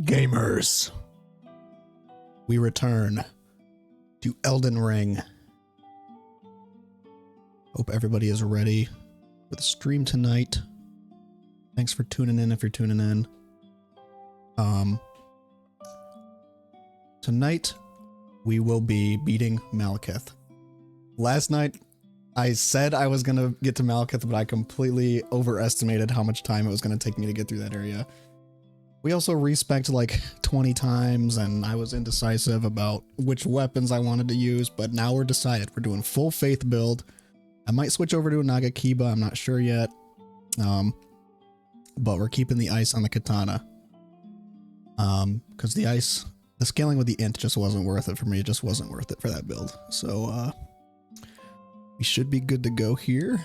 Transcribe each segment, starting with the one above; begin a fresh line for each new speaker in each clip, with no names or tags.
Gamers, we return to Elden Ring. Hope everybody is ready for the stream tonight. Thanks for tuning in if you're tuning in. Tonight we will be beating Malekith. Last night I said I was gonna get to Malekith, but I completely overestimated how much time it was gonna take me to get through that area. We also respec'd like 20 times, and I was indecisive about which weapons I wanted to use, but now we're decided. We're doing full faith build. I might switch over to a Nagakiba, I'm not sure yet. But we're keeping the ice on the katana. Because the scaling with the int just wasn't worth it for me. It just wasn't worth it for that build. So, we should be good to go here.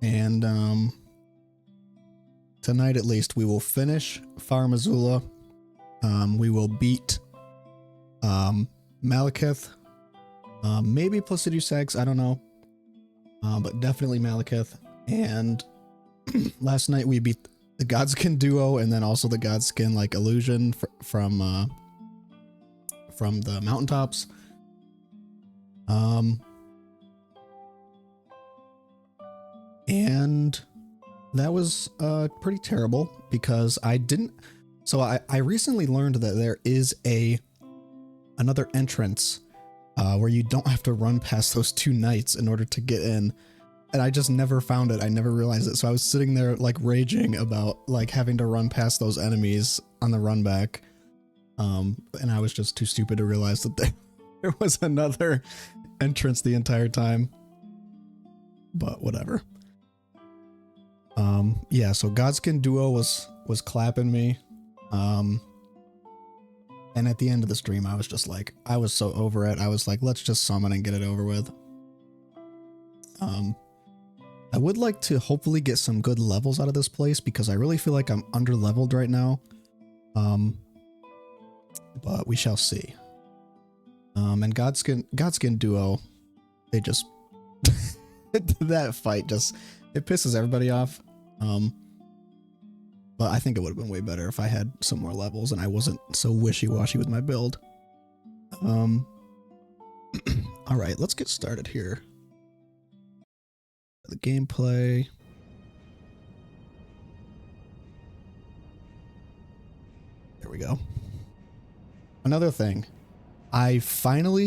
And, tonight at least, we will finish Far Missoula. We will beat, Malekith. Maybe Placiduous Sags, I don't know. But definitely Malekith. And last night we beat the Godskin duo, and then also the Godskin like illusion from the mountaintops. And that was pretty terrible because I didn't. So I recently learned that there is another entrance where you don't have to run past those two knights in order to get in. And I just never found it. I never realized it. So I was sitting there like raging about like having to run past those enemies on the run back. And I was just too stupid to realize that there was another entrance the entire time. But whatever. Yeah, so Godskin duo was clapping me. And at the end of the stream, I was just like, I was so over it. I was like, let's just summon and get it over with. I would like to hopefully get some good levels out of this place because I really feel like I'm underleveled right now. But we shall see. And Godskin duo, they just that fight just it pisses everybody off. But I think it would have been way better if I had some more levels and I wasn't so wishy-washy with my build. All right, let's get started here. The gameplay. There we go. Another thing. I think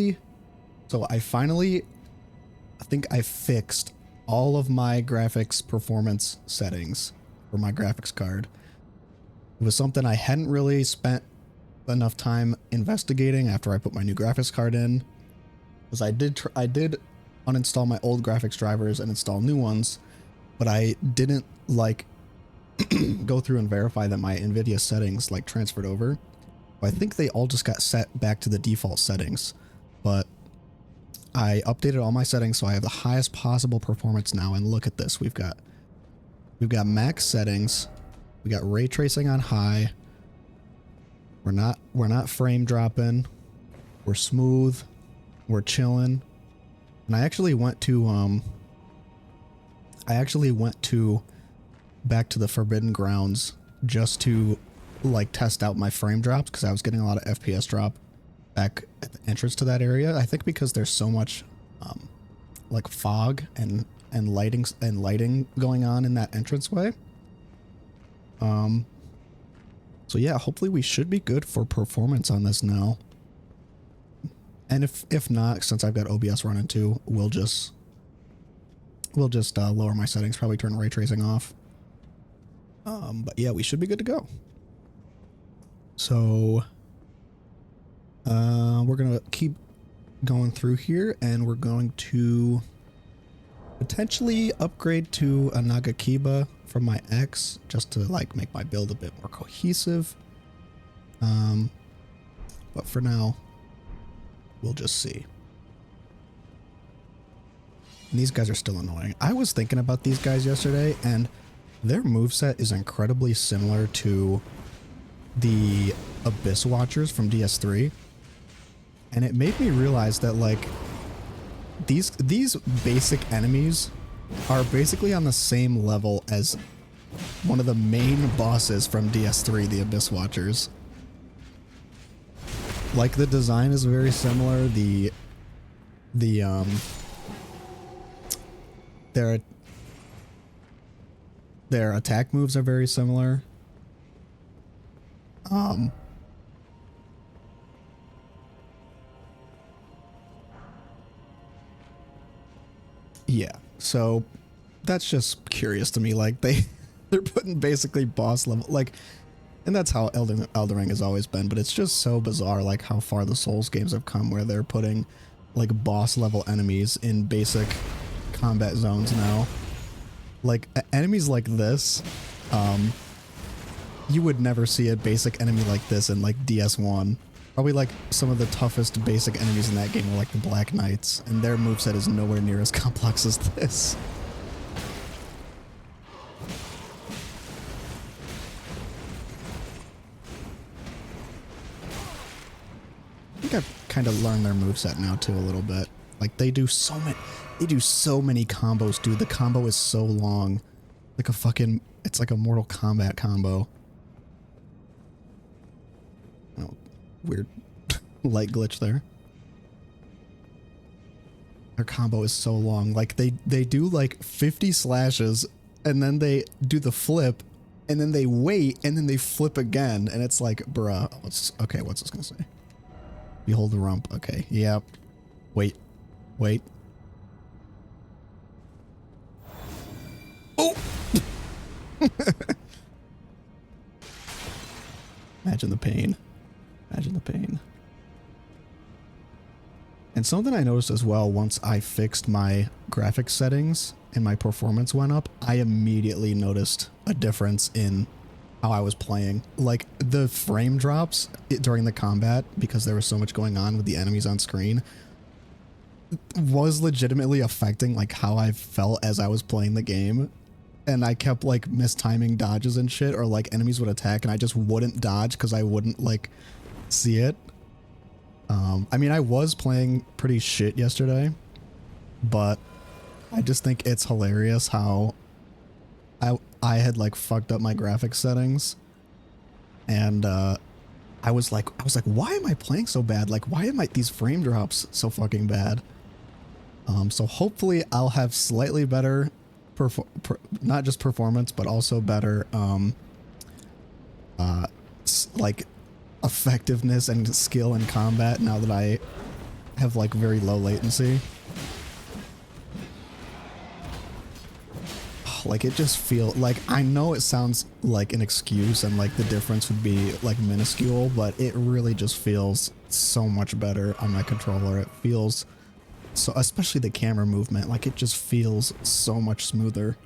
I fixed all of my graphics performance settings for my graphics card. It was something I hadn't really spent enough time investigating after I put my new graphics card in. Because I did uninstall my old graphics drivers and install new ones, but I didn't like go through and verify that my NVIDIA settings like transferred over. I think they all just got set back to the default settings, but I updated all my settings so I have the highest possible performance now. And look at this, we've got max settings, we got ray tracing on high, we're not frame dropping, we're smooth, we're chilling. And I actually went to back to the Forbidden Grounds just to like test out my frame drops because I was getting a lot of FPS drop back at the entrance to that area. I think because there's so much like fog and lighting going on in that entranceway. So yeah, hopefully we should be good for performance on this now. And if not, since I've got OBS running too, we'll just lower my settings, probably turn ray tracing off. But yeah, we should be good to go. So we're gonna keep going through here, and we're going to potentially upgrade to a Nagakiba from my ex just to like make my build a bit more cohesive. But for now, we'll just see. And these guys are still annoying. I was thinking about these guys yesterday, and their moveset is incredibly similar to the Abyss Watchers from DS3. And it made me realize that like these basic enemies are basically on the same level as one of the main bosses from DS3, the Abyss Watchers. Like the design is very similar. The their attack moves are very similar. Yeah, so that's just curious to me. Like they're putting basically boss level, like, and that's how Elden Ring has always been. But it's just so bizarre, like how far the Souls games have come, where they're putting like boss level enemies in basic combat zones now. Like enemies like this, you would never see a basic enemy like this in like DS1. Probably like some of the toughest basic enemies in that game are like the Black Knights, and their moveset is nowhere near as complex as this. I think I've kind of learned their moveset now too a little bit. Like they do so many combos, dude. The combo is so long. Like a fucking, it's like a Mortal Kombat combo. Oh, weird light glitch there. Their combo is so long. Like they do like 50 slashes and then they do the flip and then they wait and then they flip again. And it's like, bruh, okay, what's this gonna say? Behold the rump. Okay, yep. Wait. Oh! Imagine the pain. Imagine the pain. And something I noticed as well, once I fixed my graphics settings and my performance went up, I immediately noticed a difference in how I was playing. Like the frame drops during the combat, because there was so much going on with the enemies on screen, was legitimately affecting like how I felt as I was playing the game. And I kept like mistiming dodges and shit, or like enemies would attack and I just wouldn't dodge because I wouldn't like see it. I mean, I was playing pretty shit yesterday, but I just think it's hilarious how I had like fucked up my graphics settings, and I was like, why am I playing so bad? Like, why am these frame drops so fucking bad? So hopefully I'll have slightly better not just performance, but also better like effectiveness and skill in combat now that I have like very low latency. Like it just feel like, I know it sounds like an excuse and like the difference would be like minuscule, but it really just feels so much better on my controller. It feels so, especially the camera movement, like it just feels so much smoother.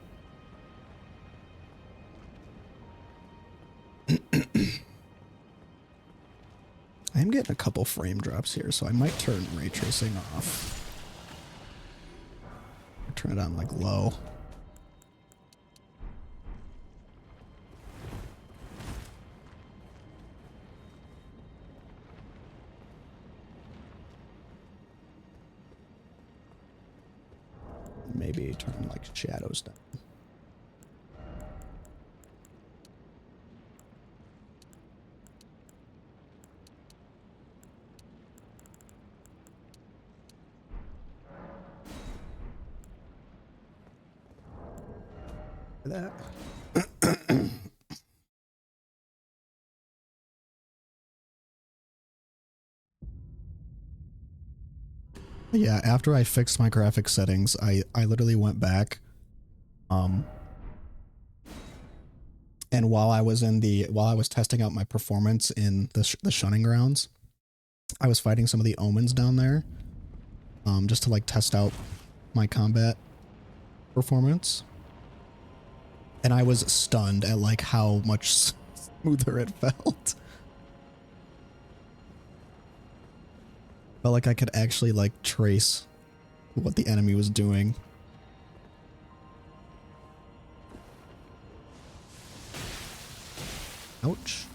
I'm getting a couple frame drops here, so I might turn ray tracing off. Turn it on like low. Maybe turn like shadows down. That. Yeah, after I fixed my graphics settings, I literally went back, and while I was testing out my performance in the shunning grounds, I was fighting some of the omens down there, just to like test out my combat performance. And I was stunned at like how much smoother it felt. Felt like I could actually like trace what the enemy was doing. Ouch.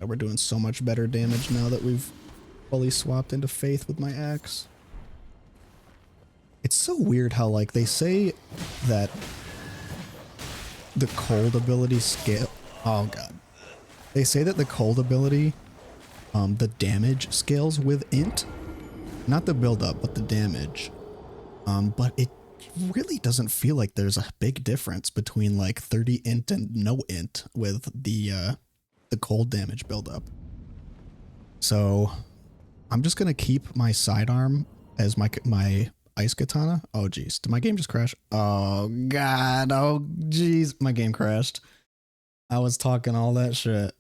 We're doing so much better damage now that we've fully swapped into Faith with my axe. It's so weird how like they say that the cold ability scale. Oh god. They say that the cold ability, the damage scales with int. Not the build up, but the damage. But it really doesn't feel like there's a big difference between like 30 int and no int with the cold damage buildup. So I'm just gonna keep my sidearm as my ice katana. Oh geez, did my game just crash? Oh god, oh geez, my game crashed. I was talking all that shit.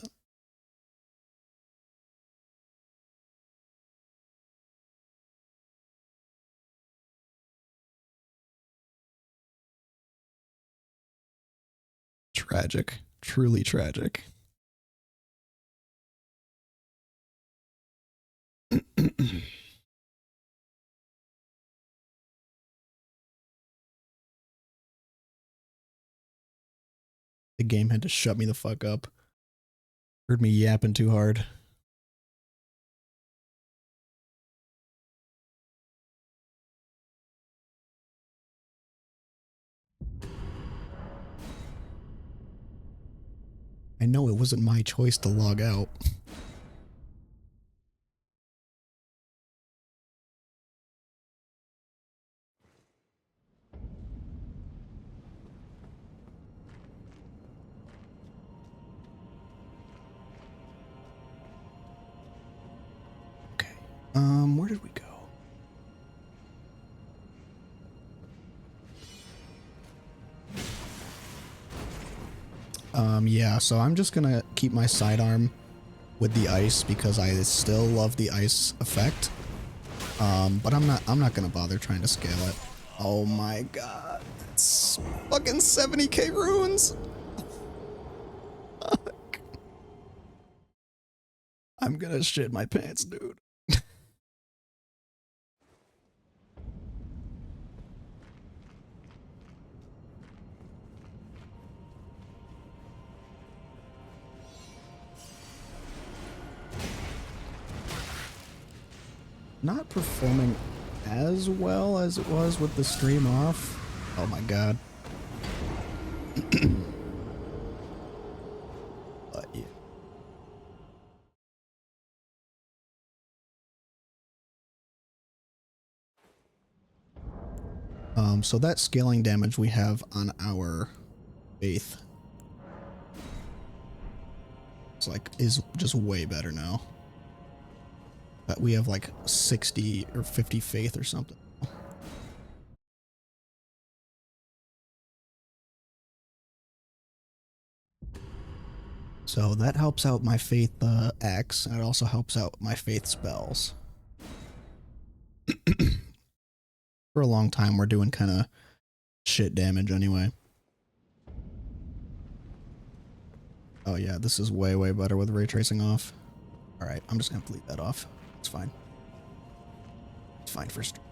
Tragic, truly tragic. The game had to shut me the fuck up. Heard me yapping too hard. I know it wasn't my choice to log out. Okay. Where did we go? Yeah, so I'm just gonna keep my sidearm with the ice because I still love the ice effect. But I'm not gonna bother trying to scale it. Oh my god. It's fucking 70k runes. Fuck. I'm gonna shit my pants, dude. Not performing as well as it was with the stream off. Oh my god. But yeah. So that scaling damage we have on our faith is just way better now. But we have like 60 or 50 faith or something. So that helps out my faith axe, and it also helps out my faith spells. For a long time, we're doing kind of shit damage anyway. Oh yeah, this is way, way better with ray tracing off. Alright, I'm just gonna delete that off. It's fine. It's fine for stream.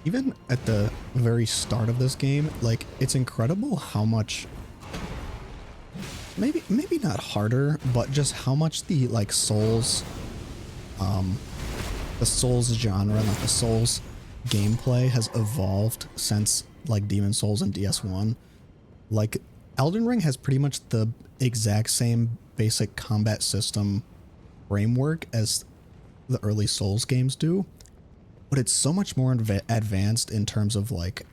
Even at the very start of this game, like, it's incredible how much, maybe not harder, but just how much the, like, Souls, the Souls genre, like the Souls gameplay has evolved since, like, Demon Souls and DS1. Like, Elden Ring has pretty much the exact same basic combat system framework as the early Souls games do, but it's so much more advanced in terms of like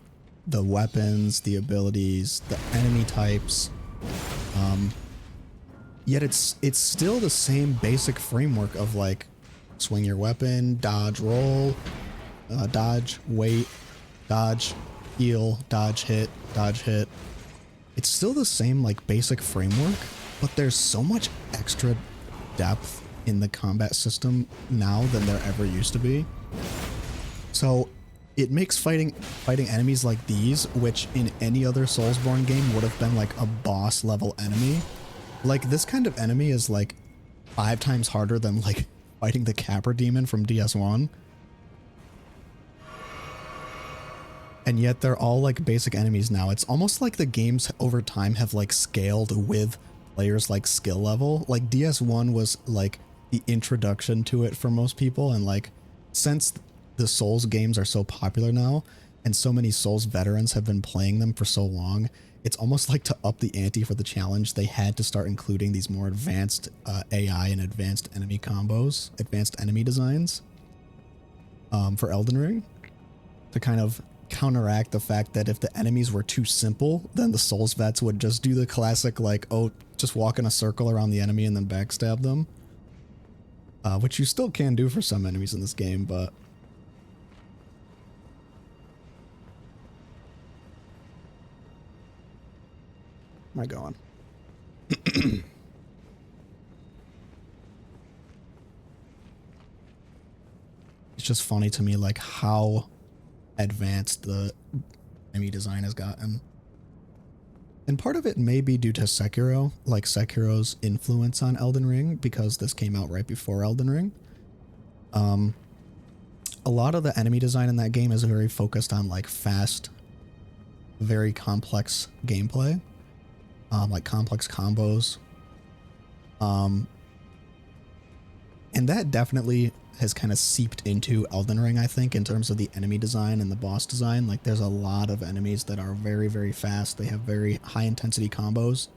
the weapons, the abilities, the enemy types. Yet it's still the same basic framework of like swing your weapon, dodge, roll, dodge, wait, dodge, heal, dodge, hit, dodge, hit. It's still the same like basic framework, but there's so much extra depth in the combat system now than there ever used to be. So it makes fighting enemies like these, which in any other Soulsborne game would have been like a boss level enemy. Like this kind of enemy is like 5 times harder than like fighting the Capra Demon from DS1. And yet they're all like basic enemies now. It's almost like the games over time have like scaled with players like skill level. Like DS1 was like the introduction to it for most people. And like, since the Souls games are so popular now and so many Souls veterans have been playing them for so long, it's almost like to up the ante for the challenge, they had to start including these more advanced AI and advanced enemy combos, advanced enemy designs for Elden Ring, to kind of counteract the fact that if the enemies were too simple, then the Souls vets would just do the classic, like, oh, just walk in a circle around the enemy and then backstab them. Which you still can do for some enemies in this game, but... Where am I going? It's just funny to me, like, how advanced the enemy design has gotten. And part of it may be due to Sekiro, like Sekiro's influence on Elden Ring, because this came out right before Elden Ring. A lot of the enemy design in that game is very focused on like fast, very complex gameplay, like complex combos. And that definitely has kind of seeped into Elden Ring, I think, in terms of the enemy design and the boss design. Like, there's a lot of enemies that are very, very fast. They have very high intensity combos.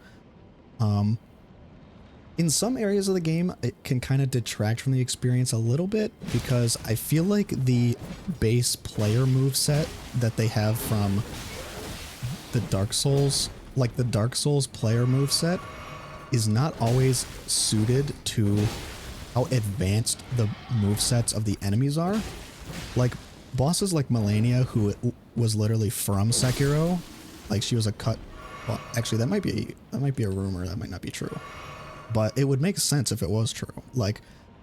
In some areas of the game, it can kind of detract from the experience a little bit, because I feel like the base player moveset that they have from the Dark Souls, like the Dark Souls player moveset, is not always suited to how advanced the movesets of the enemies are. Like, bosses like Melania, who was literally from Sekiro, like she was a cut... Well, actually, that might be a rumor, that might not be true. But it would make sense if it was true. Like,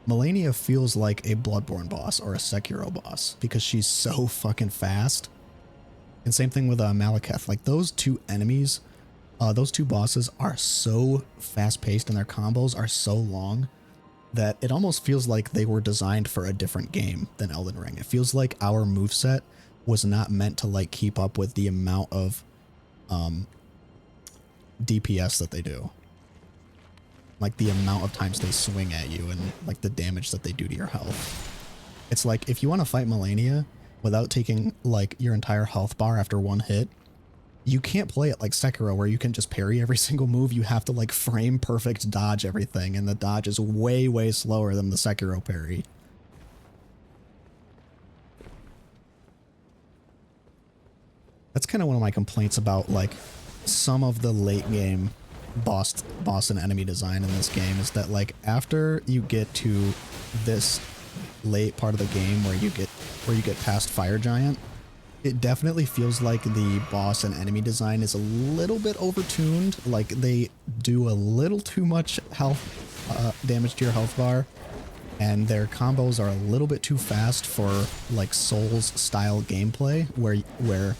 Melania feels like a Bloodborne boss or a Sekiro boss, because she's so fucking fast. And same thing with Malekith. Like, those two enemies, those two bosses are so fast-paced and their combos are so long that it almost feels like they were designed for a different game than Elden Ring. It feels like our moveset was not meant to like keep up with the amount of DPS that they do. Like the amount of times they swing at you and like the damage that they do to your health. It's like, if you want to fight Melania without taking like your entire health bar after one hit, you can't play it like Sekiro, where you can just parry every single move. You have to like frame perfect dodge everything, and the dodge is way, way slower than the Sekiro parry. That's kind of one of my complaints about like some of the late game boss and enemy design in this game, is that like after you get to this late part of the game where you get past Fire Giant, it definitely feels like the boss and enemy design is a little bit overtuned. Like, they do a little too much health damage to your health bar, and their combos are a little bit too fast for like Souls style gameplay, where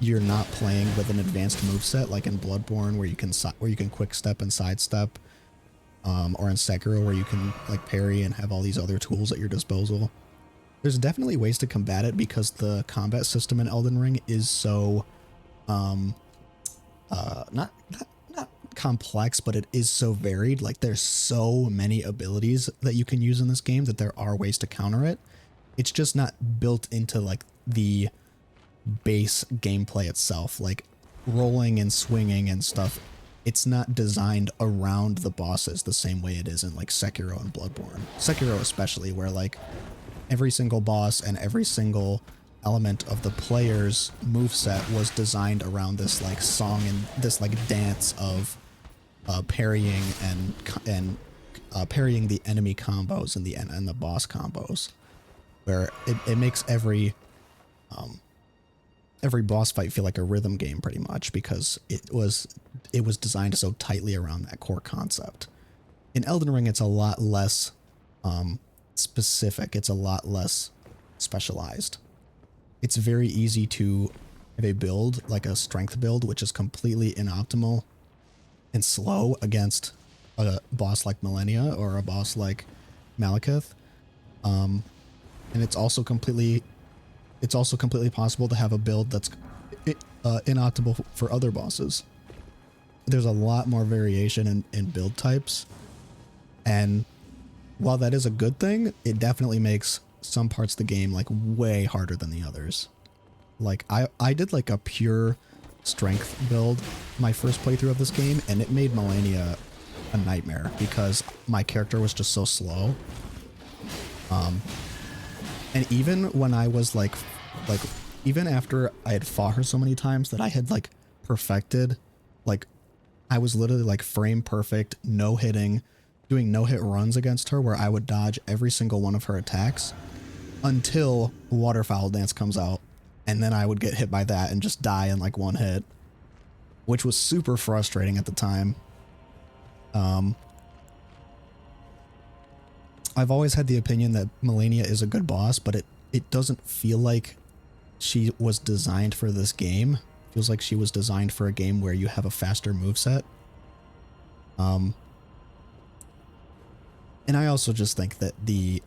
you're not playing with an advanced moveset like in Bloodborne, where you can quick step and sidestep, or in Sekiro where you can like parry and have all these other tools at your disposal. There's definitely ways to combat it, because the combat system in Elden Ring is so not complex, but it is so varied. Like, there's so many abilities that you can use in this game that there are ways to counter it. It's just not built into like the base gameplay itself, like rolling and swinging and stuff. It's not designed around the bosses the same way it is in like Sekiro and Bloodborne. Sekiro especially, where like every single boss and every single element of the player's moveset was designed around this like song and this like dance of parrying and parrying the enemy combos and the boss combos, where it makes every boss fight feel like a rhythm game pretty much, because it was designed so tightly around that core concept. In Elden Ring, it's a lot less specific. It's a lot less specialized. It's very easy to have a build, like a strength build, which is completely inoptimal and slow against a boss like Millennia or a boss like Malekith. And it's also completely possible to have a build that's inoptimal for other bosses. There's a lot more variation in build types, and while that is a good thing, it definitely makes some parts of the game like way harder than the others. Like I did like a pure strength build my first playthrough of this game, and it made Melania a nightmare because my character was just so slow. And even when I was like even after I had fought her so many times that I had like perfected, like I was literally like frame perfect, no hitting, doing no hit runs against her where I would dodge every single one of her attacks until Waterfowl Dance comes out. And then I would get hit by that and just die in like one hit, which was super frustrating at the time. I've always had the opinion that Melania is a good boss, but it doesn't feel like she was designed for this game. It feels like she was designed for a game where you have a faster moveset. And I also just think that the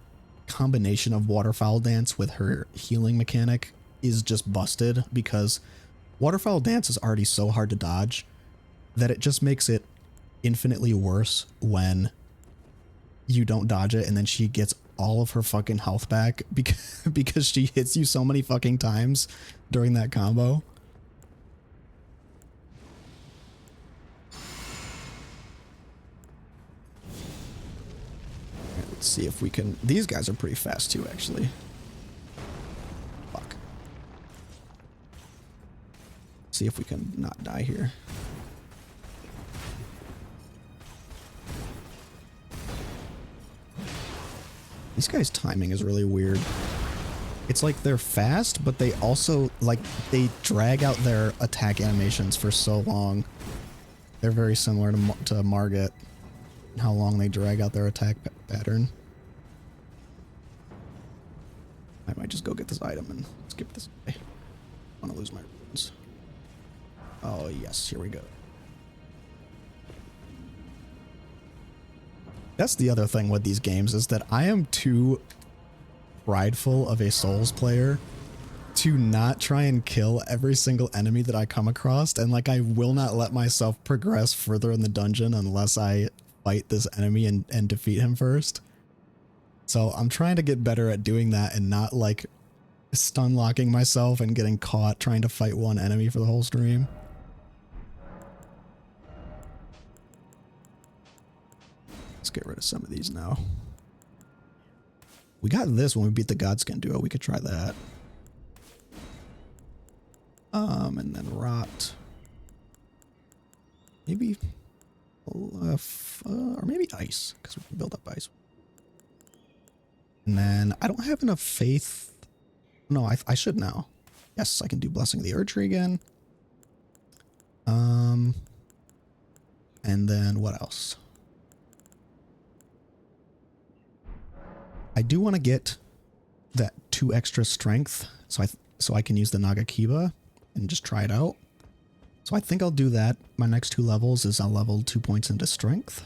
combination of Waterfowl Dance with her healing mechanic is just busted, because Waterfowl Dance is already so hard to dodge that it just makes it infinitely worse when you don't dodge it and then she gets all of her fucking health back because she hits you so many fucking times during that combo. Let's see if we can... These guys are pretty fast too, actually. Fuck. See if we can not die here. These guys' timing is really weird. It's like they're fast, but they also, like, they drag out their attack animations for so long. They're very similar to Margit, how long they drag out their attack pattern. I might just go get this item and skip this guy. I want to lose my runes. Oh, yes, here we go. That's the other thing with these games, is that I am too prideful of a Souls player to not try and kill every single enemy that I come across, and like I will not let myself progress further in the dungeon unless I fight this enemy and defeat him first. So I'm trying to get better at doing that and not like stun locking myself and getting caught trying to fight one enemy for the whole stream. Let's get rid of some of these now. We got this when we beat the Godskin duo. We could try that. And then rot. Maybe, or maybe ice, because we can build up ice. And then I don't have enough faith. No, I should now. Yes, I can do Blessing of the Erd Tree again. And then what else? I do want to get that 2 extra strength, so I can use the Nagakiba and just try it out. So I think I'll do that. My next 2 levels is I'll level 2 points into strength.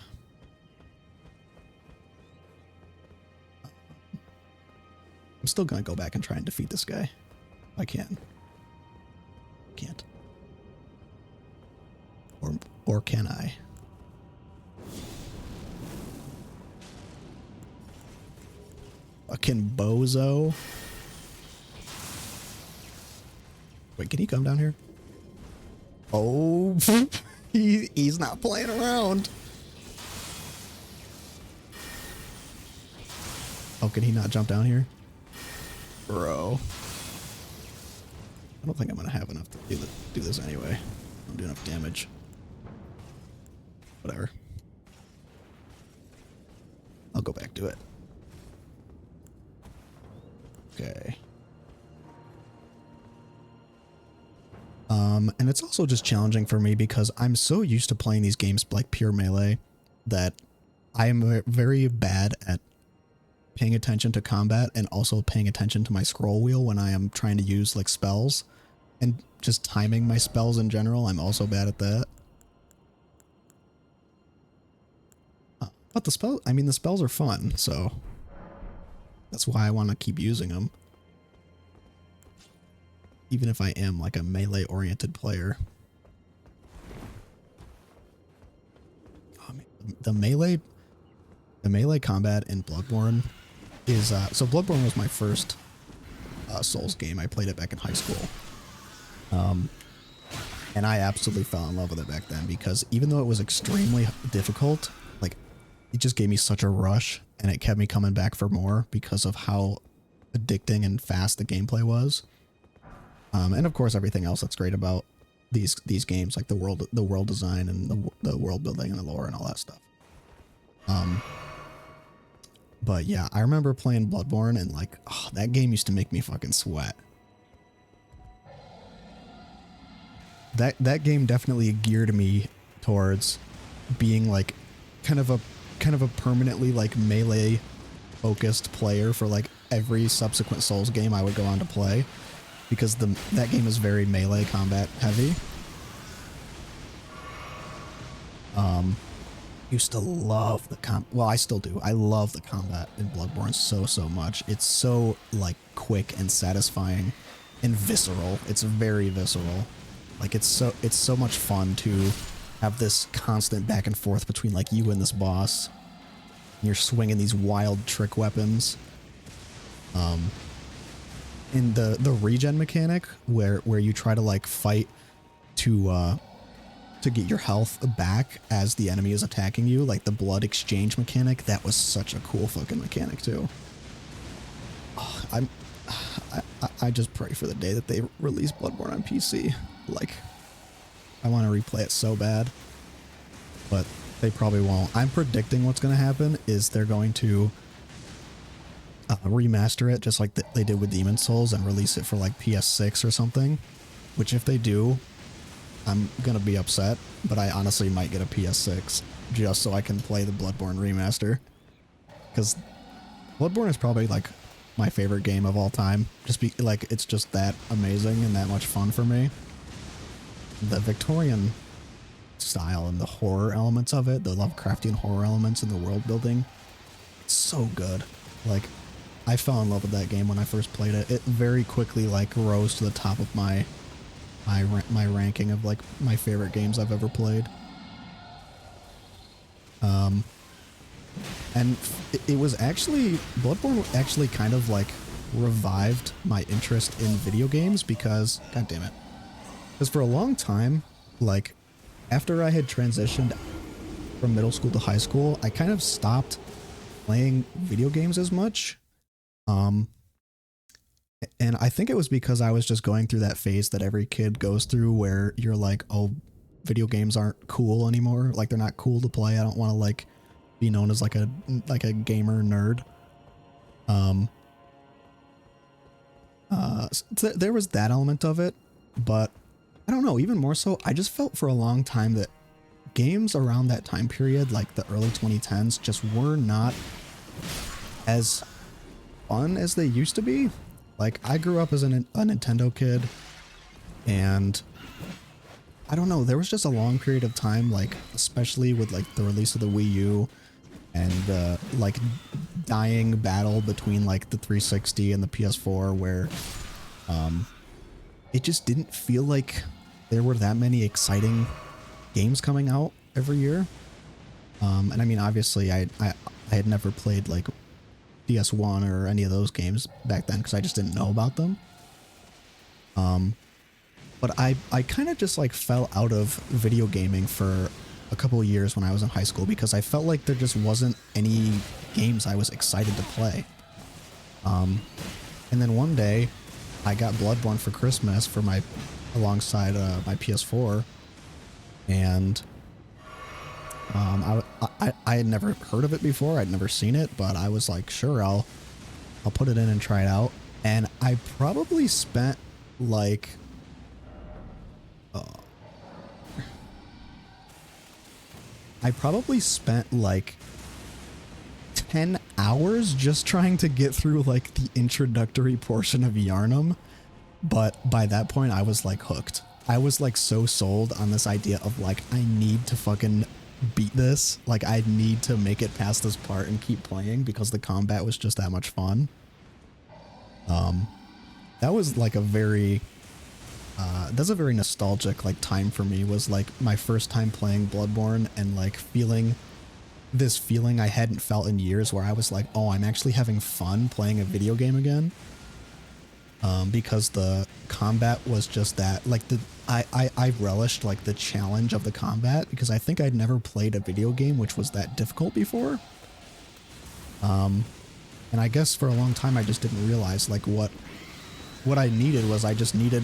I'm still gonna go back and try and defeat this guy. If I can. Can't. Or can I? Fucking bozo. Wait, can he come down here? Oh, he's not playing around. Oh, can he not jump down here? Bro. I don't think I'm gonna have enough to do this anyway. I don't do enough damage. Whatever. I'll go back to it. Okay. And it's also just challenging for me because I'm so used to playing these games like pure melee that I am very bad at paying attention to combat and also paying attention to my scroll wheel when I am trying to use like spells, and just timing my spells in general. I'm also bad at that. But the spells are fun, so that's why I want to keep using them. Even if I am like a melee-oriented player. Oh, man, the melee The melee combat in Bloodborne is so Bloodborne was my first Souls game. I played it back in high school. And I absolutely fell in love with it back then because even though it was extremely difficult, like it just gave me such a rush and it kept me coming back for more because of how addicting and fast the gameplay was. And of course everything else that's great about these games, like the world design and the world building and the lore and all that stuff. But yeah, I remember playing Bloodborne and like, oh, that game used to make me fucking sweat. That game definitely geared me towards being like kind of a permanently like melee focused player for like every subsequent Souls game I would go on to play, because that game is very melee combat heavy. Used to love the well, I still do. I love the combat in Bloodborne so much. It's so like quick and satisfying and visceral. It's very visceral. Like it's so much fun to have this constant back and forth between like you and this boss. And you're swinging these wild trick weapons. In the regen mechanic where you try to like fight to get your health back as the enemy is attacking you, like the blood exchange mechanic, that was such a cool fucking mechanic too. Oh, I just pray for the day that they release Bloodborne on PC. Like, I want to replay it so bad, but they probably won't. I'm predicting what's going to happen is they're going to remaster it just like they did with Demon Souls and release it for like PS6 or something, which if they do, I'm going to be upset, but I honestly might get a PS6 just so I can play the Bloodborne remaster, because Bloodborne is probably like my favorite game of all time. Like it's just that amazing and that much fun for me. The Victorian style and the horror elements of it, the Lovecraftian horror elements and the world building, it's so good. Like I fell in love with that game when I first played it. It very quickly like rose to the top of my ranking of like my favorite games I've ever played. And it was actually, Bloodborne actually kind of like revived my interest in video games because, god damn it. Because for a long time, like after I had transitioned from middle school to high school, I kind of stopped playing video games as much. And I think it was because I was just going through that phase that every kid goes through where you're like, oh, video games aren't cool anymore. Like they're not cool to play. I don't want to like be known as like a gamer nerd. So there was that element of it, but I don't know, even more so, I just felt for a long time that games around that time period, like the early 2010s, just were not as fun as they used to be. Like I grew up as a Nintendo kid, and I don't know, there was just a long period of time, like especially with like the release of the Wii U and like dying battle between like the 360 and the PS4 where it just didn't feel like there were that many exciting games coming out every year. And I mean, obviously I had never played like DS1 or any of those games back then because I just didn't know about them. But I kind of just like fell out of video gaming for a couple of years when I was in high school because I felt like there just wasn't any games I was excited to play. And then one day I got Bloodborne for Christmas for alongside my PS4, and I had never heard of it before. I'd never seen it, but I was like, sure, I'll put it in and try it out. And I probably spent like I probably spent like 10 hours just trying to get through like the introductory portion of Yharnam. But by that point I was like hooked. I was like so sold on this idea of like, I need to fucking beat this. Like I need to make it past this part and keep playing because the combat was just that much fun. That was like a very, that's a very nostalgic like time for me, was like my first time playing Bloodborne and like feeling this feeling I hadn't felt in years where I was like, oh, I'm actually having fun playing a video game again. Because the combat was just that, like I relished like the challenge of the combat because I think I'd never played a video game which was that difficult before. And I guess for a long time I just didn't realize like what I needed was I just needed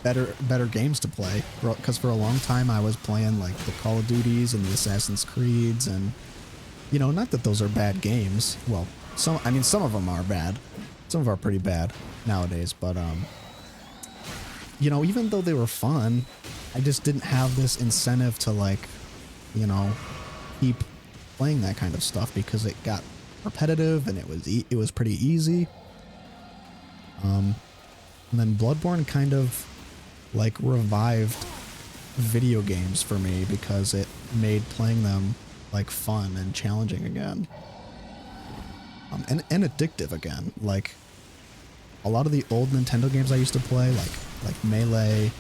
better games to play, because for a long time I was playing like the Call of Duties and the Assassin's Creeds, and you know, not that those are bad games. Well, some of them are bad. Some of them are pretty bad nowadays, but you know, even though they were fun, I just didn't have this incentive to like, you know, keep playing that kind of stuff because it got repetitive and it was pretty easy. And then Bloodborne kind of like revived video games for me because it made playing them like fun and challenging again. And addictive again. Like a lot of the old Nintendo games I used to play, like Melee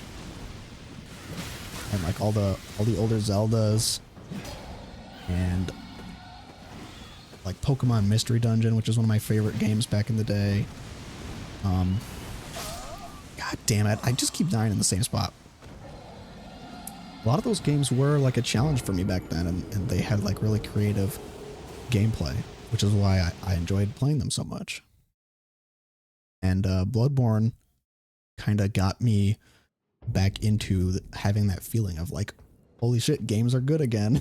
and like all the older Zeldas and like Pokemon Mystery Dungeon, which is one of my favorite games back in the day. God damn it, I just keep dying in the same spot. A lot of those games were like a challenge for me back then, and they had like really creative gameplay, which is why I enjoyed playing them so much. And Bloodborne kind of got me back into having that feeling of like, holy shit, games are good again.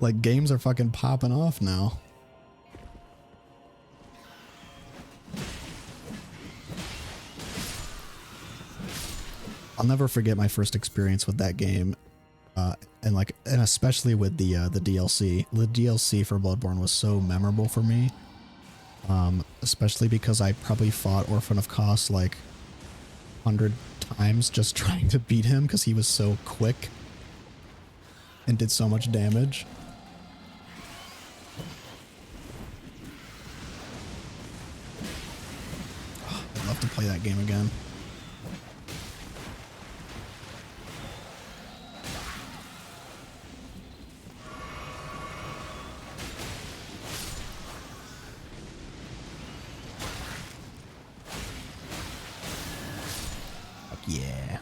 Like games are fucking popping off now. I'll never forget my first experience with that game, and especially with the DLC. The DLC for Bloodborne was so memorable for me, especially because I probably fought Orphan of Kos like 100 times just trying to beat him because he was so quick and did so much damage. Oh, I'd love to play that game again. Yeah.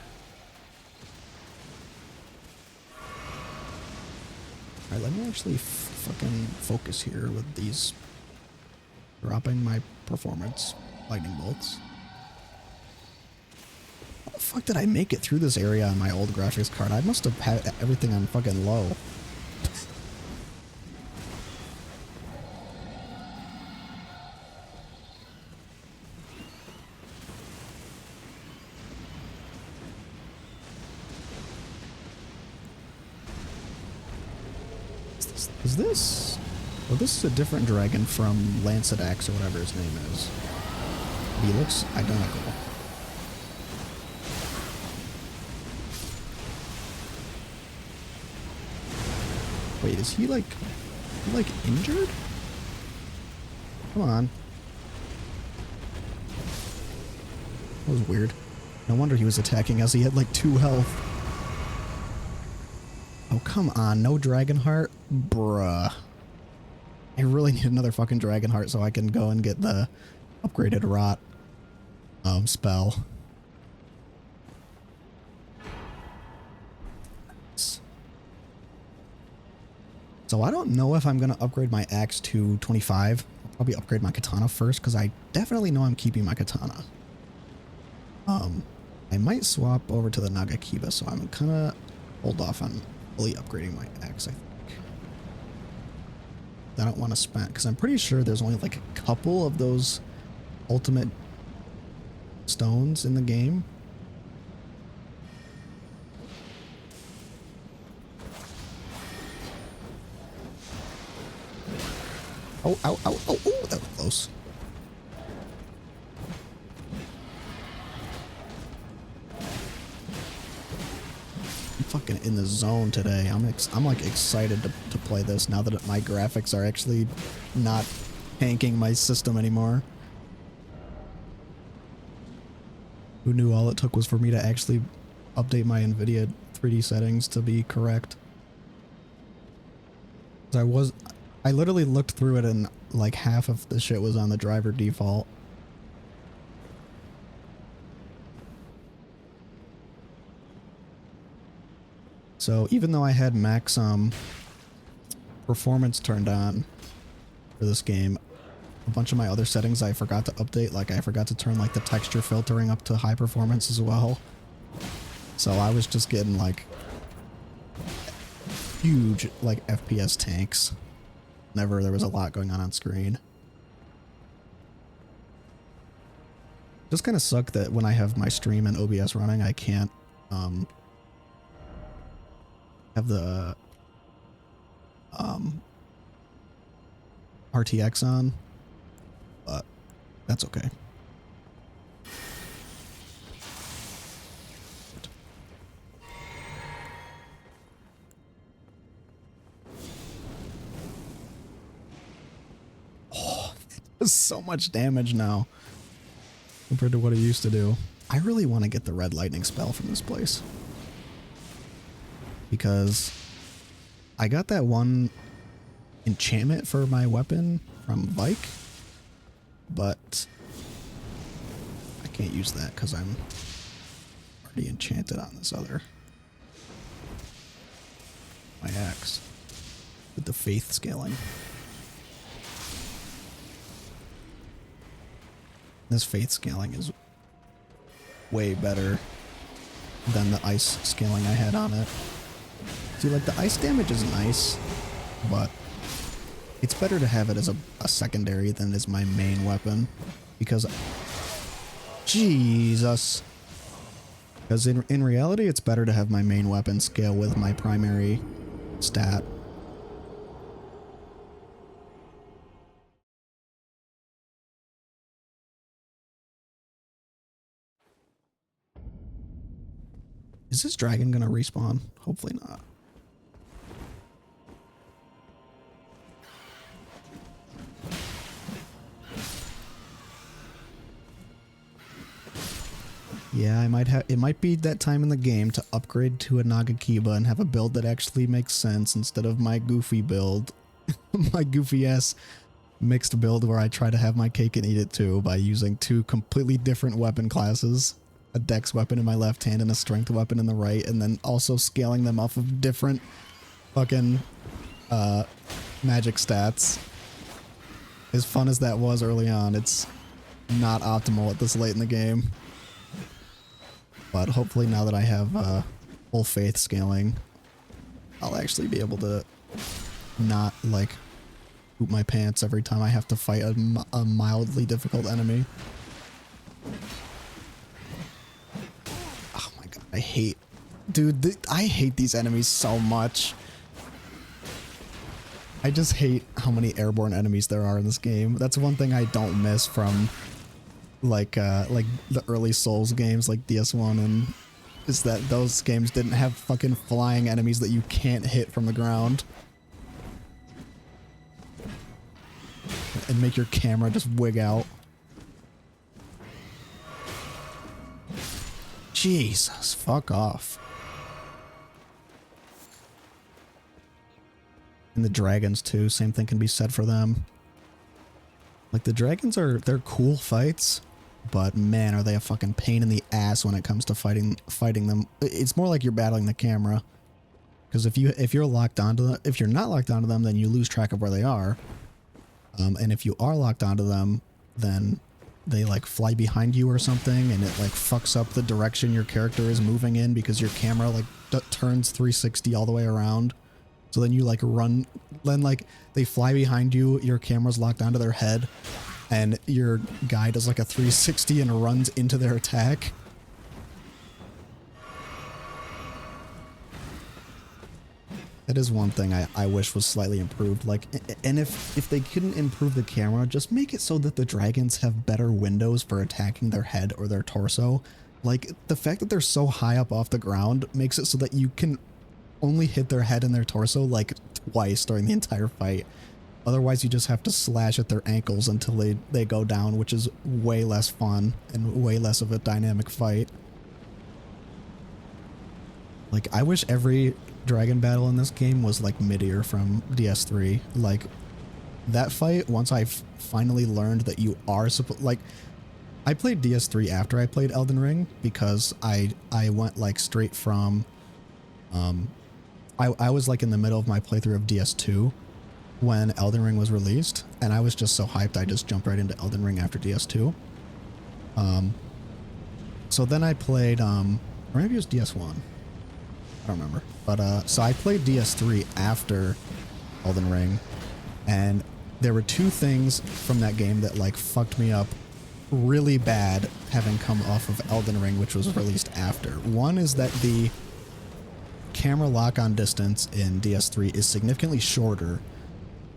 Alright, let me actually fucking focus here with these dropping my performance lightning bolts. How the fuck did I make it through this area on my old graphics card? I must have had everything on fucking low. Is this? Well, this is a different dragon from Lancetax or whatever his name is. He looks identical. Wait, is he like injured? Come on. That was weird. No wonder he was attacking us. He had like 2 health. Oh, come on. No Dragon Heart? Bruh. I really need another fucking Dragon Heart so I can go and get the upgraded Rot spell. So I don't know if I'm going to upgrade my axe to 25. I'll probably upgrade my katana first because I definitely know I'm keeping my katana. I might swap over to the Nagakiba, so I'm kind of hold off on fully upgrading my axe, I think. I don't want to spend, because I'm pretty sure there's only like a couple of those ultimate stones in the game. Oh, ow, ow, oh, oh, that was close. I'm fucking in the zone today. I'm like excited to play this now that my graphics are actually not hanking my system anymore. Who knew all it took was for me to actually update my NVIDIA 3D settings to be correct? I literally looked through it and like half of the shit was on the driver default. So even though I had max performance turned on for this game, a bunch of my other settings I forgot to update. Like I forgot to turn like the texture filtering up to high performance as well. So I was just getting like huge like FPS tanks whenever there was a lot going on screen. Just kind of suck that when I have my stream and OBS running, I can't have the RTX on, but that's okay. Oh, it does so much damage now compared to what it used to do. I really want to get the red lightning spell from this place, because I got that one enchantment for my weapon from Vike, but I can't use that because I'm already enchanted on this other, my axe, with the faith scaling. This faith scaling is way better than the ice scaling I had on it. See, like the ice damage is nice, but it's better to have it as a secondary than as my main weapon, because Jesus, because in reality it's better to have my main weapon scale with my primary stat. Is this dragon gonna respawn? Hopefully not. Yeah, I might have. It might be that time in the game to upgrade to a Nagakiba and have a build that actually makes sense instead of my goofy build, my goofy ass mixed build where I try to have my cake and eat it too by using two completely different weapon classes, a dex weapon in my left hand and a strength weapon in the right, and then also scaling them off of different fucking magic stats. As fun as that was early on, it's not optimal at this late in the game. But hopefully now that I have full faith scaling, I'll actually be able to not like poop my pants every time I have to fight a mildly difficult enemy. Oh my god, I hate... Dude, I hate these enemies so much. I just hate how many airborne enemies there are in this game. That's one thing I don't miss from like the early Souls games like DS1, and is that those games didn't have fucking flying enemies that you can't hit from the ground and make your camera just wig out. Jesus, fuck off. And the dragons too, same thing can be said for them. Like the dragons they're cool fights, but man, are they a fucking pain in the ass when it comes to fighting them. It's more like you're battling the camera, because if you're locked onto them, if you're not locked onto them, then you lose track of where they are. And if you are locked onto them, then they like fly behind you or something, and it like fucks up the direction your character is moving in because your camera like turns 360 all the way around. So then you like run, then like they fly behind you, your camera's locked onto their head, and your guy does like a 360 and runs into their attack. That is one thing I wish was slightly improved. Like, and if they couldn't improve the camera, just make it so that the dragons have better windows for attacking their head or their torso. Like, the fact that they're so high up off the ground makes it so that you can only hit their head and their torso like twice during the entire fight. Otherwise, you just have to slash at their ankles until they go down, which is way less fun and way less of a dynamic fight. Like, I wish every dragon battle in this game was like Midir from DS3. Like, that fight, once I finally learned that you are supposed, like, I played DS3 after I played Elden Ring because I went like straight from, I was like in the middle of my playthrough of DS2 when Elden Ring was released, and I was just so hyped I just jumped right into Elden Ring after DS2. So then I played, or maybe it was DS1. I don't remember. But, so I played DS3 after Elden Ring, and there were two things from that game that like fucked me up really bad having come off of Elden Ring, which was released after. One is that the camera lock-on distance in DS3 is significantly shorter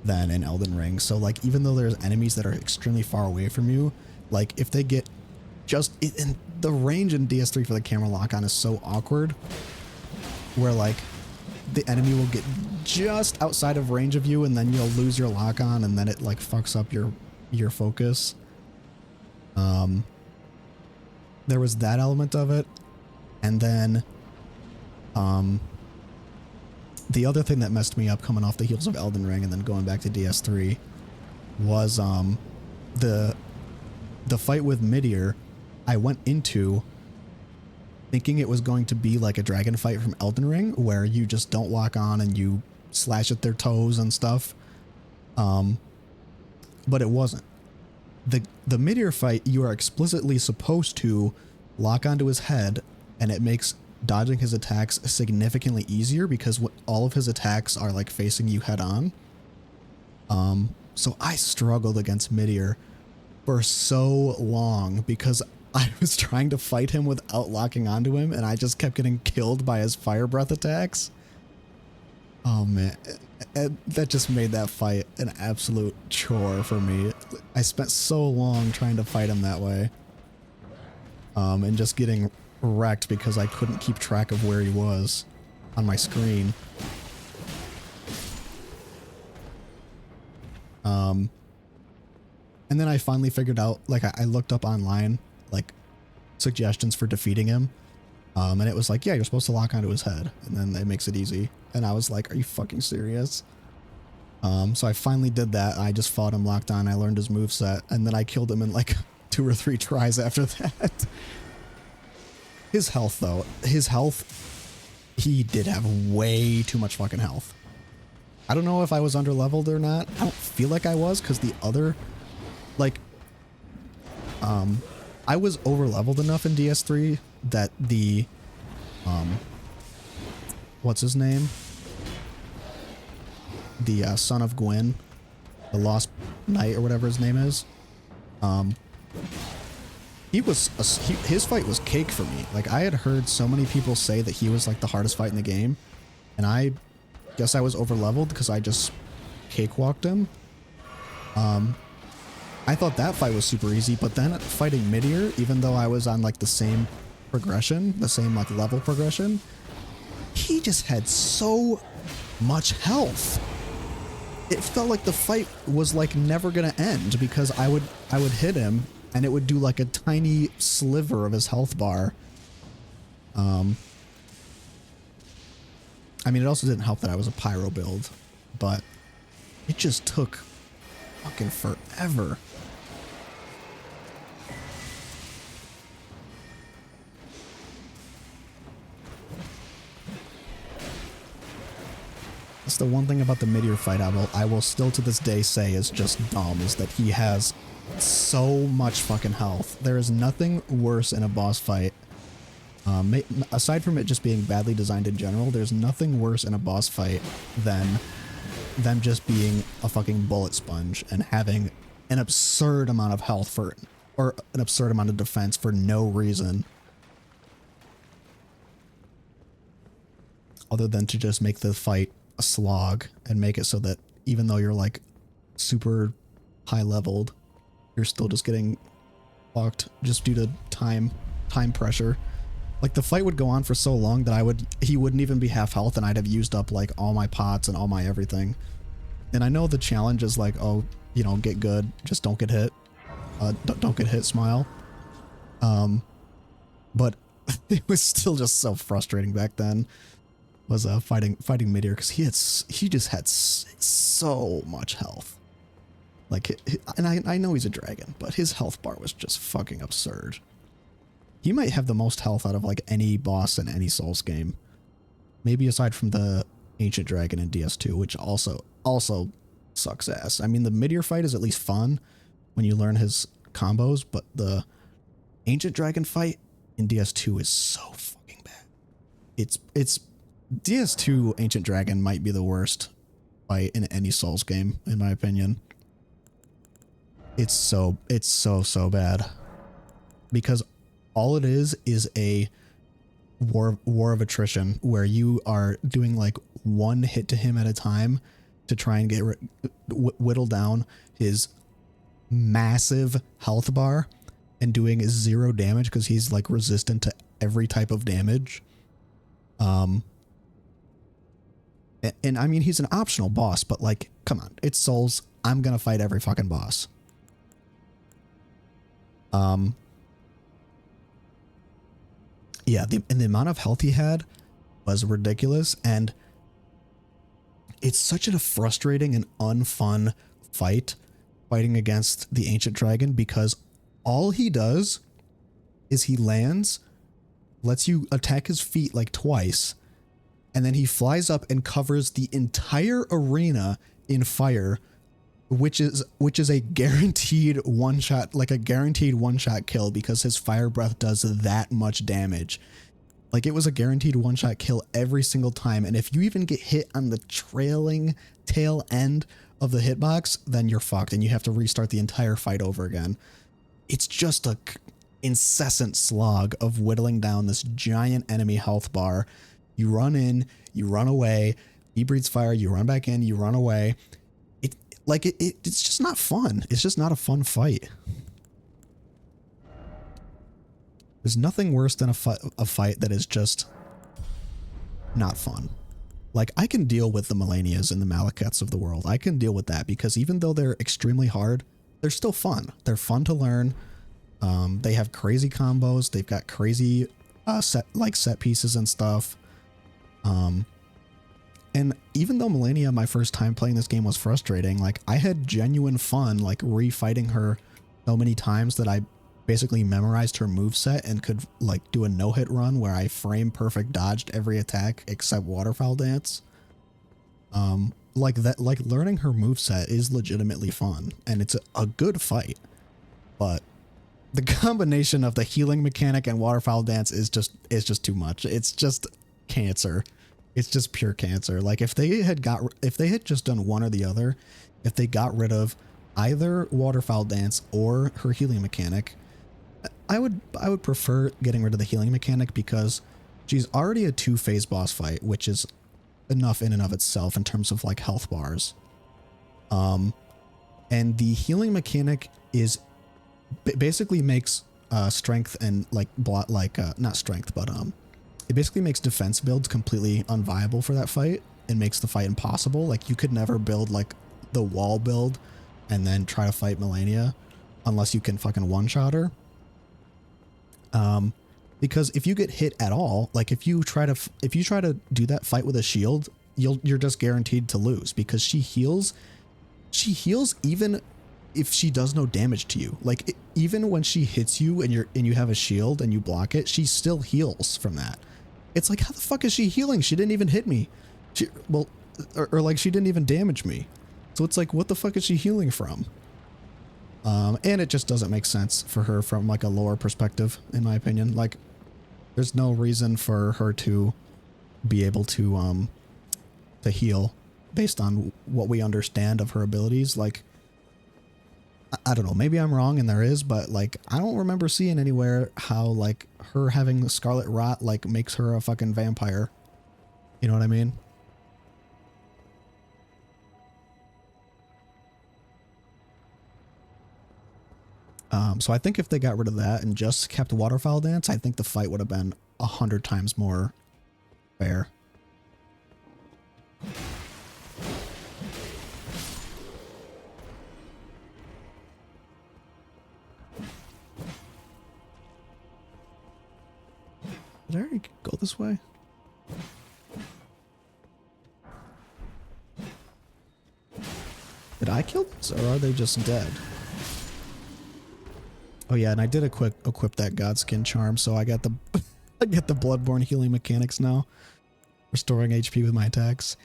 than in Elden Ring. So like, even though there's enemies that are extremely far away from you, like if they get just in the range in DS3 for the camera lock-on is so awkward, where like the enemy will get just outside of range of you and then you'll lose your lock-on and then it like fucks up your focus. There was that element of it, and then the other thing that messed me up coming off the heels of Elden Ring and then going back to DS3 was the fight with Midir. I went into thinking it was going to be like a dragon fight from Elden Ring where you just don't lock on and you slash at their toes and stuff. But it wasn't. The Midir fight, you are explicitly supposed to lock onto his head, and it makes dodging his attacks significantly easier because all of his attacks are like facing you head on. So I struggled against Midir for so long because I was trying to fight him without locking onto him, and I just kept getting killed by his fire breath attacks. Oh man, that just made that fight an absolute chore for me. I spent so long trying to fight him that way. And just getting wrecked because I couldn't keep track of where he was on my screen. And then I finally figured out, like, I looked up online, like, suggestions for defeating him. And it was like, yeah, you're supposed to lock onto his head, and then it makes it easy. And I was like, are you fucking serious? So I finally did that. I just fought him locked on. I learned his moveset, and then I killed him in like 2 or 3 tries after that. His health, though, he did have way too much fucking health. I don't know if I was underleveled or not. I don't feel like I was, because the other, like, I was overleveled enough in DS3 that the, what's his name? The son of Gwyn, the Lost Knight or whatever his name is. His fight was cake for me. Like, I had heard so many people say that he was like the hardest fight in the game, and I guess I was overleveled because I just cakewalked him. I thought that fight was super easy, but then fighting Midir, even though I was on like the same progression, the same like level progression, he just had so much health. It felt like the fight was like never gonna end because I would hit him and it would do like a tiny sliver of his health bar. I mean, it also didn't help that I was a pyro build, but it just took fucking forever. That's the one thing about the Midir fight I will still to this day say is just dumb, is that he has so much fucking health. There is nothing worse in a boss fight. Aside from it just being badly designed in general, there's nothing worse in a boss fight than them just being a fucking bullet sponge and having an absurd amount of health or an absurd amount of defense for no reason. Other than to just make the fight a slog and make it so that even though you're like super high leveled, you're still just getting fucked just due to time pressure. Like, the fight would go on for so long that he wouldn't even be half health and I'd have used up like all my pots and all my everything. And I know the challenge is like, oh, you know, get good, just don't get hit. Don't get hit, smile. But it was still just so frustrating back then. was fighting Meteor, because he just had so much health. Like, and I know he's a dragon, but his health bar was just fucking absurd. He might have the most health out of like any boss in any Souls game, maybe aside from the Ancient Dragon in DS2, which also sucks ass. I mean, the Meteor fight is at least fun when you learn his combos, but the Ancient Dragon fight in DS2 is so fucking bad. It's DS2 Ancient Dragon might be the worst fight in any Souls game, in my opinion. It's so bad, because all it is a war of attrition where you are doing like one hit to him at a time to try and get whittle down his massive health bar, and doing 0 damage because he's like resistant to every type of damage. And I mean, he's an optional boss, but like, come on, it's Souls. I'm gonna fight every fucking boss. Yeah, and the amount of health he had was ridiculous, and it's such a frustrating and unfun fighting against the Ancient Dragon, because all he does is he lands, lets you attack his feet like twice, and then he flies up and covers the entire arena in fire, which is a guaranteed one-shot, like a guaranteed one-shot kill, because his fire breath does that much damage. Like, it was a guaranteed one-shot kill every single time, and if you even get hit on the trailing tail end of the hitbox, then you're fucked, and you have to restart the entire fight over again. It's just a incessant slog of whittling down this giant enemy health bar. You run in, you run away, he breathes fire, you run back in, you run away. It's just not fun. It's just not a fun fight. There's nothing worse than a fight that is just not fun. Like, I can deal with the Melanias and the Malekiths of the world. I can deal with that, because even though they're extremely hard, they're still fun. They're fun to learn. They have crazy combos. They've got crazy set pieces and stuff. And even though Melania, my first time playing this game, was frustrating, like, I had genuine fun, like, refighting her so many times that I basically memorized her moveset and could, like, do a no-hit run where I frame perfect dodged every attack except Waterfowl Dance. Like, learning her moveset is legitimately fun, and it's a good fight, but the combination of the healing mechanic and Waterfowl Dance is just too much. It's just cancer. It's just pure cancer. Like, if they had just done one or the other, if they got rid of either Waterfowl Dance or her healing mechanic, I would prefer getting rid of the healing mechanic, because she's already a 2-phase boss fight, which is enough in and of itself in terms of like health bars. And the healing mechanic is basically makes strength and not strength, but it basically makes defense builds completely unviable for that fight, and makes the fight impossible. Like, you could never build like the wall build and then try to fight Melania unless you can fucking one-shot her. Because if you get hit at all, like if you try to do that fight with a shield, you're just guaranteed to lose, because she heals even if she does no damage to you. Like, even when she hits you and you have a shield and you block it, she still heals from that. It's like, how the fuck is she healing? She didn't even hit me. Or like, she didn't even damage me. So it's like, what the fuck is she healing from? And it just doesn't make sense for her from like a lore perspective, in my opinion. Like, there's no reason for her to be able to heal based on what we understand of her abilities. Like, I don't know, maybe I'm wrong and there is, but like, I don't remember seeing anywhere how like her having the Scarlet Rot like makes her a fucking vampire. You know what I mean? So I think if they got rid of that and just kept Waterfowl Dance, I think the fight would have been 100 times more fair. Did I already go this way? Did I kill these, or are they just dead? Oh yeah, and I did equip that Godskin charm, so I got the I get the Bloodborne healing mechanics now. Restoring HP with my attacks.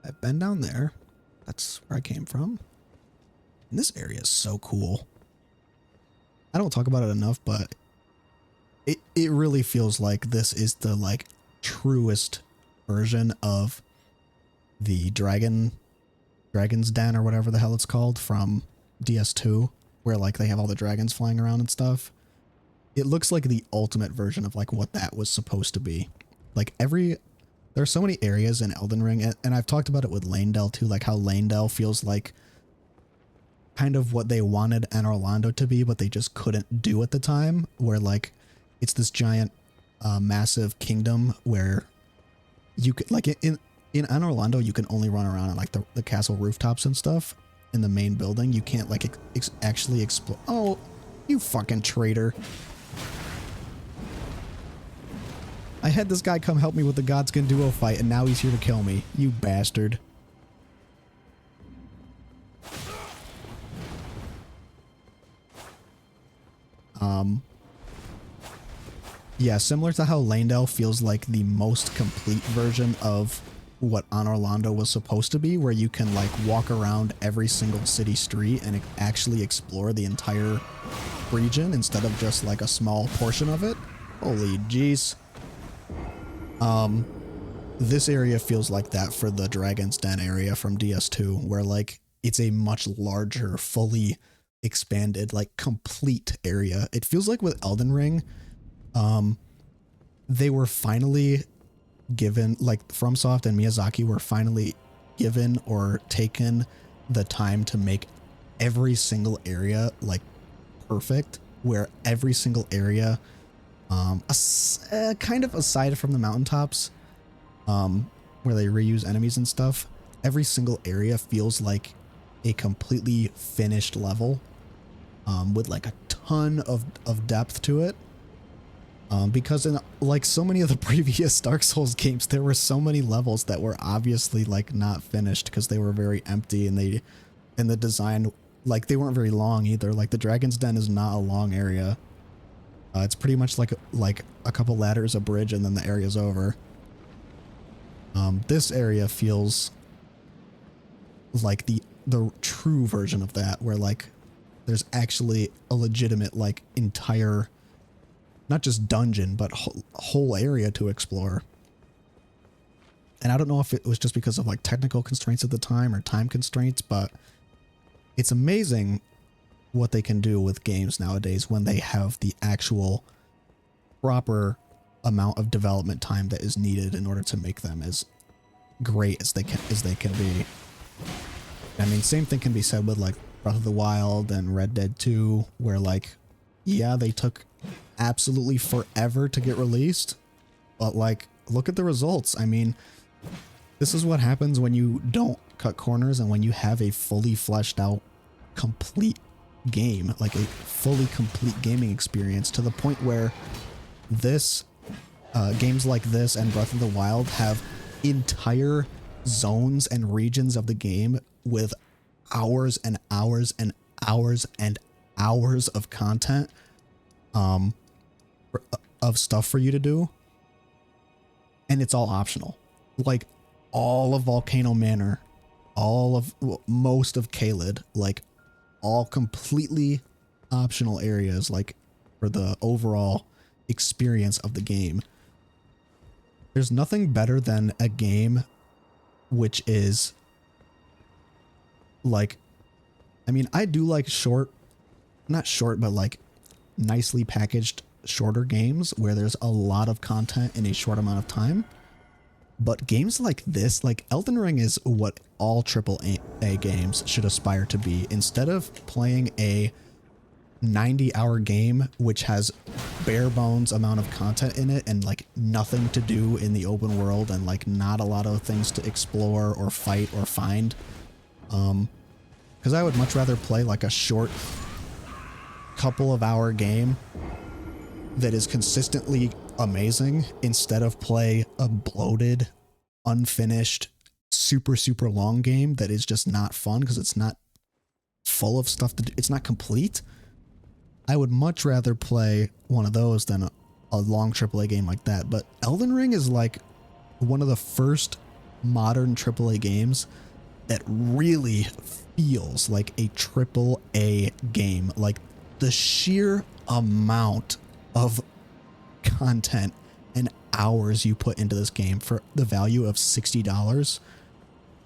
I've been down there. That's where I came from. And this area is so cool. I don't talk about it enough, but it really feels like this is the like truest version of the Dragon's Den or whatever the hell it's called from DS2, where like they have all the dragons flying around and stuff. It looks like the ultimate version of like what that was supposed to be. Like there are so many areas in Elden Ring, and I've talked about it with Lanedale too, like how Lanedale feels like kind of what they wanted Anor Londo to be, but they just couldn't do at the time, where like it's this giant massive kingdom where you could like in Anor Londo you can only run around on like the castle rooftops and stuff in the main building. You can't like actually explore. Oh, you fucking traitor. I had this guy come help me with the Godskin duo fight, and now he's here to kill me. You bastard. Yeah, similar to how Lanedale feels like the most complete version of what Anor Londo was supposed to be, where you can like walk around every single city street and actually explore the entire region instead of just like a small portion of it. Holy jeez. This area feels like that for the Dragon's Den area from DS2, where like it's a much larger, fully expanded, like complete area. It feels like with Elden Ring, they were finally given, like FromSoft and Miyazaki were finally given or taken the time to make every single area like perfect, where every single area, kind of aside from the mountaintops, where they reuse enemies and stuff, every single area feels like a completely finished level, with like a ton of depth to it. Because in like so many of the previous Dark Souls games, there were so many levels that were obviously like not finished because they were very empty, and the design, like they weren't very long either. Like the Dragon's Den is not a long area. It's pretty much like a couple ladders, a bridge, and then the area's over. This area feels like the true version of that, where like there's actually a legitimate like entire, not just dungeon, but whole area to explore. And I don't know if it was just because of like technical constraints at the time or time constraints, but it's amazing what they can do with games nowadays when they have the actual proper amount of development time that is needed in order to make them as great as they can be. I mean, same thing can be said with like Breath of the Wild and Red Dead 2, where like, yeah, they took absolutely forever to get released, but like, look at the results. I mean, this is what happens when you don't cut corners and when you have a fully fleshed out, complete game, like a fully complete gaming experience, to the point where this games like this and Breath of the Wild have entire zones and regions of the game with hours and hours and hours and hours of content, of stuff for you to do, and it's all optional. Like all of Volcano Manor, most of Caelid, like all completely optional areas, like for the overall experience of the game. There's nothing better than a game which is like, I mean, I do like not short, but like nicely packaged shorter games where there's a lot of content in a short amount of time. But games like this, like Elden Ring, is what all AAA games should aspire to be. Instead of playing a 90-hour game which has bare bones amount of content in it and like nothing to do in the open world and like not a lot of things to explore or fight or find, because I would much rather play like a short couple of hour game that is consistently amazing instead of play a bloated, unfinished, super long game that is just not fun because it's not full of stuff to do. It's not complete. I would much rather play one of those than a long AAA game like that. But Elden Ring is like one of the first modern AAA games that really feels like a AAA game. Like the sheer amount of content and hours you put into this game for the value of $60.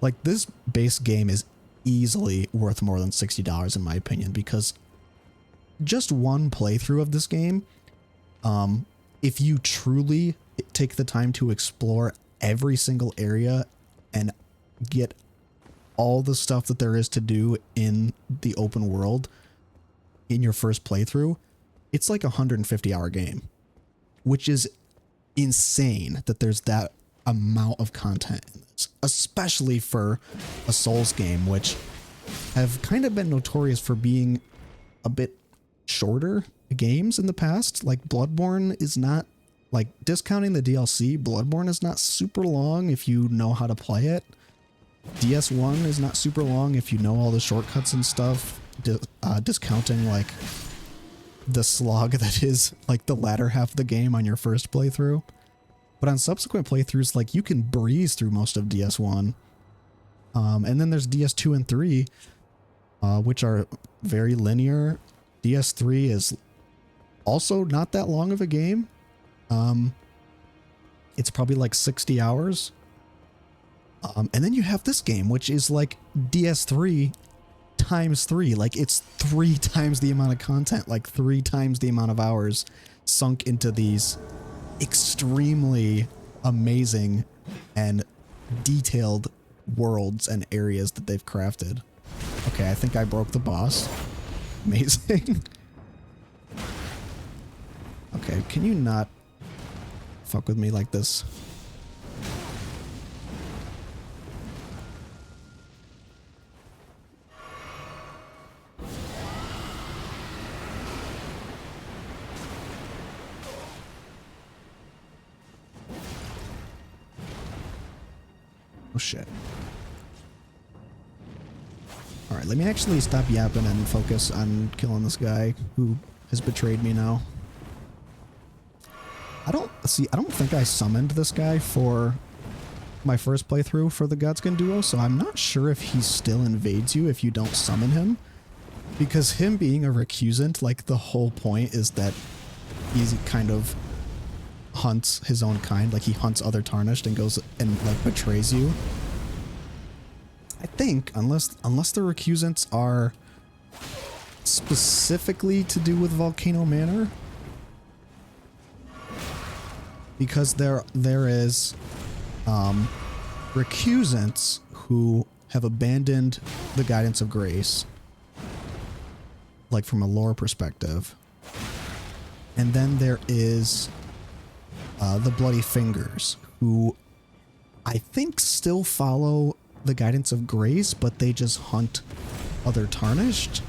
Like this base game is easily worth more than $60 in my opinion, because just one playthrough of this game, if you truly take the time to explore every single area and get all the stuff that there is to do in the open world in your first playthrough, it's like a 150-hour game, which is insane that there's that amount of content in this, especially for a Souls game, which have kind of been notorious for being a bit shorter games in the past. Like Bloodborne is not, like, discounting the DLC, Bloodborne is not super long if you know how to play it. DS1 is not super long if you know all the shortcuts and stuff, discounting like the slog that is like the latter half of the game on your first playthrough. But on subsequent playthroughs, like, you can breeze through most of DS1. And then there's DS2 and 3, which are very linear. DS3 is also not that long of a game. It's probably like 60 hours. And then you have this game, which is like DS3 times 3. Like, it's 3 times the amount of content, like 3 times the amount of hours sunk into these extremely amazing and detailed worlds and areas that they've crafted. Okay, I think I broke the boss. Amazing. Okay, can you not fuck with me like this? Oh shit. Alright, let me actually stop yapping and focus on killing this guy who has betrayed me now. I don't think I summoned this guy for my first playthrough for the Godskin duo, so I'm not sure if he still invades you if you don't summon him. Because him being a recusant, like, the whole point is that he's kind of hunts his own kind, like he hunts other Tarnished and goes and like betrays you. I think unless the recusants are specifically to do with Volcano Manor, because there is recusants who have abandoned the guidance of grace, like from a lore perspective, and then there is the Bloody Fingers, who I think still follow the guidance of grace, but they just hunt other Tarnished.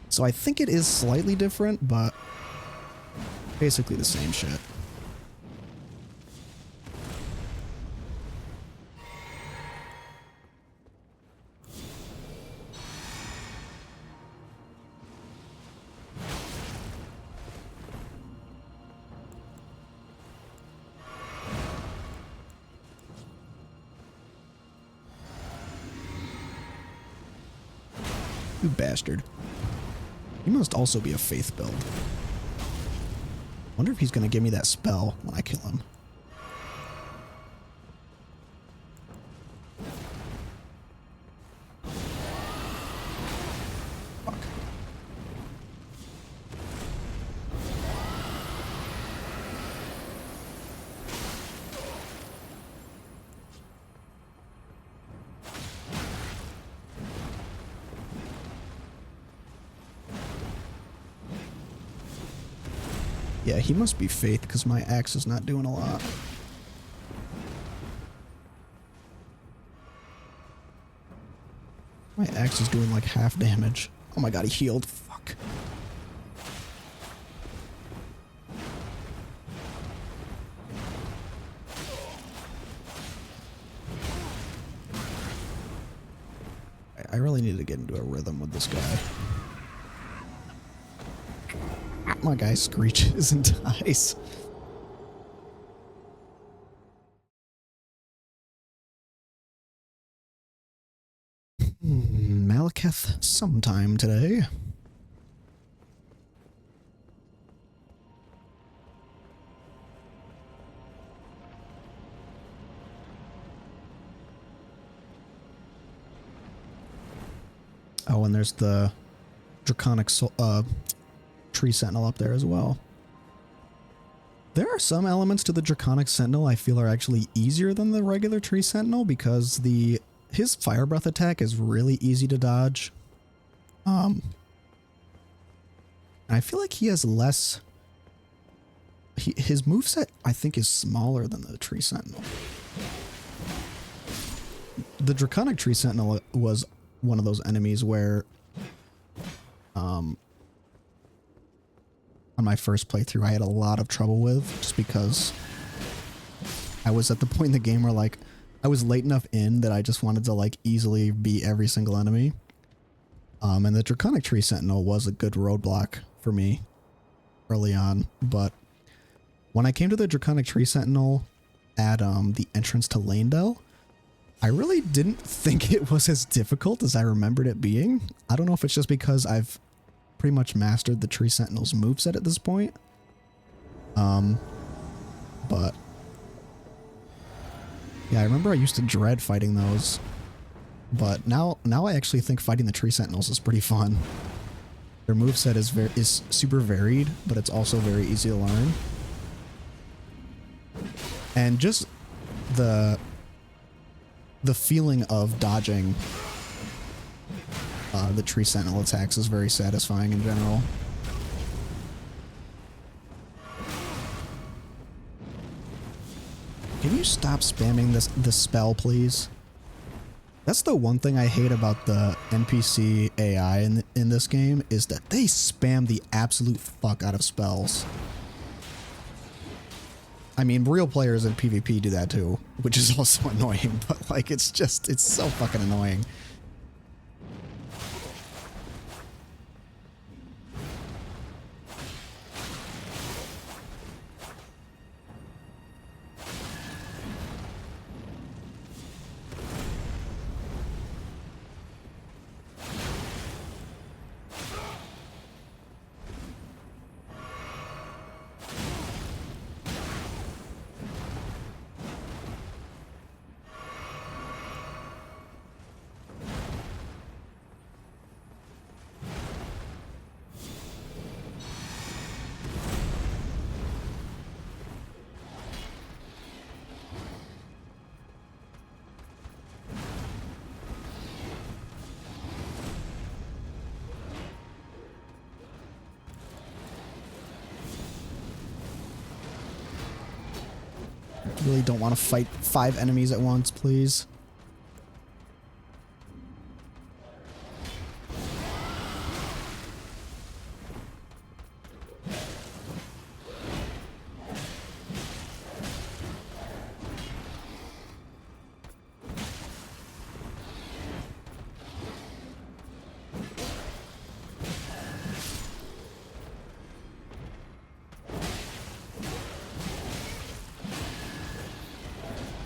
So I think it is slightly different, but basically the same shit. You bastard. He must also be a faith build. Wonder if he's gonna give me that spell when I kill him. Fuck. Yeah, he must be faith because my axe is not doing a lot. My axe is doing like half damage. Oh my god, he healed. Fuck. I really need to get into a rhythm with this guy. My guy screeches and dies. Malekith sometime today. Oh, and there's the draconic tree sentinel up there as well. There are some elements to the draconic sentinel I feel are actually easier than the regular tree sentinel because his fire breath attack is really easy to dodge. And I feel like he has less. His moveset I think is smaller than the tree sentinel. The draconic tree sentinel was one of those enemies where on my first playthrough I had a lot of trouble with, just because I was at the point in the game where like I was late enough in that I just wanted to like easily beat every single enemy. And the draconic tree sentinel was a good roadblock for me early on, but when I came to the draconic tree sentinel at the entrance to Lanedell, I really didn't think it was as difficult as I remembered it being. I don't know if it's just because I've pretty much mastered the tree sentinel's moveset at this point. But yeah, I remember I used to dread fighting those, but now I actually think fighting the tree sentinels is pretty fun. Their moveset is super varied, but it's also very easy to learn. And just the feeling of dodging the tree sentinel attacks is very satisfying in general. Can you stop spamming this spell, please? That's the one thing I hate about the NPC AI in this game, is that they spam the absolute fuck out of spells. I mean, real players in PvP do that too, which is also annoying, but like it's so fucking annoying. Really don't want to fight 5 enemies at once, please.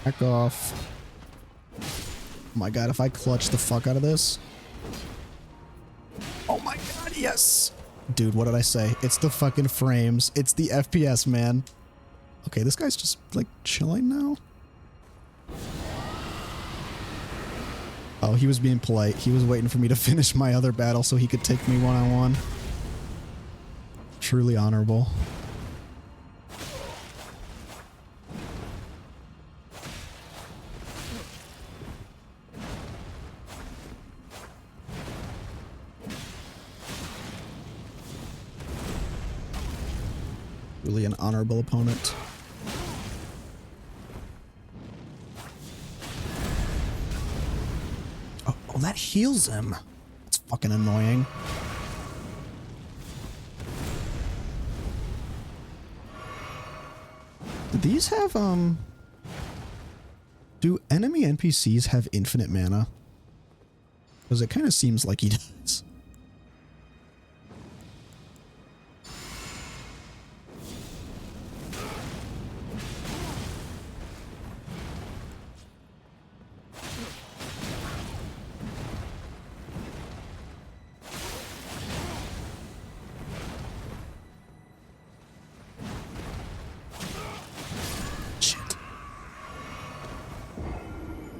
Back off. Oh my god, if I clutch the fuck out of this. Oh my god, yes! Dude, what did I say? It's the fucking frames. It's the FPS, man. Okay, this guy's just, like, chilling now? Oh, he was being polite. He was waiting for me to finish my other battle so he could take me one-on-one. Truly honorable. Really an honorable opponent. Oh, that heals him. That's fucking annoying. Do these have, do enemy NPCs have infinite mana? Because it kind of seems like he does.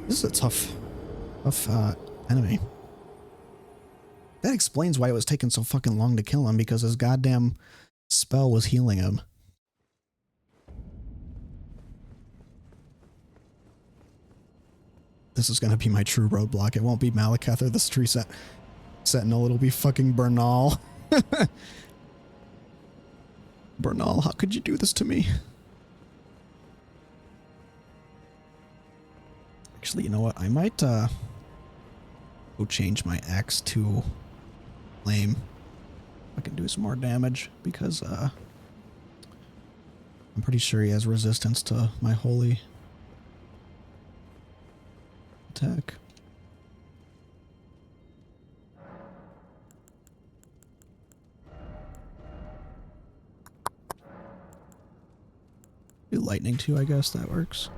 This is a tough enemy. That explains why it was taking so fucking long to kill him, because his goddamn spell was healing him. This is gonna be my true roadblock. It won't be Malekith or this tree sentinel. It'll be fucking Bernal. Bernal, how could you do this to me? Actually, you know what? I might go change my axe to flame. I can do some more damage because I'm pretty sure he has resistance to my holy attack. Do lightning too, I guess that works.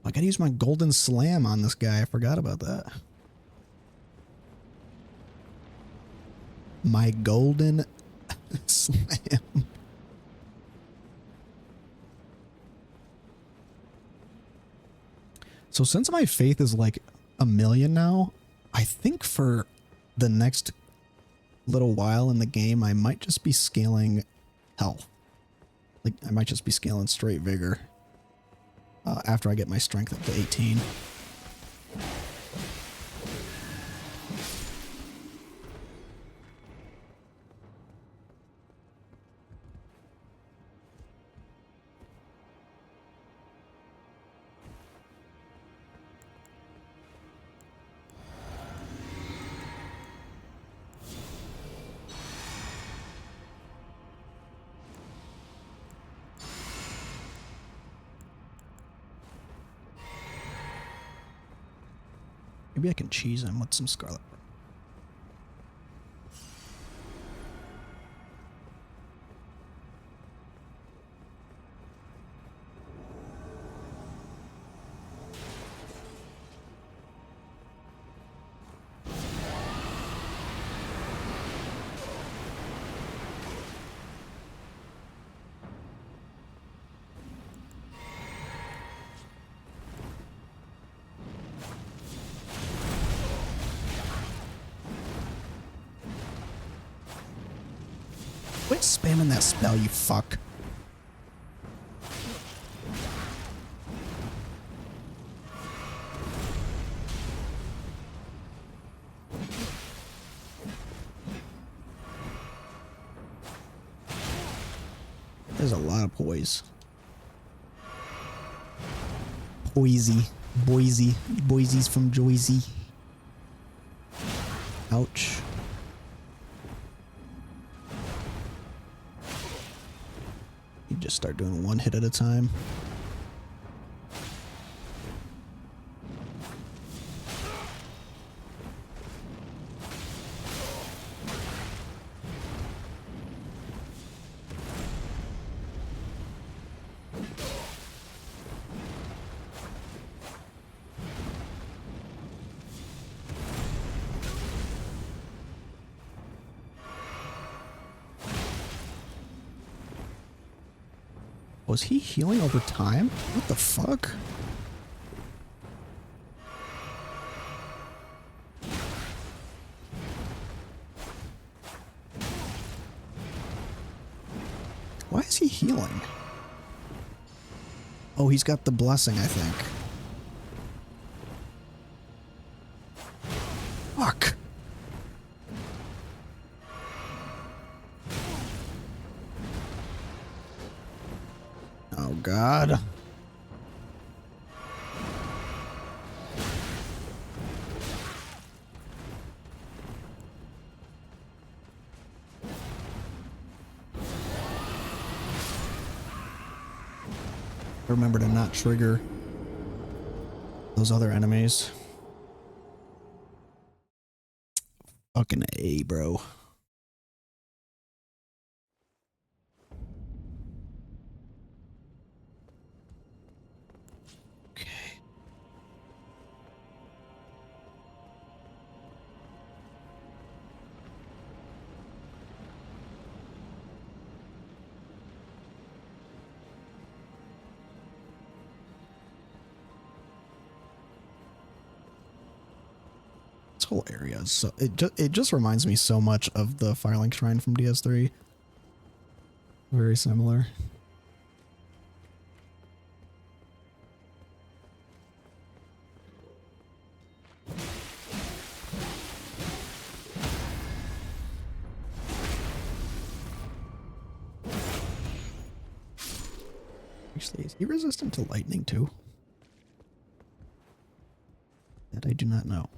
I gotta use my golden slam on this guy. I forgot about that. My golden slam. So since my faith is like 1,000,000 now, I think for the next little while in the game, I might just be scaling health. Like, I might just be scaling straight vigor. After I get my strength up to 18. Maybe I can cheese him with some scarlet. Quit spamming that spell, you fuck. There's a lot of poise. Boise's from Joyzy. Ouch. You just start doing one hit at a time. Was he healing over time? What the fuck? Why is he healing? Oh, he's got the blessing, I think. Fuck. Oh, God. Remember to not trigger those other enemies. Fucking A, bro. Okay. This whole area is so it just reminds me so much of the Firelink Shrine from DS3. Very similar. Actually, is he resistant to lightning too? That I do not know.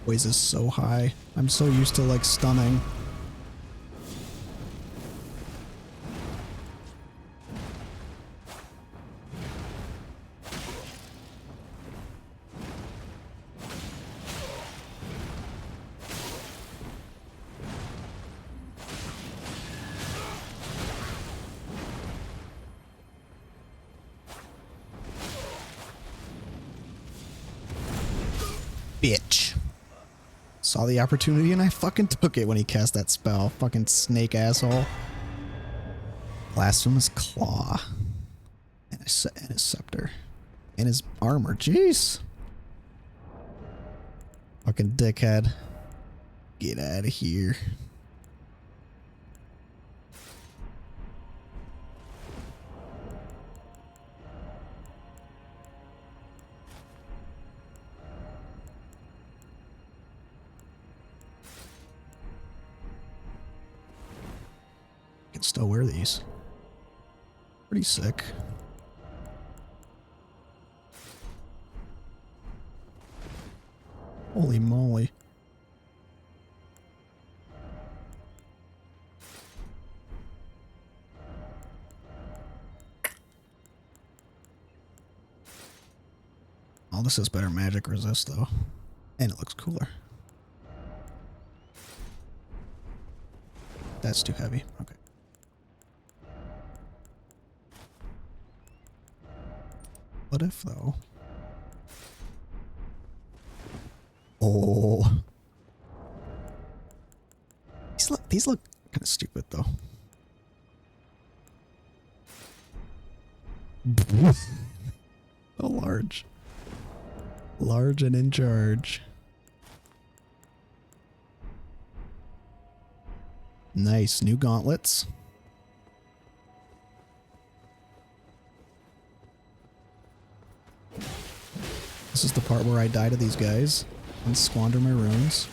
Poise is so high. I'm so used to like stunning. Bitch. Saw the opportunity and I fucking took it when he cast that spell. Fucking snake asshole. Blasphemous Claw. And his scepter. And his armor. Jeez. Fucking dickhead. Get out of here. Can still wear these. Pretty sick. Holy moly. Oh, this has better magic resist though. And it looks cooler. That's too heavy. Okay. What if though? Oh. These look kind of stupid though. So large. Large and in charge. Nice. New gauntlets. This is the part where I die to these guys and squander my runes.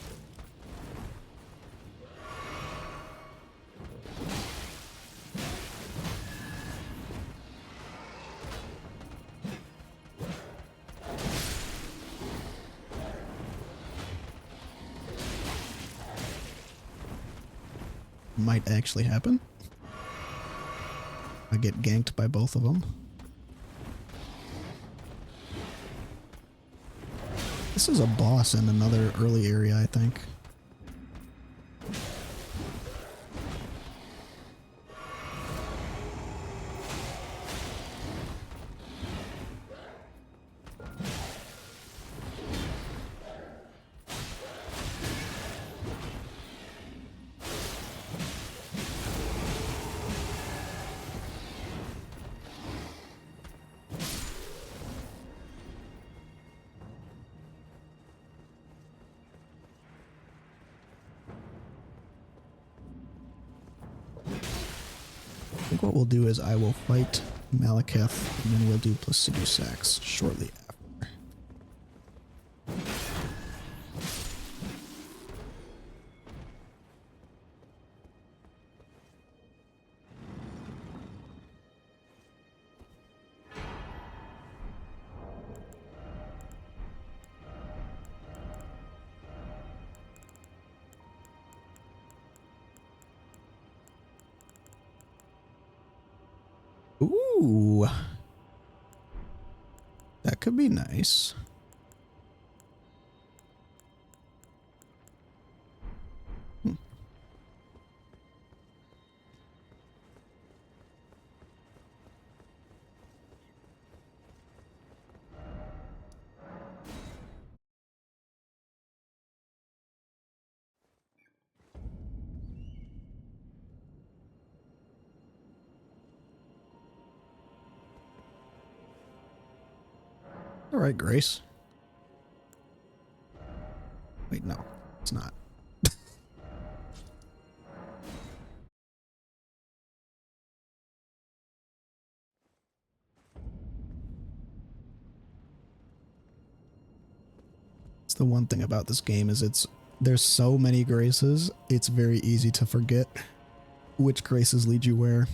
Might actually happen. I get ganked by both of them. This is a boss in another early area, I think. I think what we'll do is I will fight Malekith, and then we'll do Placidu Sax shortly after. Ooh. That could be nice. All right, Grace. Wait, no, it's not. It's the one thing about this game is there's so many graces, it's very easy to forget which graces lead you where.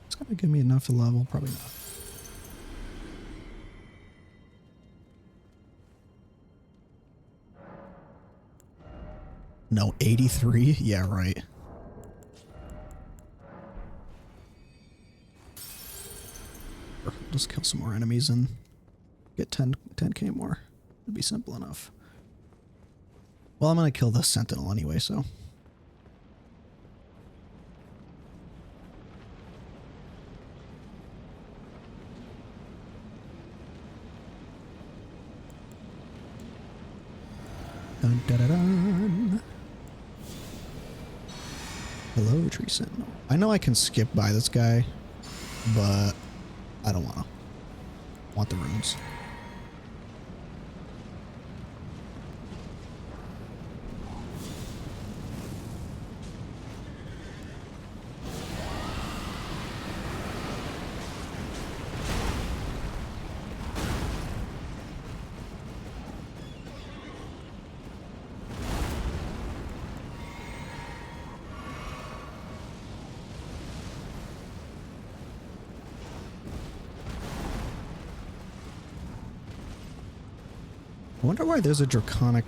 It's gonna give me enough to level, probably not. No, 83? Yeah, right. Just kill some more enemies and get 10k more. It'd be simple enough. Well, I'm gonna kill the Sentinel anyway, so. Dun, dun, dun, dun. Hello, Tree Sentinel. I know I can skip by this guy, but I don't wanna. I want the runes. I wonder why there's a draconic...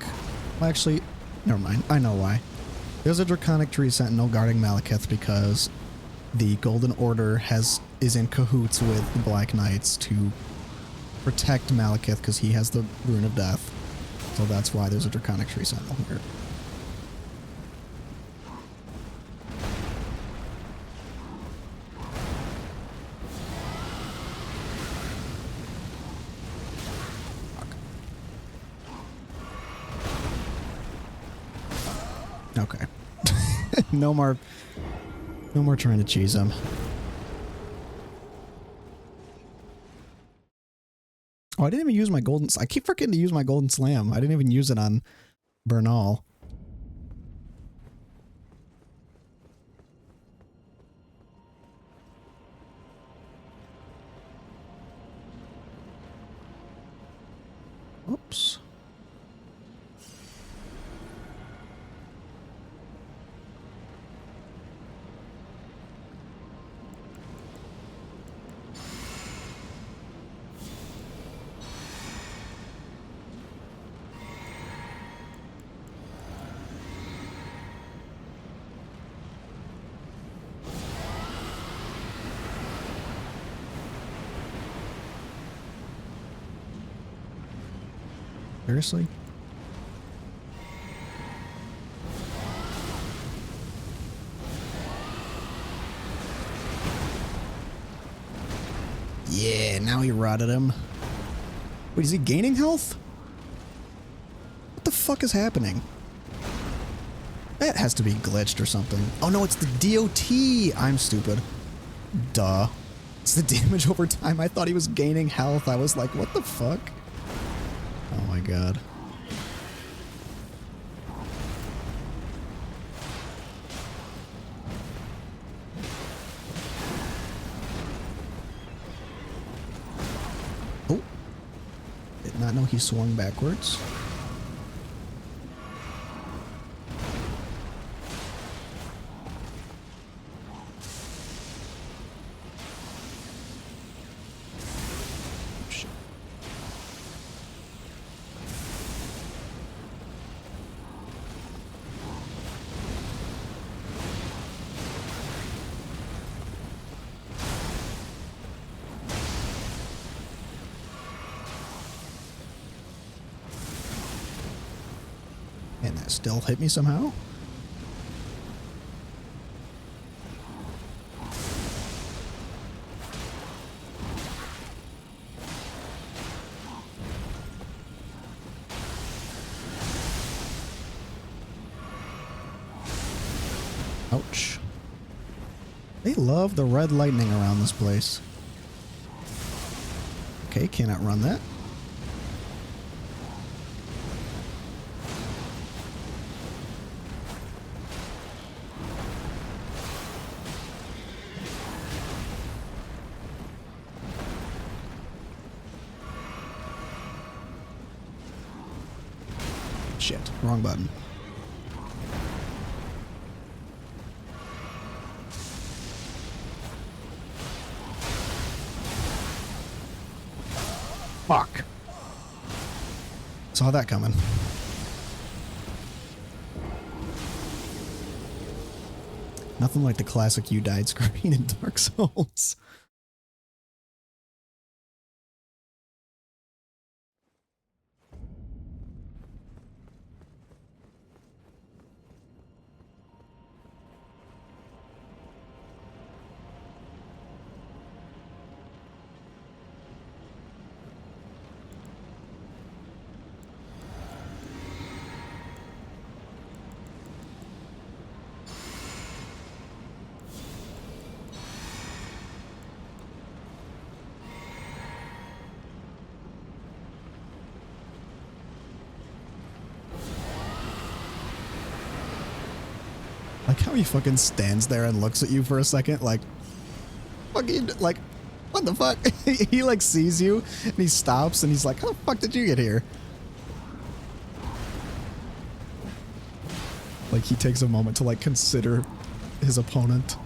Well, actually, never mind. I know why. There's a draconic tree sentinel guarding Malekith because the Golden Order is in cahoots with the Black Knights to protect Malekith because he has the Rune of Death. So that's why there's a draconic tree sentinel here. Okay. No more trying to cheese him. Oh, I didn't even use my golden... I keep forgetting to use my golden slam. I didn't even use it on Bernal. Oops. Seriously? Yeah, now he rotted him. Wait, is he gaining health? What the fuck is happening? That has to be glitched or something. Oh no, it's the DOT! I'm stupid. Duh. It's the damage over time. I thought he was gaining health. I was like, what the fuck? Oh my god. Oh. Did not know he swung backwards. And that still hit me somehow? Ouch. They love the red lightning around this place. Okay, cannot run that. Shit, wrong button. Fuck. Saw that coming. Nothing like the classic "you died" screen in Dark Souls. Like how he fucking stands there and looks at you for a second, like, fucking, like, what the fuck? He like sees you and he stops and he's like, how the fuck did you get here? Like he takes a moment to like consider his opponent.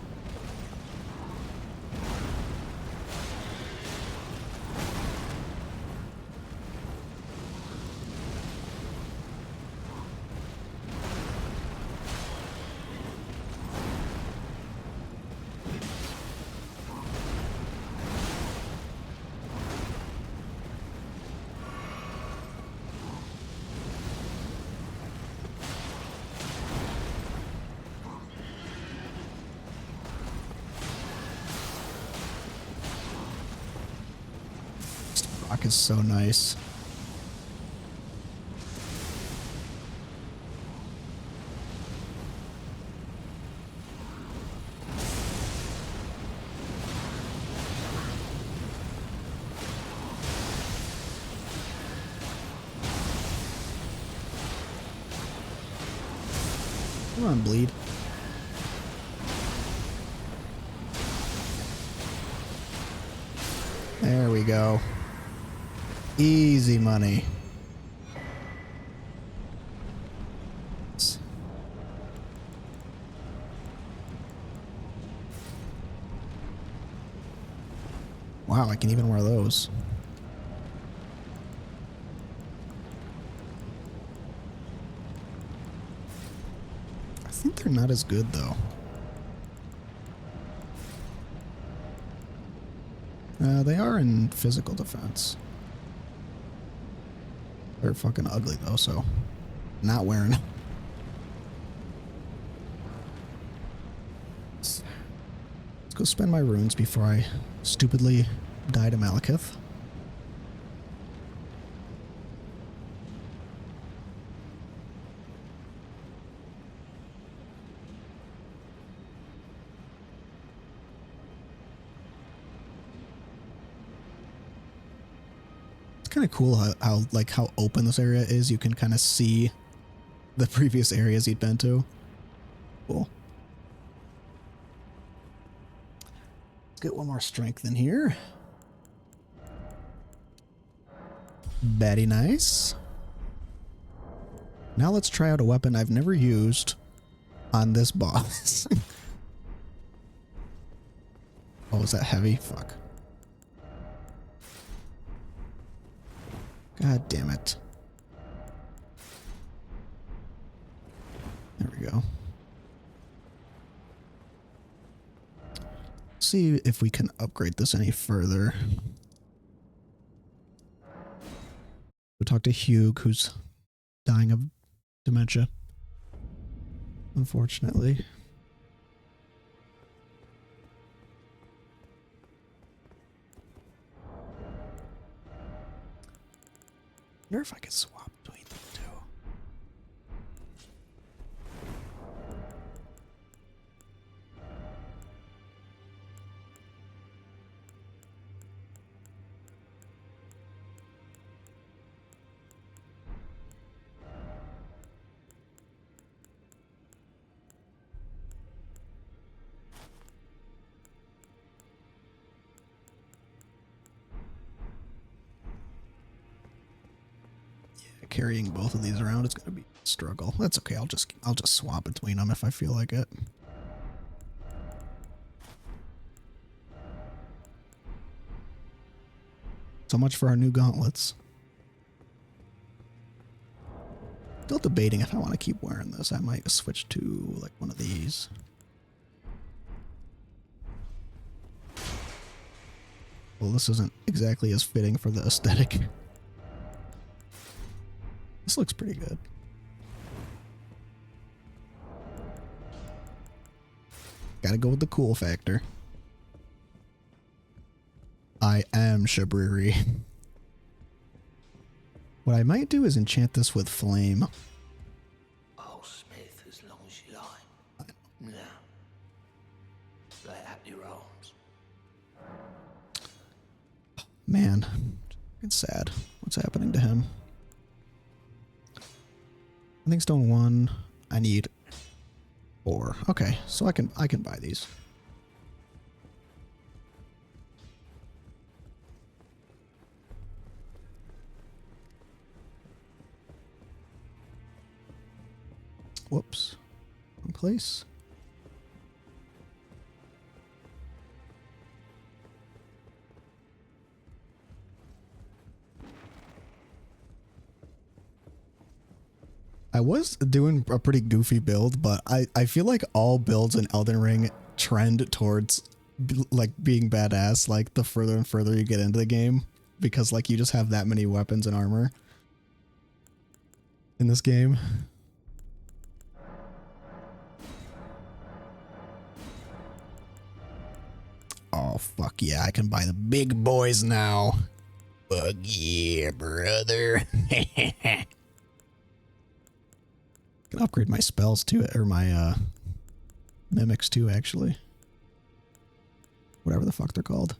Rock is so nice. Come on, bleed. There we go. Easy money. Wow, I can even wear those. I think they're not as good, though. They are in physical defense. They're fucking ugly, though, so not wearing them. Let's go spend my runes before I stupidly die to Malekith. Kind of cool how open this area is. You can kind of see the previous areas you'd been to. Cool. Let's get one more strength in here. Very nice. Now let's try out a weapon I've never used on this boss. Oh, is that heavy? Fuck. God damn it. There we go. See if we can upgrade this any further. We'll talk to Hugh, who's dying of dementia. Unfortunately. I wonder if I could swap between them two. Carrying both of these around is going to be a struggle. That's okay. I'll just swap between them if I feel like it. So much for our new gauntlets. Still debating if I want to keep wearing this. I might switch to like one of these. Well, this isn't exactly as fitting for the aesthetic. This looks pretty good. Gotta go with the cool factor. I am Shabriri. What I might do is enchant this with flame.
Oh, Smith, as long as you like. Now, lay out your arms.
Man, it's sad. What's happening to him? I think stone 1. I need 4. Okay, so I can buy these. Whoops. Wrong place. I was doing a pretty goofy build, but I feel like all builds in Elden Ring trend towards like being badass, like the further and further you get into the game, because like you just have that many weapons and armor in this game. Oh, fuck yeah, I can buy the big boys now. Fuck yeah, brother. Can upgrade my spells too, or my mimics too, actually. Whatever the fuck they're called.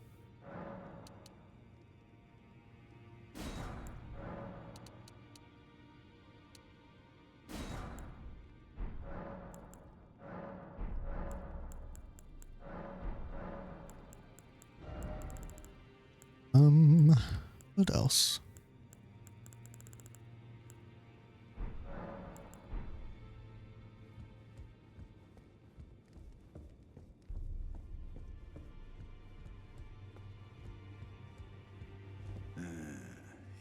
What else?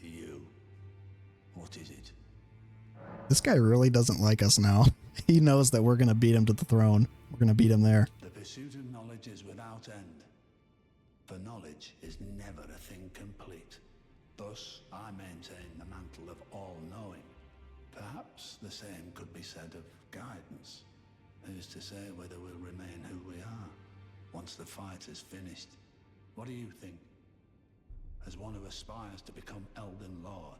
You. What is it?
This guy really doesn't like us now. He knows that we're going to beat him to the throne. We're going to beat him there.
The pursuit of knowledge is without end. For knowledge is never a thing complete. Thus, I maintain the mantle of all-knowing. Perhaps the same could be said of guidance. Who's to say whether we'll remain who we are once the fight is finished? What do you think? As one who aspires to become Elden Lord.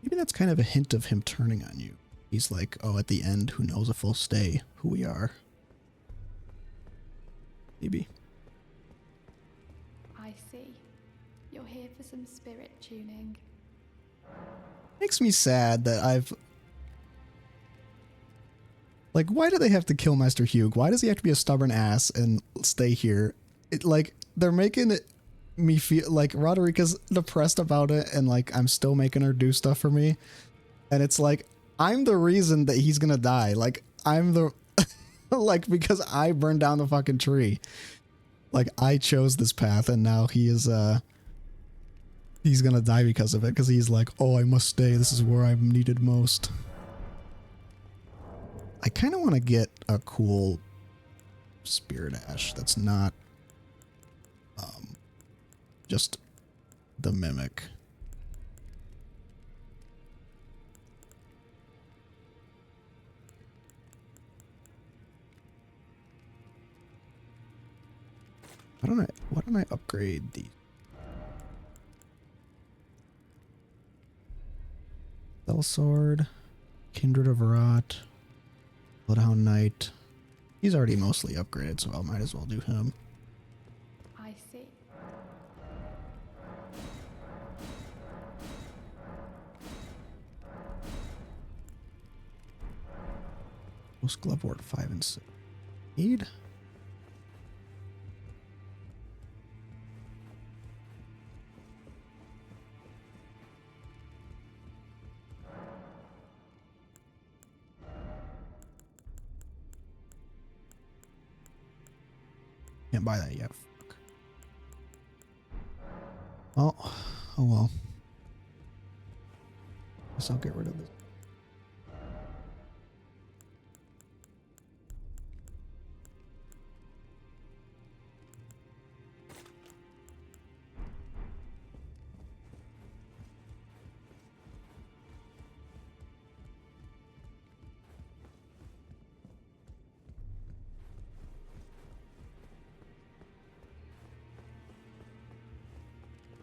Maybe that's kind of a hint of him turning on you. He's like, oh, at the end, who knows if we'll stay who we are. Maybe.
I see. You're here for some spirit tuning.
Makes me sad that I've... Like, why do they have to kill Master Hugh? Why does he have to be a stubborn ass and stay here? It, like, they're making it me feel like Roderica's depressed about it, and like I'm still making her do stuff for me, and it's like I'm the reason that he's gonna die. Like I'm the like, because I burned down the fucking tree. Like I chose this path, and now he is he's gonna die because of it, because he's like, oh, I must stay, this is where I'm needed most. I kind of want to get a cool spirit ash that's not just the mimic. Why don't I upgrade the Spell Sword, Kindred of Rot, Bloodhound Knight. He's already mostly upgraded, so I might as well do him.
I see.
Most Glove Ward 5 and 6. Need. Can't buy that yet. Fuck. Oh well. Guess I'll get rid of this.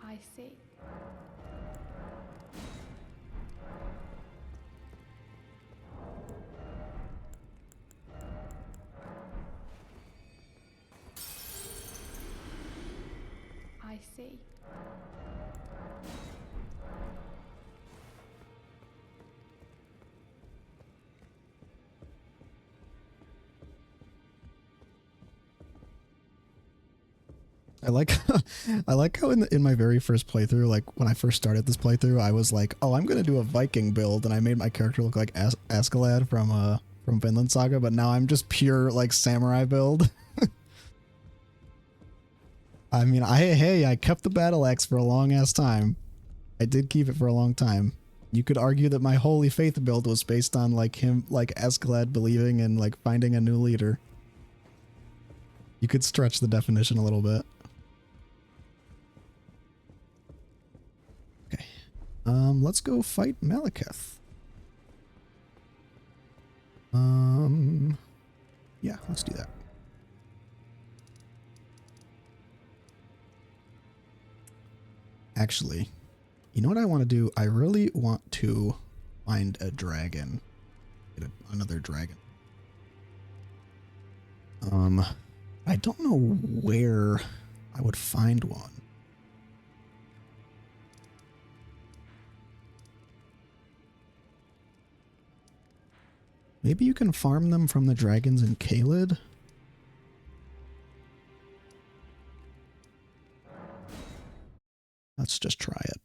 I see. I see.
I like I like how in my very first playthrough, like when I first started this playthrough, I was like, oh, I'm gonna do a Viking build, and I made my character look like Askeladd from Vinland Saga, but now I'm just pure like samurai build. I mean, I kept the battle axe for a long ass time. I did keep it for a long time. You could argue that my Holy Faith build was based on like him, like Askeladd believing in like finding a new leader. You could stretch the definition a little bit. Okay. Let's go fight Malekith. Yeah, let's do that. Actually, you know what I want to do? I really want to find a dragon. Get another dragon. I don't know where I would find one. Maybe you can farm them from the dragons in Caelid? Let's just try it.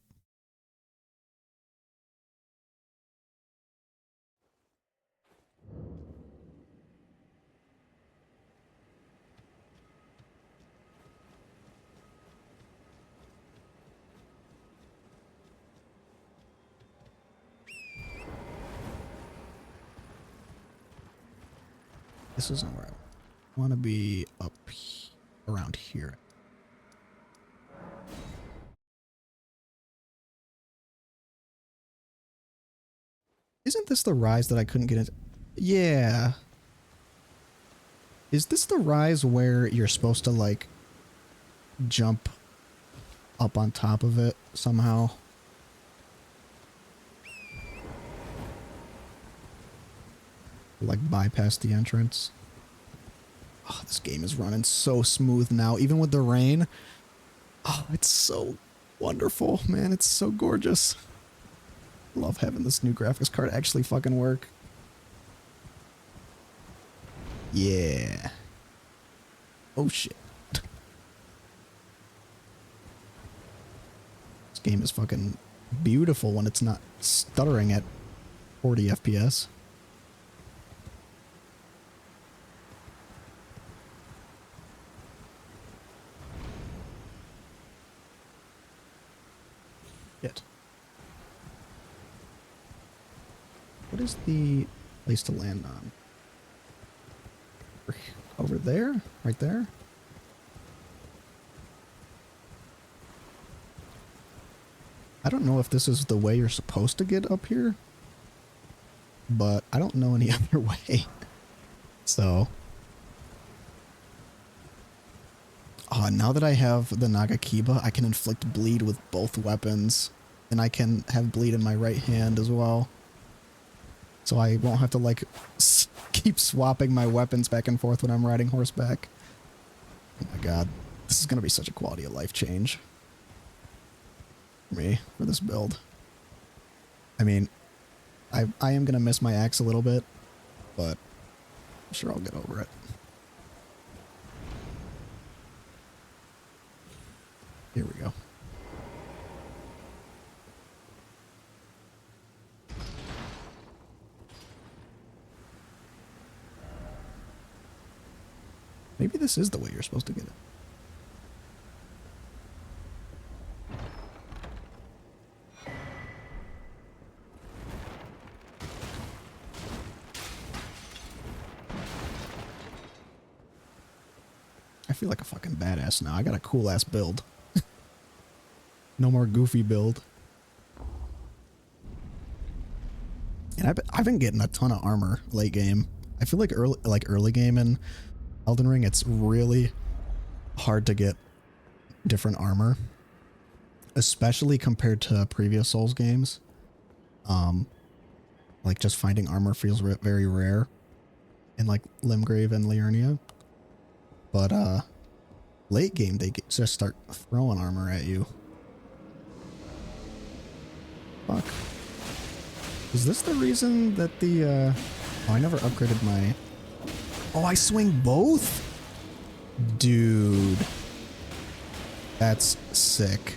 This isn't where I want to be. Up around here. Isn't this the rise that I couldn't get into? Yeah. Is this the rise where you're supposed to like jump up on top of it somehow? Like bypass the entrance? Oh, this game is running so smooth now, even with the rain. Oh, it's so wonderful, man. It's so gorgeous. Love having this new graphics card actually fucking work. Yeah. Oh shit. This game is fucking beautiful when it's not stuttering at 40 FPS. Shit. What is the place to land on? Over there? Right there? I don't know if this is the way you're supposed to get up here, but I don't know any other way. So. Oh, now that I have the Nagakiba, I can inflict bleed with both weapons, and I can have bleed in my right hand as well. So I won't have to like keep swapping my weapons back and forth when I'm riding horseback. Oh my god, this is going to be such a quality of life change for me, for this build. I mean, I am going to miss my axe a little bit, but I'm sure I'll get over it. Here we go. Maybe this is the way you're supposed to get it. I feel like a fucking badass now. I got a cool ass build. No more goofy build. And I've been getting a ton of armor late game. I feel like early game in Elden Ring, it's really hard to get different armor, especially compared to previous Souls games. Like just finding armor feels very rare in like Limgrave and Liurnia. But late game they just start throwing armor at you. Fuck. Is this the reason that the oh, I never upgraded my... Oh, I swing both? Dude. That's sick.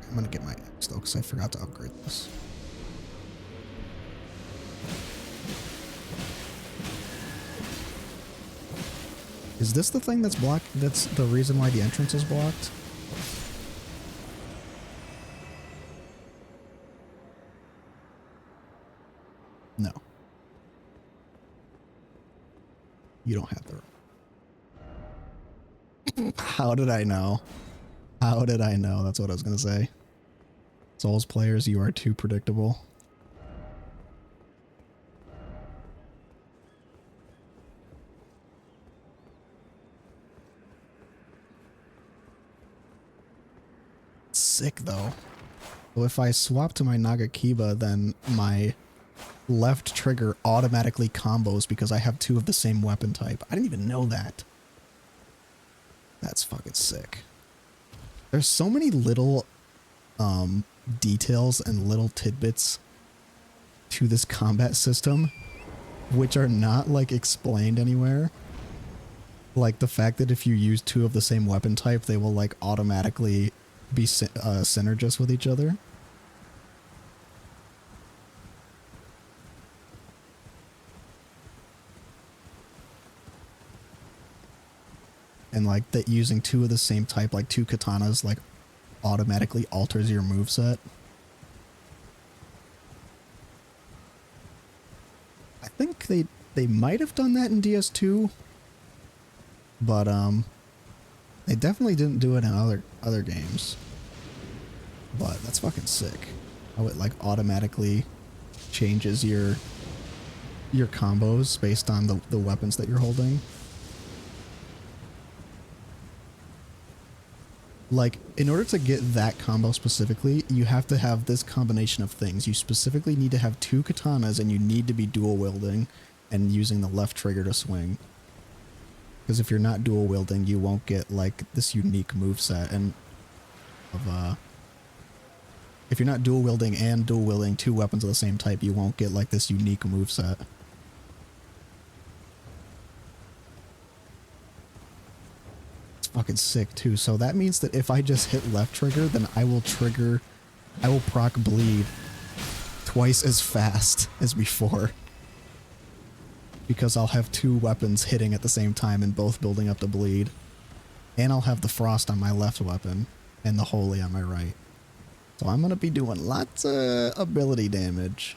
I'm gonna get my axe though, because I forgot to upgrade this. Is this the thing that's blocked? That's the reason why the entrance is blocked? No. You don't have the... How did I know? How did I know? That's what I was gonna say. Souls players, you are too predictable. Sick though. So if I swap to my Nagakiba, then my left trigger automatically combos because I have two of the same weapon type. I didn't even know that. That's fucking sick. There's so many little details and little tidbits to this combat system which are not like explained anywhere. Like the fact that if you use two of the same weapon type, they will like automatically be synergist with each other. And like that using two of the same type, like two katanas, like automatically alters your moveset. I think they might have done that in DS2, but they definitely didn't do it in other games. But that's fucking sick. How it like automatically changes your combos based on the weapons that you're holding. Like, in order to get that combo specifically, you have to have this combination of things. You specifically need to have two katanas, and you need to be dual wielding and using the left trigger to swing. Because if you're not dual wielding, you won't get like this unique moveset. And if you're not dual wielding and dual wielding two weapons of the same type, you won't get like this unique moveset. Fucking sick too. So that means that if I just hit left trigger, then I will proc bleed twice as fast as before. Because I'll have two weapons hitting at the same time and both building up to bleed. And I'll have the frost on my left weapon and the holy on my right. So I'm gonna be doing lots of ability damage.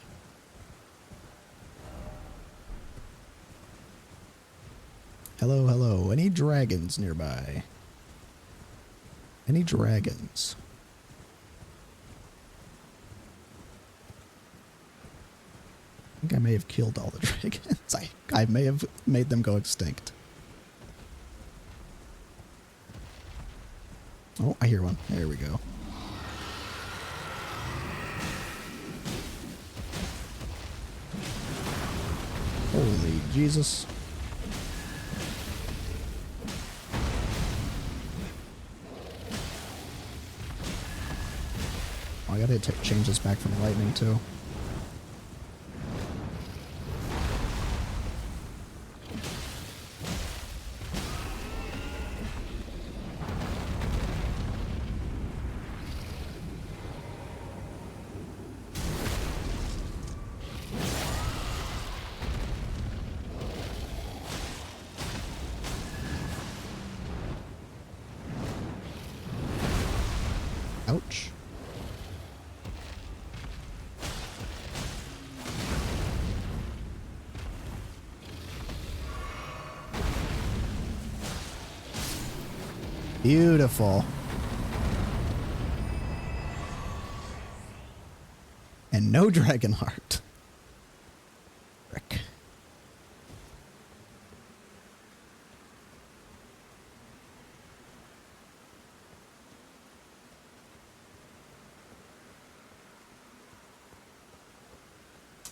Hello, hello. Any dragons nearby? Any dragons? I think I may have killed all the dragons. I may have made them go extinct. Oh, I hear one. There we go. Holy Jesus. Oh, I gotta change this back from lightning too. Ouch. Beautiful. And no dragon heart. Frick.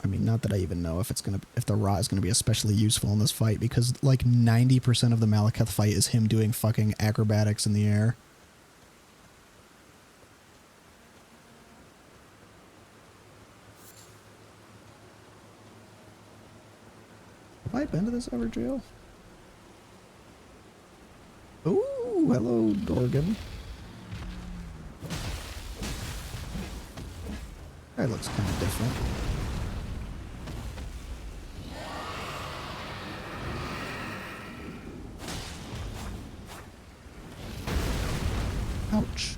I mean, not that I even know if the Ra is gonna be especially useful in this fight, because like 90% of the Malekith fight is him doing fucking acrobatics in the air. Have I been to this ever, jail? Ooh, hello, Dorgan. That looks kind of different. Ouch.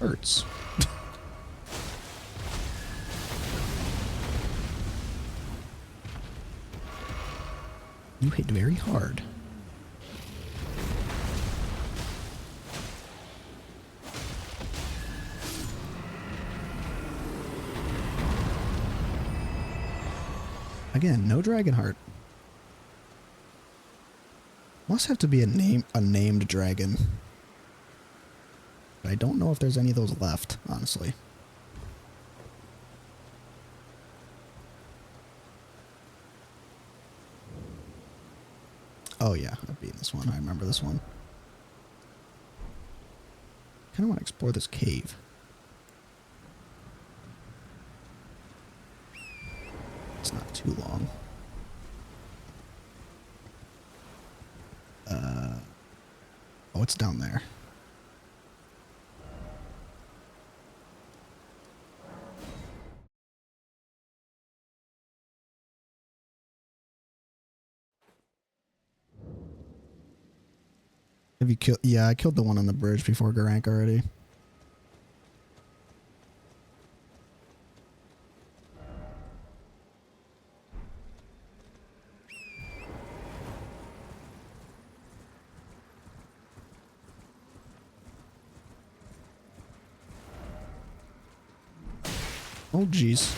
Hurts. You hit very hard. Again, no dragon heart. Must have to be a named dragon. But I don't know if there's any of those left, honestly. Oh yeah, I've beaten this one. I remember this one. Kind of want to explore this cave. It's not too long. Oh, it's down there. Have you killed? Yeah, I killed the one on the bridge before Garank already. Oh, jeez.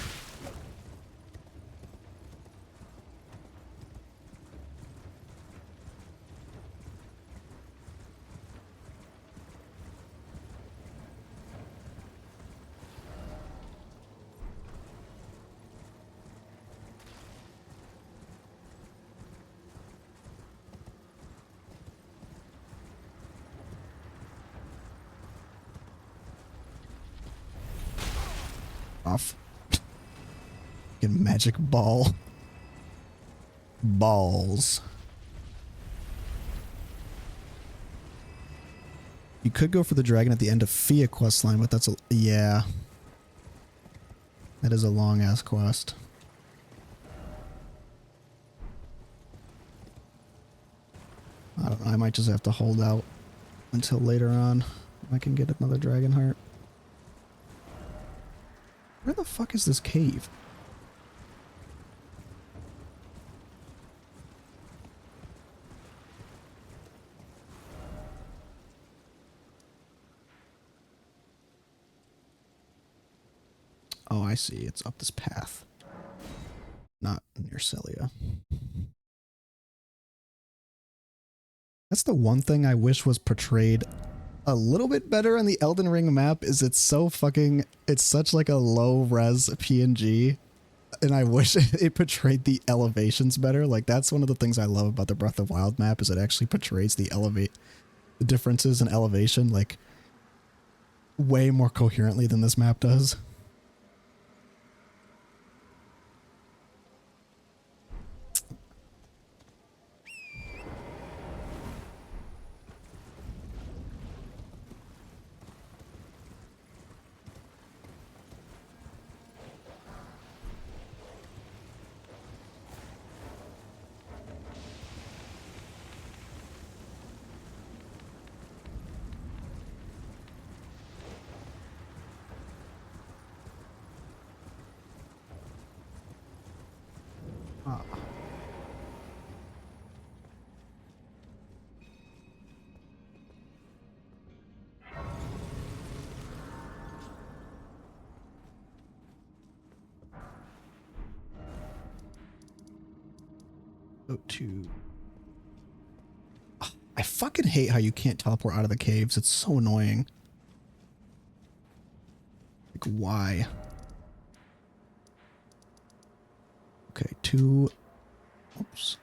Off. Get magic ball. Balls. You could go for the dragon at the end of Fia questline, but that's a... Yeah. That is a long-ass quest. I don't know, I might just have to hold out until later on. I can get another dragon heart. Where the fuck is this cave? Oh, I see. It's up this path. Not near Celia. That's the one thing I wish was portrayed a little bit better on the Elden Ring map is it's so fucking... It's such like a low-res PNG. And I wish it portrayed the elevations better. Like, that's one of the things I love about the Breath of Wild map is it actually portrays the differences in elevation, like, way more coherently than this map does. Go to... I fucking hate how you can't teleport out of the caves. It's so annoying. Like, why? Okay, to... Oops.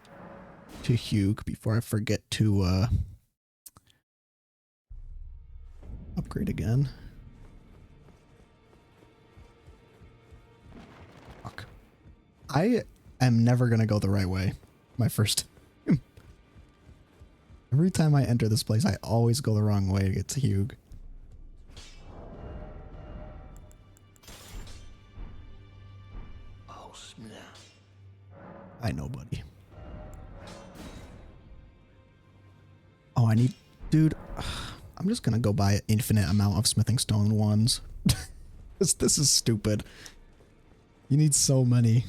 To Hugh before I forget to, upgrade again. Fuck. I am never gonna go the right way. My first... Every time I enter this place, I always go the wrong way to get to Hugh.
Oh, snap.
I know, buddy. Oh, I need... Dude, I'm just gonna go buy an infinite amount of smithing stone ones. This is stupid. You need so many.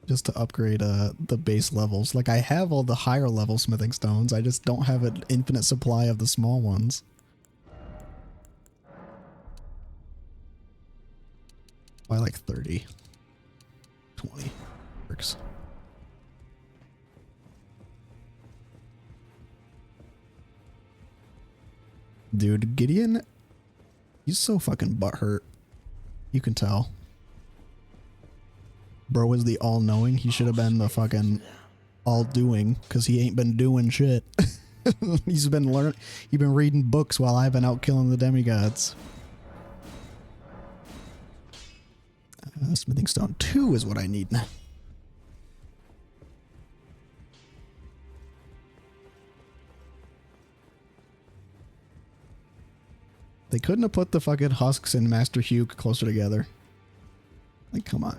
Just to upgrade the base levels. Like, I have all the higher level smithing stones, I just don't have an infinite supply of the small ones. By like 30. 20. Works. Dude, Gideon, he's so fucking butthurt. You can tell. Bro is the all-knowing. He should have been the fucking all-doing, because he ain't been doing shit. He's been reading books while I've been out killing the demigods. Smithing stone 2 is what I need now. They couldn't have put the fucking husks and Master Hugh closer together. Like, come on.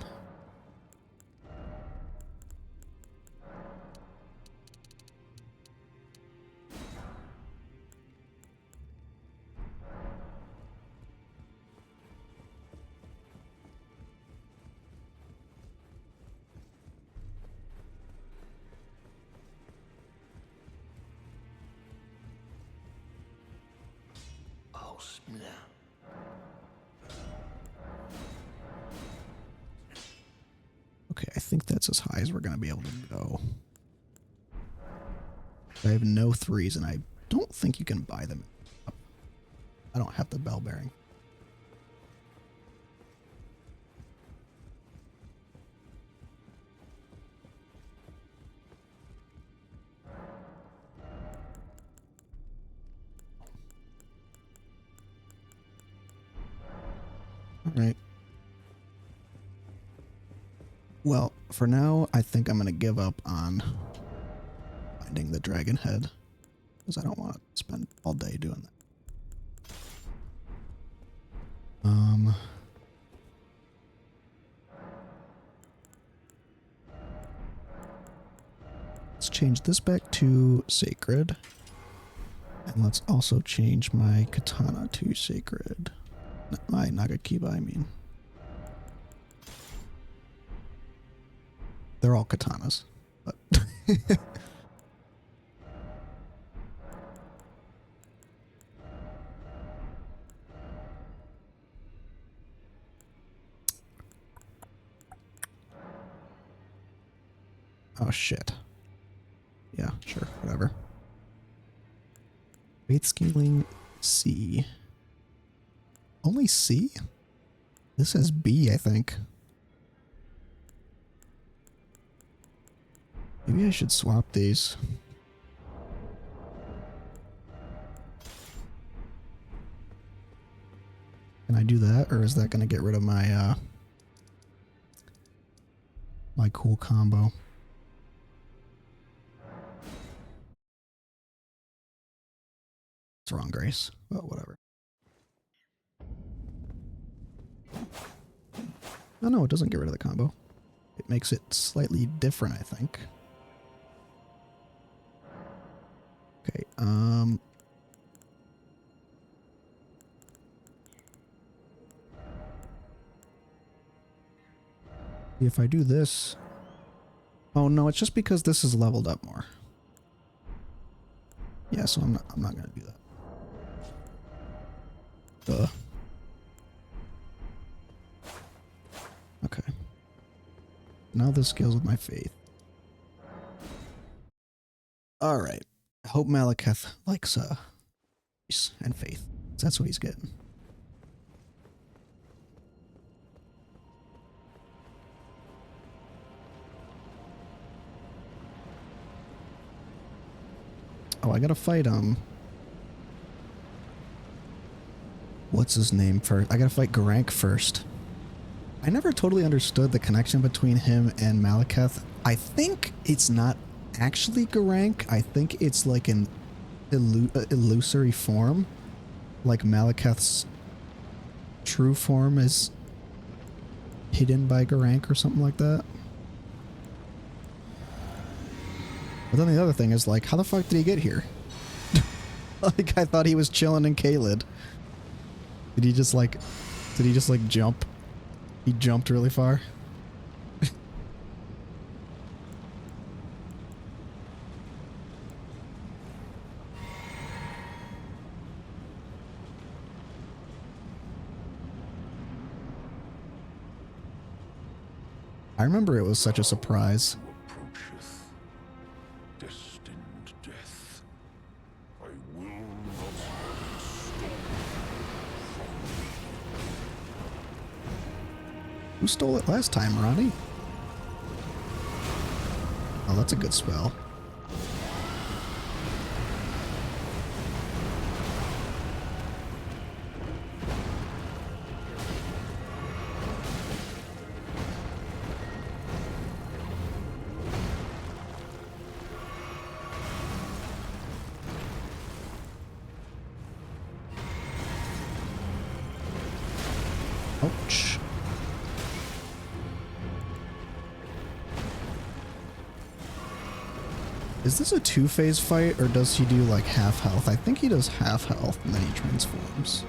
Okay, I think that's as high as we're going to be able to go. I have no 3s, and I don't think you can buy them. I don't have the bell bearing. All right. Well, for now, I think I'm going to give up on finding the dragon head, because I don't want to spend all day doing that. Let's change this back to sacred. And let's also change my katana to sacred. My Nagakiba, I mean. They're all katanas, but oh shit. Yeah, sure, whatever. Faith scaling C. Only C? This has B, I think. Maybe I should swap these. Can I do that, or is that going to get rid of my my cool combo? It's wrong, Grace. Well, whatever. Oh no, it doesn't get rid of the combo. It makes it slightly different, I think. Okay, if I do this... Oh no, it's just because this is leveled up more. Yeah, so I'm not gonna do that. Okay. Now this scales with my faith. Alright. I hope Malekith likes peace and faith. That's what he's getting. Oh, I gotta fight what's his name first? I gotta fight Garank first. I never totally understood the connection between him and Malekith. I think it's not actually Garank. I think it's like an illusory form. Like Malekith's true form is hidden by Garank or something like that. But then the other thing is, like, how the fuck did he get here? Like, I thought he was chilling in Caelid. Did he just like jump? He jumped really far. I remember it was such a surprise.
Approacheth destined death. I will not have it stolen from me.
Who stole it last time, Ronnie? Oh, that's a good spell. Ouch. Is this a two-phase fight, or does he do like half health? I think he does half health and then he transforms.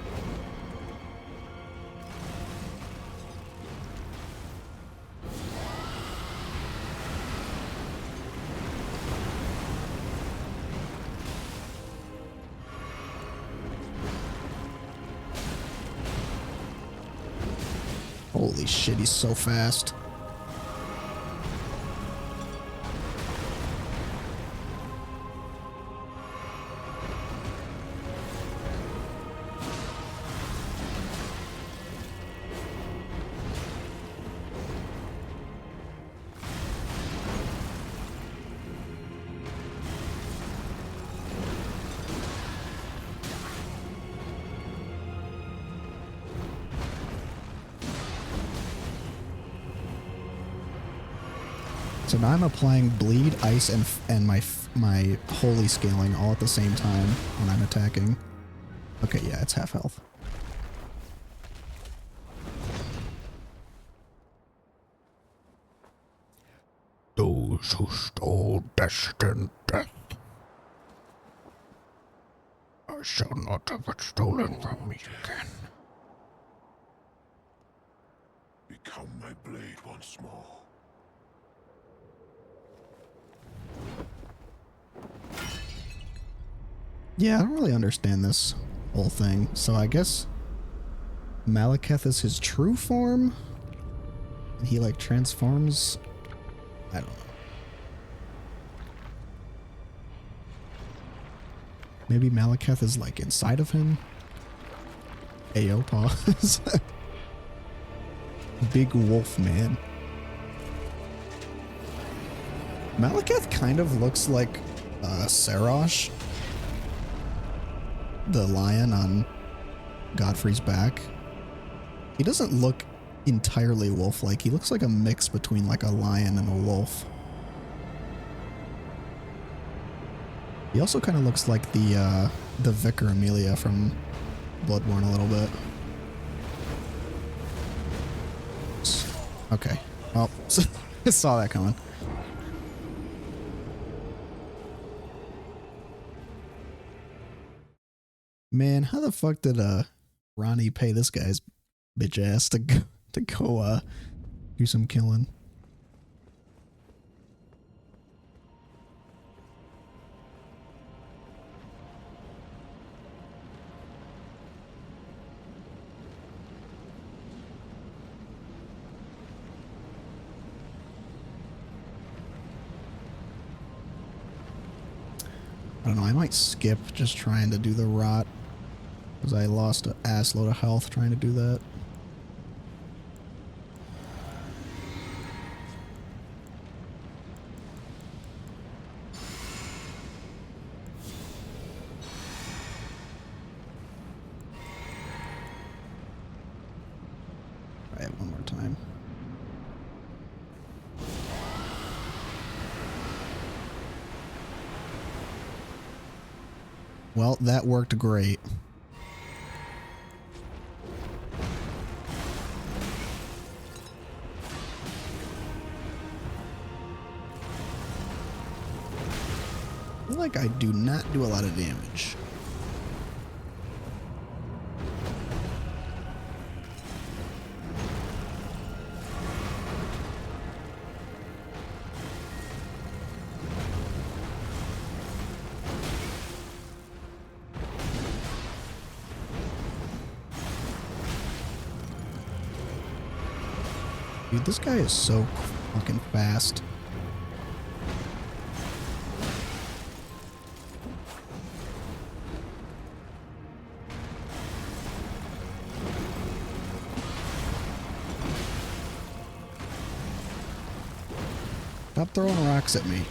Holy shit, he's so fast. So now I'm applying bleed, ice, and my holy scaling all at the same time when I'm attacking. Okay, yeah, it's half health.
Those who stole destined death, I shall not have it stolen from me again. Become my blade once more.
Yeah, I don't really understand this whole thing. So I guess Malekith is his true form? And he like transforms? I don't know. Maybe Malekith is like inside of him? Ayo, pause. Big wolf man. Malekith kind of looks like Sarosh, the lion on Godfrey's back. He doesn't look entirely wolf-like. He looks like a mix between like a lion and a wolf. He also kind of looks like the Vicar Amelia from Bloodborne a little bit. Okay. Well, I saw that coming. Man, how the fuck did Ronnie pay this guy's bitch ass to go do some killing? I don't know, I might skip just trying to do the rot, because I lost an ass load of health trying to do that. Try it one more time. Well, that worked great. I feel like I do not do a lot of damage. Dude, this guy is so fucking fast. Stop throwing rocks at me.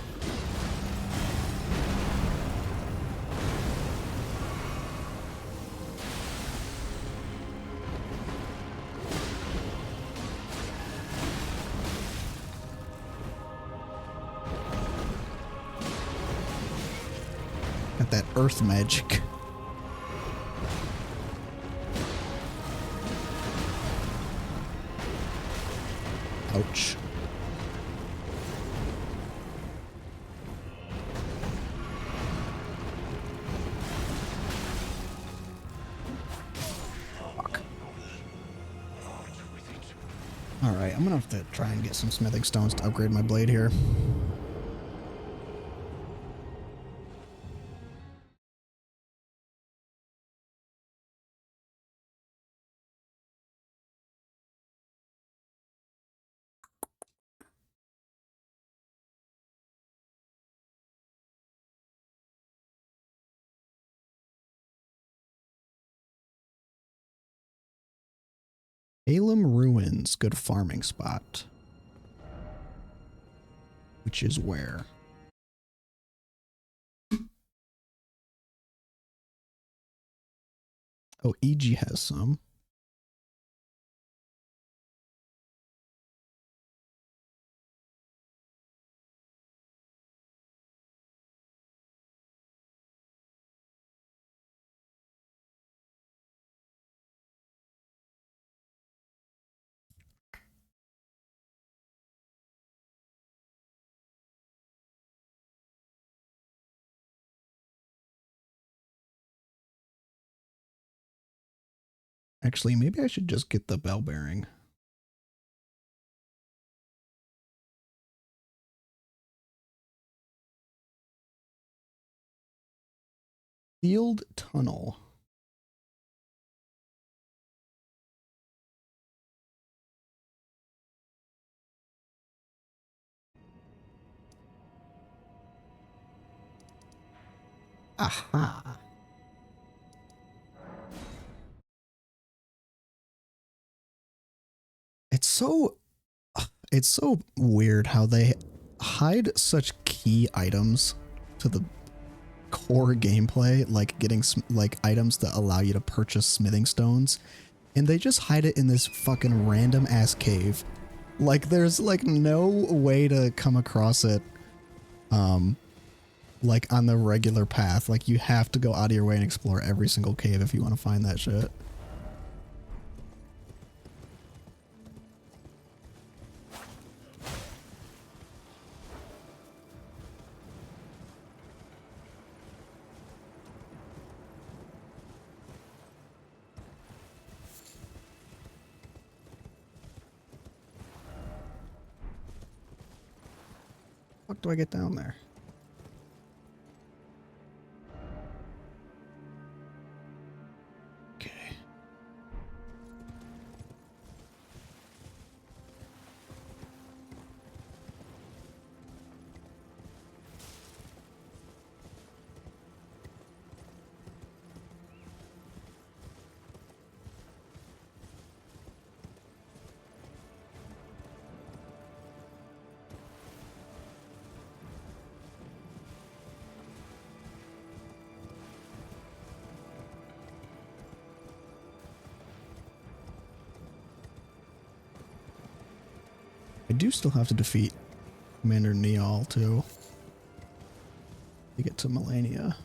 Got that earth magic. Ouch. Fuck. Alright, I'm gonna have to try and get some smithing stones to upgrade my blade here. Alem Ruins, good farming spot. Which is where? Oh, EG has some. Actually, maybe I should just get the bell bearing. Field tunnel. Aha. It's so weird how they hide such key items to the core gameplay, like getting like items that allow you to purchase smithing stones, and they just hide it in this fucking random ass cave. Like there's like no way to come across it like on the regular path. Like you have to go out of your way and explore every single cave if you want to find that shit. What do I get down there? Okay. I do still have to defeat Commander Neal too to get to Melania.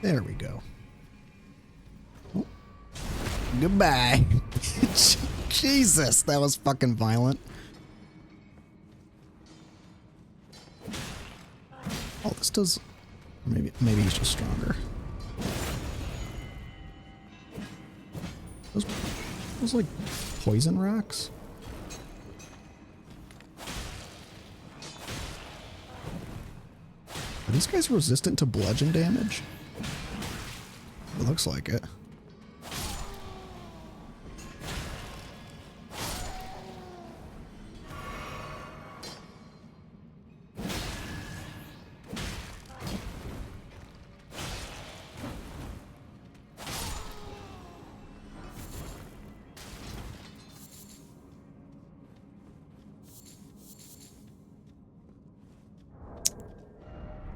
There we go. Oh. Goodbye. Jesus, that was fucking violent. Oh, this does... Maybe he's just stronger. Those like poison rocks? Are these guys resistant to bludgeon damage? It looks like it.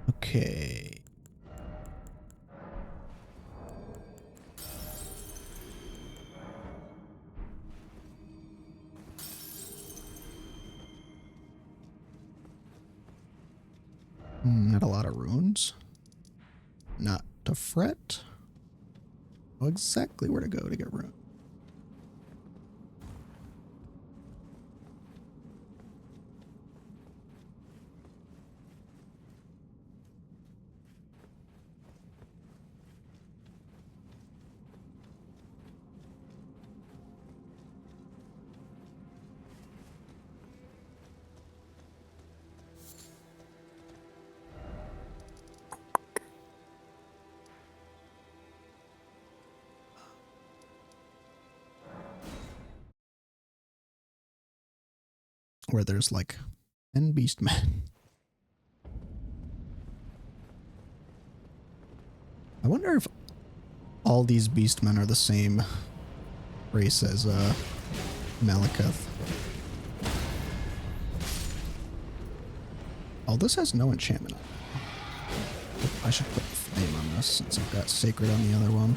Okay. Not a lot of runes. Not to fret. Know exactly where to go to get runes. Where there's like 10 beastmen. I wonder if all these beastmen are the same race as Malekith. Oh, this has no enchantment on it. I should put flame on this since I've got sacred on the other one.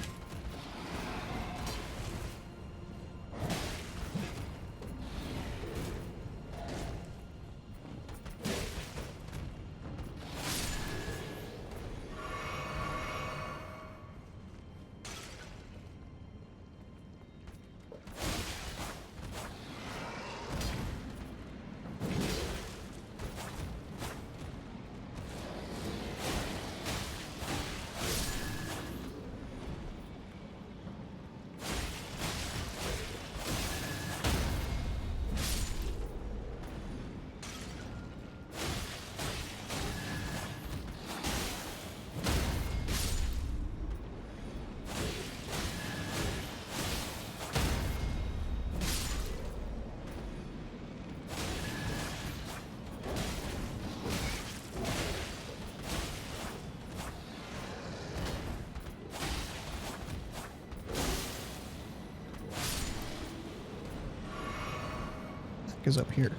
Is up here.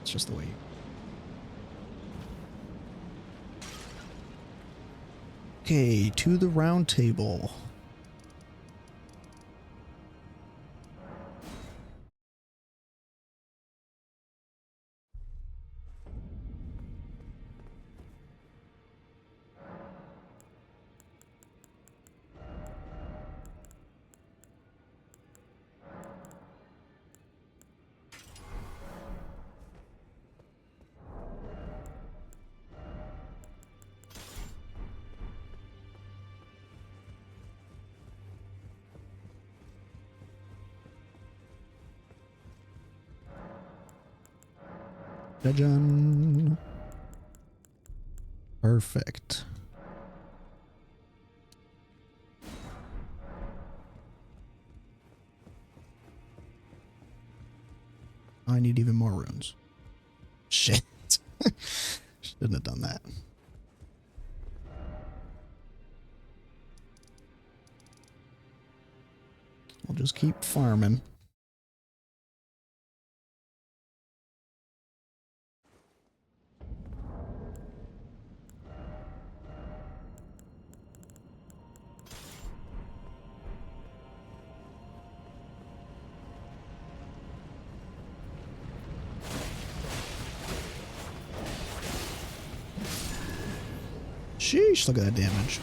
It's just the way. Okay, to the round table. Dun. Perfect. I need even more runes. Shit. Shouldn't have done that. I'll just keep farming. Sheesh, look at that damage.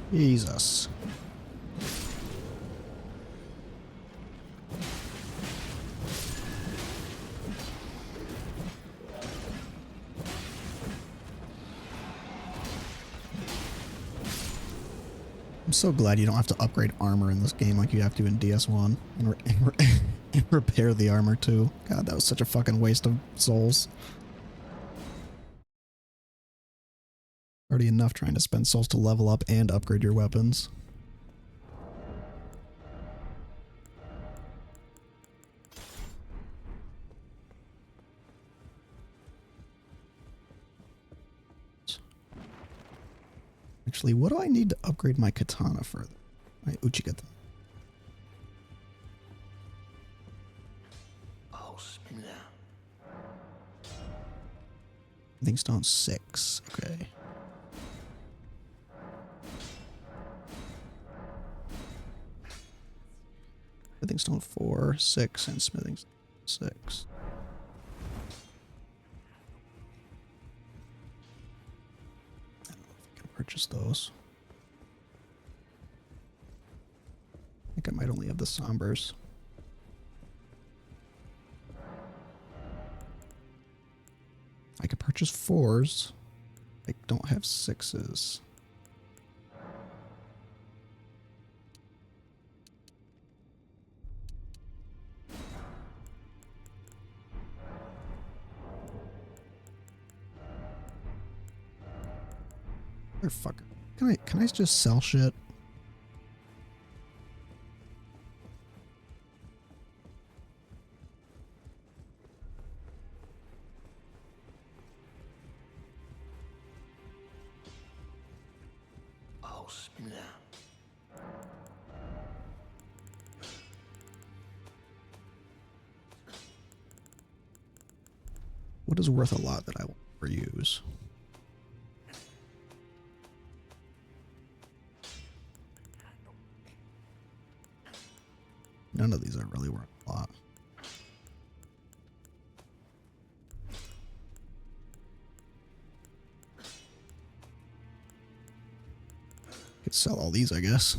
Jesus. I'm so glad you don't have to upgrade armor in this game like you have to in DS1 and repair the armor too. God, that was such a fucking waste of souls. Already enough trying to spend souls to level up and upgrade your weapons. Actually, what do I need to upgrade my katana further? My Uchigata. I think stone 6. Okay. Smithing stone 4, 6, and smithing 6. I don't know if I can purchase those. I think I might only have the sombers. I could purchase 4s. I don't have 6s. Motherfucker. Can I just sell shit? What is worth a lot that I will never use? None of these are really worth a lot. Could sell all these, I guess.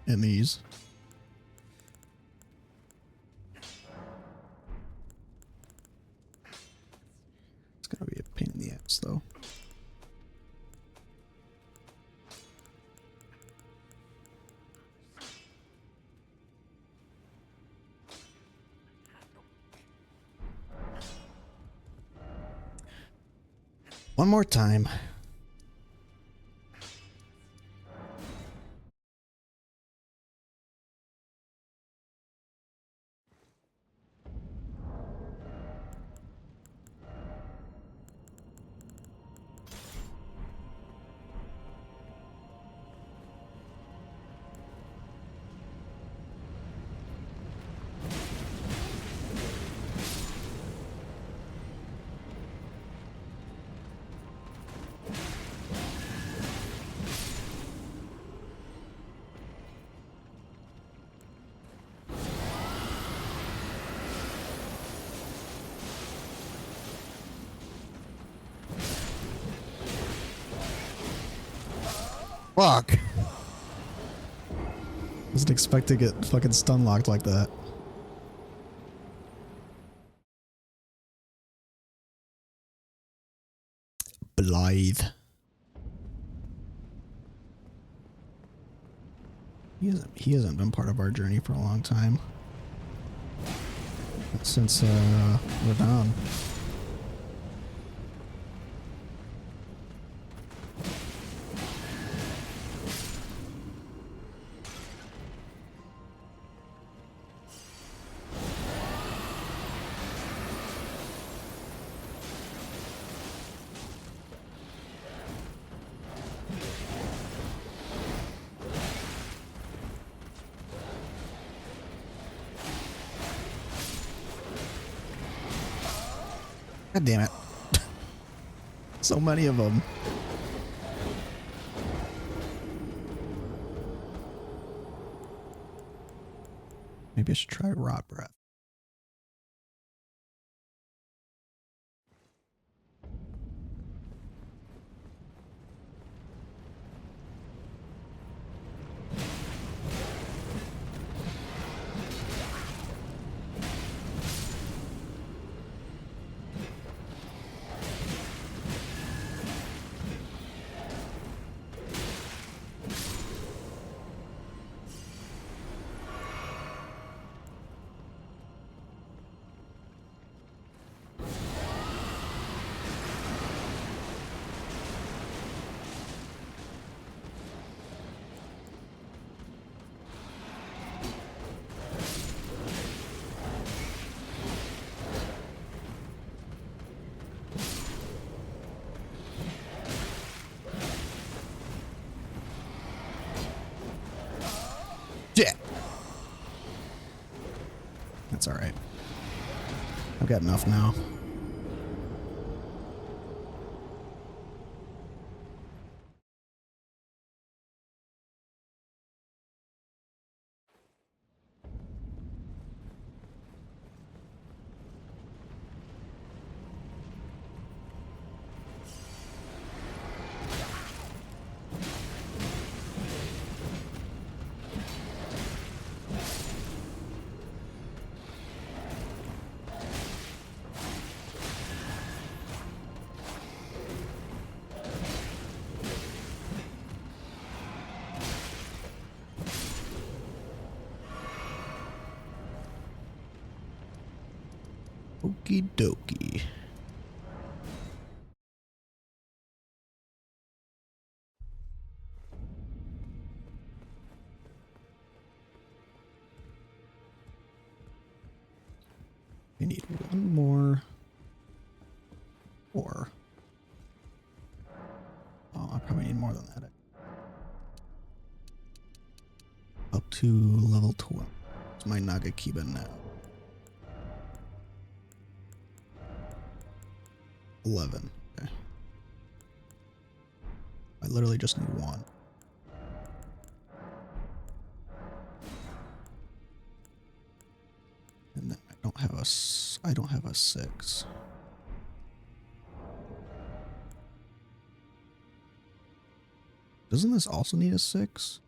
And these. It's gonna be a pain in the ass, though. One more time. Fuck. Wasn't expect to get fucking stun locked like that. Blythe. He hasn't been part of our journey for a long time. Since we're down. God damn it. So many of them. Maybe I should try rot breath. Yeah. That's all right. I've got enough now. Okie dokie. We need one more. Or. Oh, I probably need more than that. Up to level 12. It's my Nagakiba now. 11. Okay. I literally just need one. And then I don't have a 6. Doesn't this also need a 6?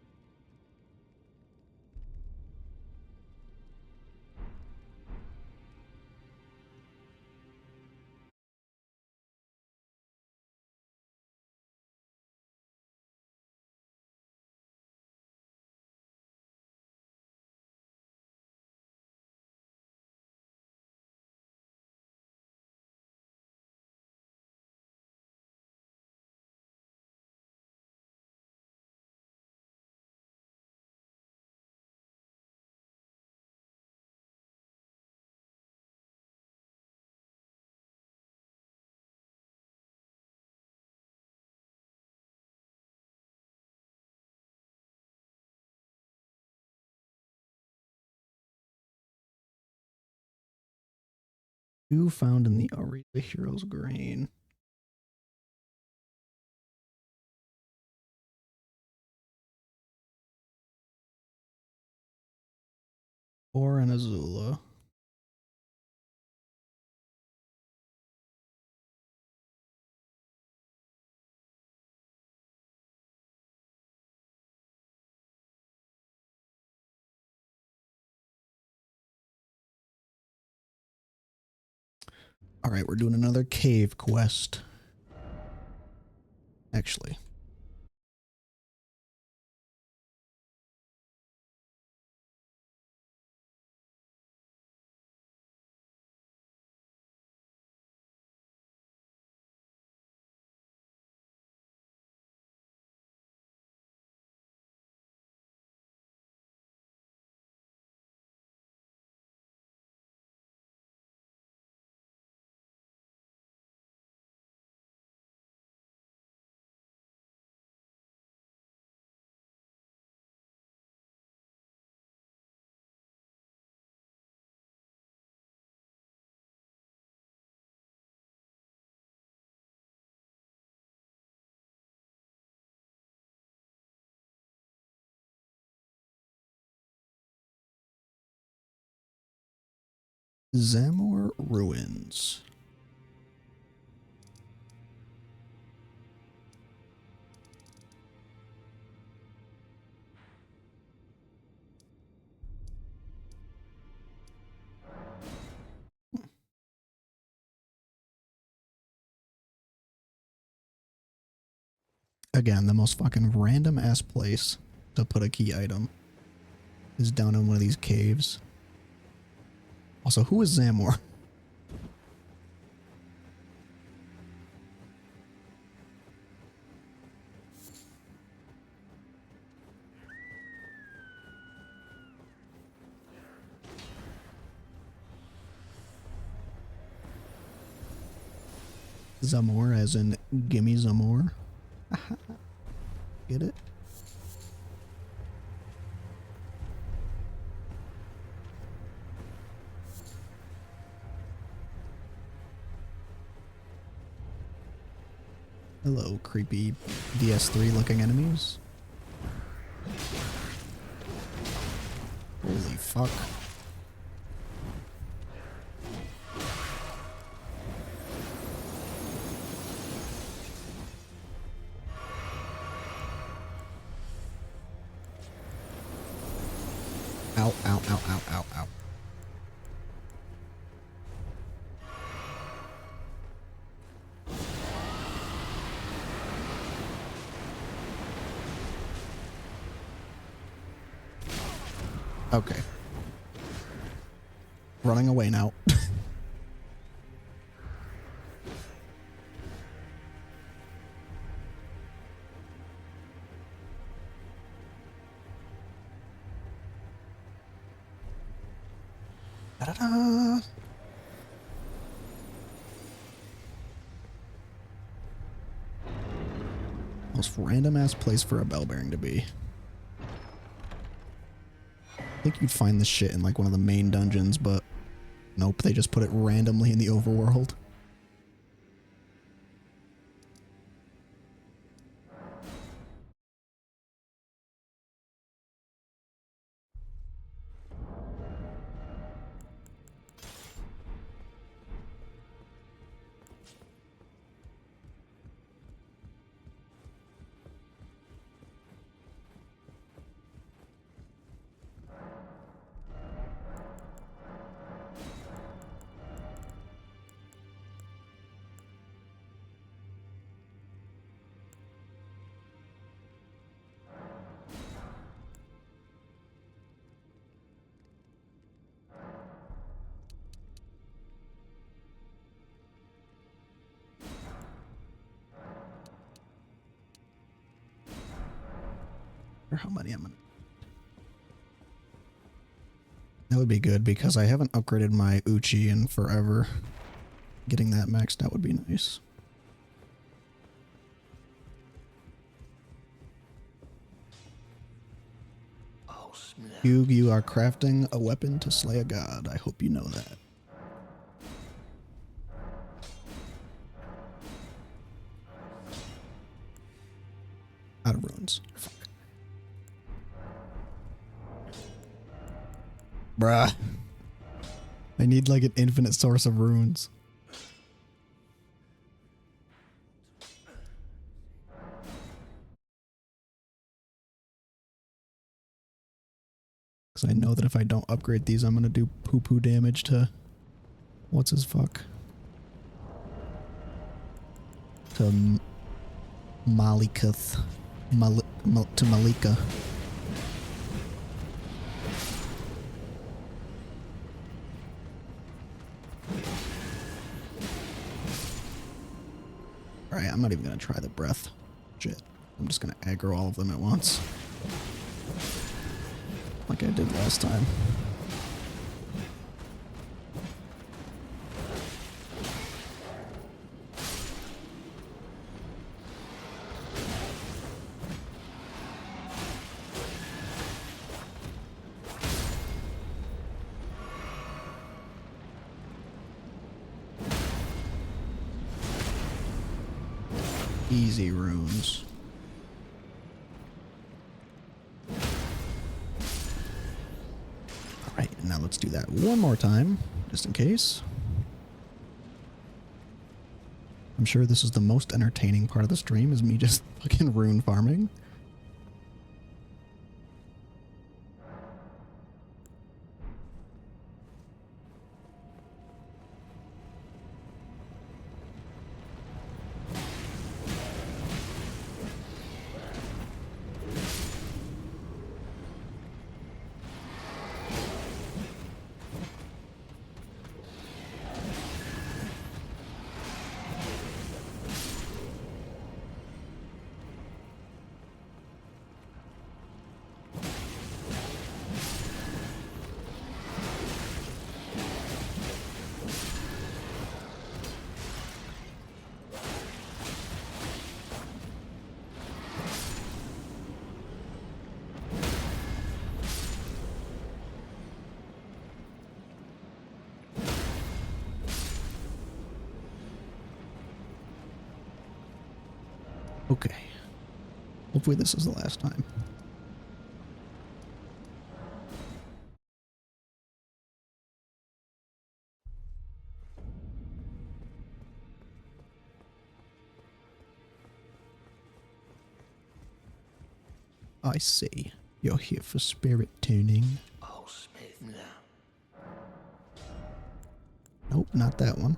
Two found in the Arena Heroes Grain. Or an Azula. All right, we're doing another cave quest. Actually, Zamor Ruins. Again, the most fucking random ass place to put a key item is down in one of these caves. Also, who is Zamor? Zamor as in gimme Zamor. Get it? Hello, creepy DS3 looking enemies. Holy fuck. Ow, ow, ow, ow, ow, ow. Okay. Running away now. Da-da-da. Most random ass place for a bell bearing to be. I think you'd find this shit in like one of the main dungeons, but nope, they just put it randomly in the overworld. Or how many I'm gonna... That would be good because I haven't upgraded my Uchi in forever. Getting that maxed out would be nice. Hugh, you are crafting a weapon to slay a god. I hope you know that. Out of ruins. Fuck. Bruh. I need like an infinite source of runes. Because I know that if I don't upgrade these, I'm going to do poo-poo damage to... What's his fuck? To Malikuth. To Malika. Alright, I'm not even going to try the breath. Shit. I'm just going to aggro all of them at once. Like I did last time. Easy runes. Alright, now let's do that one more time. just in case. I'm sure this is the most entertaining part of the stream, is me just fucking rune farming. Okay. Hopefully this is the last time. I see. You're here for spirit tuning.
Oh, Smith, now.
Nope, not that one.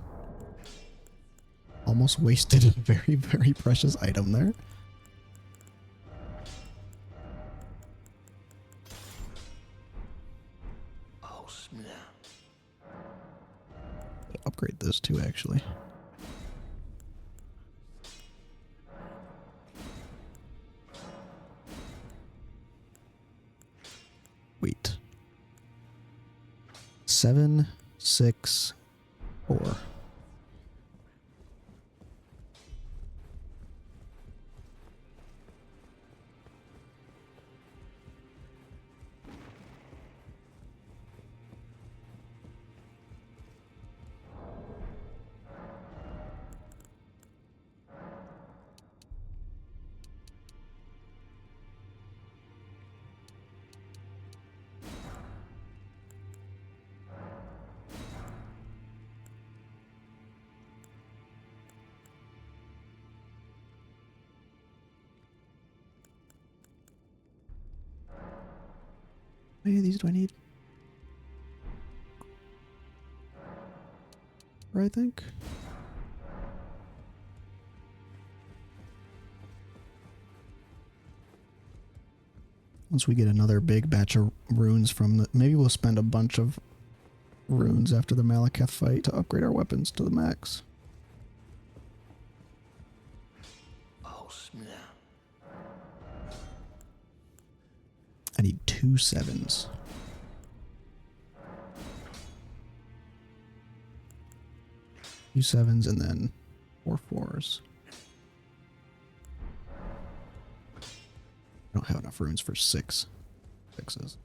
Almost wasted a very, very precious item there.
Oh, Smith.
Upgrade this too, actually. Wait. 7, 6, 4. How many of these do I need? I think. Once we get another big batch of runes from the... Maybe we'll spend a bunch of runes after the Malekith fight to upgrade our weapons to the max.
Oh, Smith.
I need 2 7s. Two 7s and then 4 4s. I don't have enough runes for 6 6s.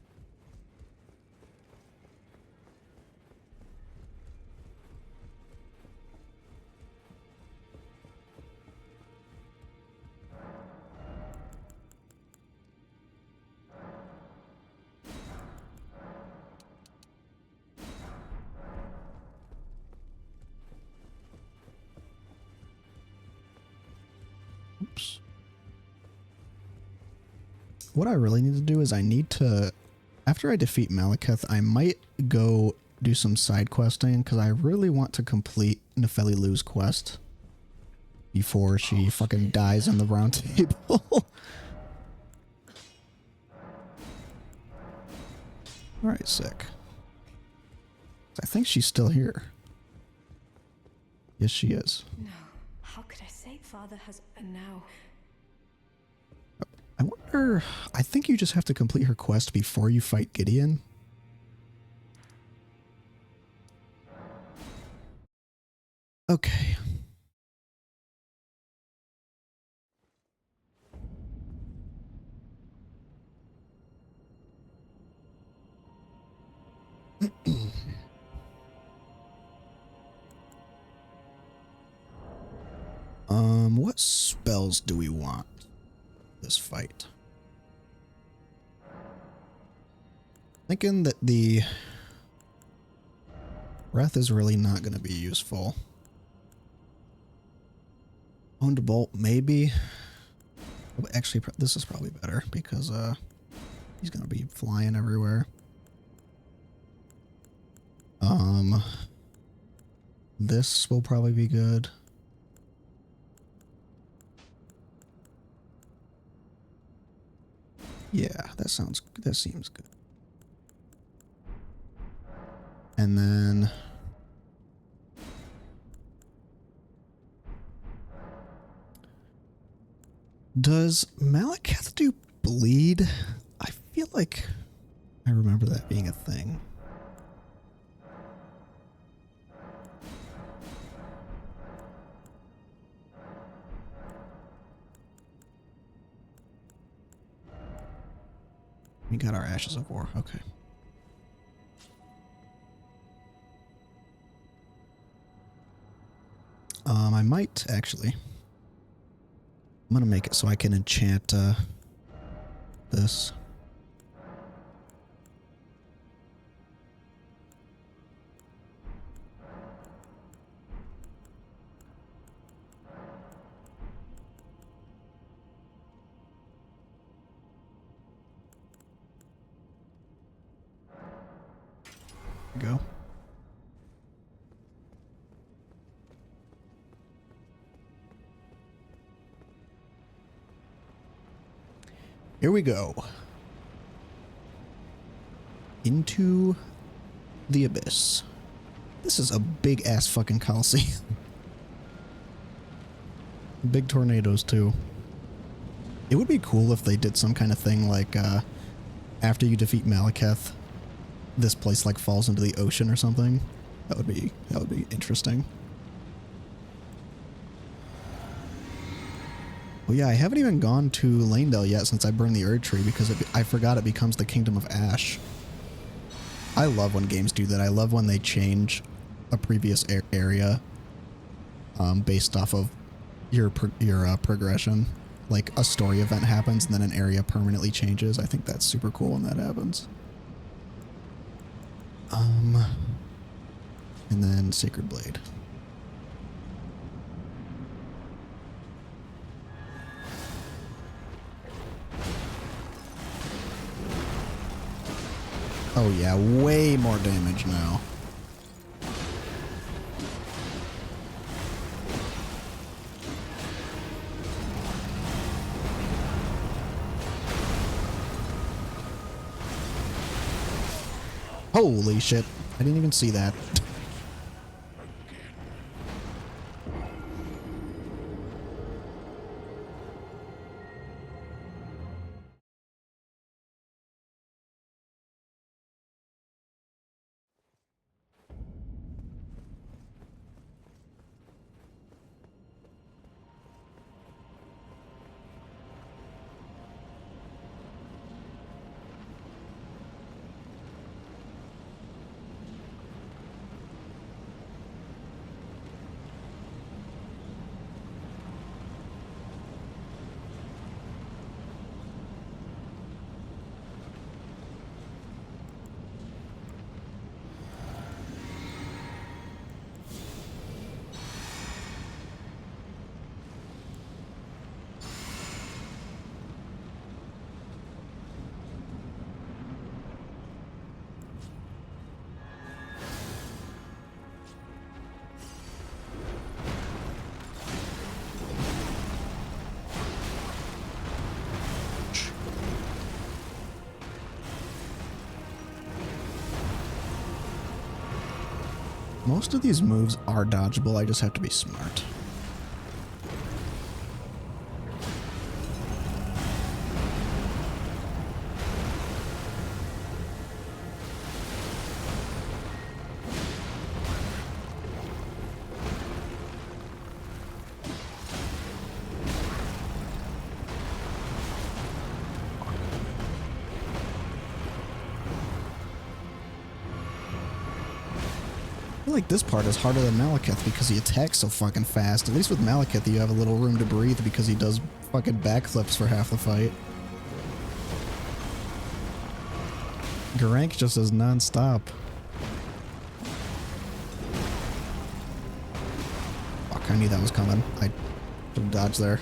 Oops. What I really need to do is I need to, after I defeat Malekith, I might go do some side questing because I really want to complete Nefeli Lu's quest before she fucking dies on the round table. Alright, sick. I think she's still here. Yes, she is.
No, how could I say Father has... And now...
I wonder... I think you just have to complete her quest before you fight Gideon. Okay. What spells do we want this fight? Thinking that the Breath is really not going to be useful. Owned bolt, maybe. Actually, this is probably better because he's going to be flying everywhere. This will probably be good. Yeah, that seems good. And then does Malekith do bleed? I feel like I remember that being a thing. We got our Ashes of War. Okay. I might actually. I'm gonna make it so I can enchant this. There we go. Here we go. Into the abyss. This is a big ass fucking coliseum. Big tornadoes too. It would be cool if they did some kind of thing like after you defeat Malekith, this place like falls into the ocean or something. That would be interesting. Well, yeah, I haven't even gone to Lanedale yet since I burned the Erd Tree because I forgot it becomes the Kingdom of Ash. I love when games do that. I love when they change a previous area based off of your progression. Like a story event happens and then an area permanently changes. I think that's super cool when that happens. And then Sacred Blade. Oh yeah, way more damage now. Holy shit. I didn't even see that. Most of these moves are dodgeable, I just have to be smart. I feel like this part is harder than Malekith because he attacks so fucking fast. At least with Malekith you have a little room to breathe because he does fucking backflips for half the fight. Garank just does non-stop. I knew that was coming. I should have dodged there.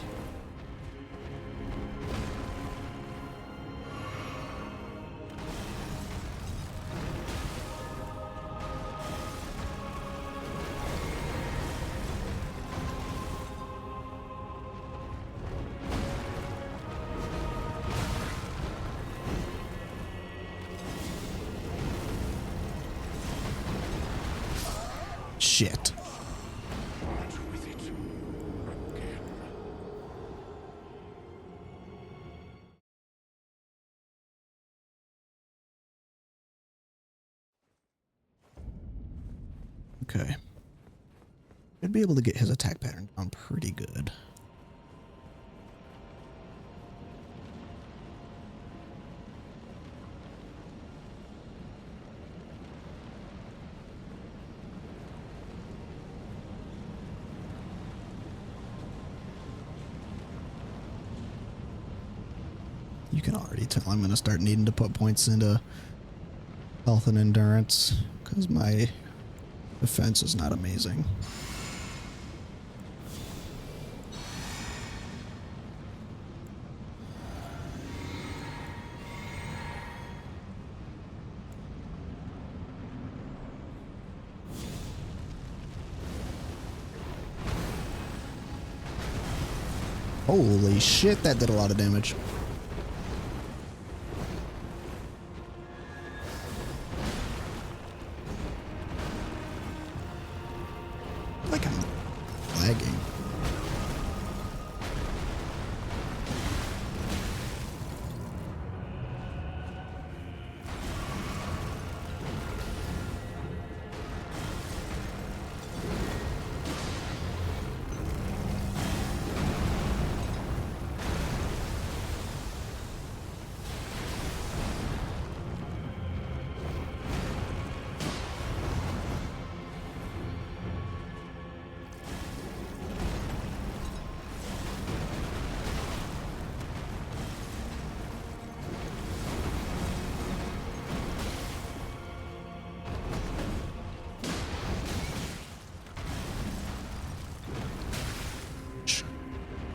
Shit.
Part with it again.
Okay. I'd be able to get his attack pattern down pretty good. You can already tell I'm going to start needing to put points into health and endurance because my defense is not amazing. Holy shit, that did a lot of damage. Like I'm lagging.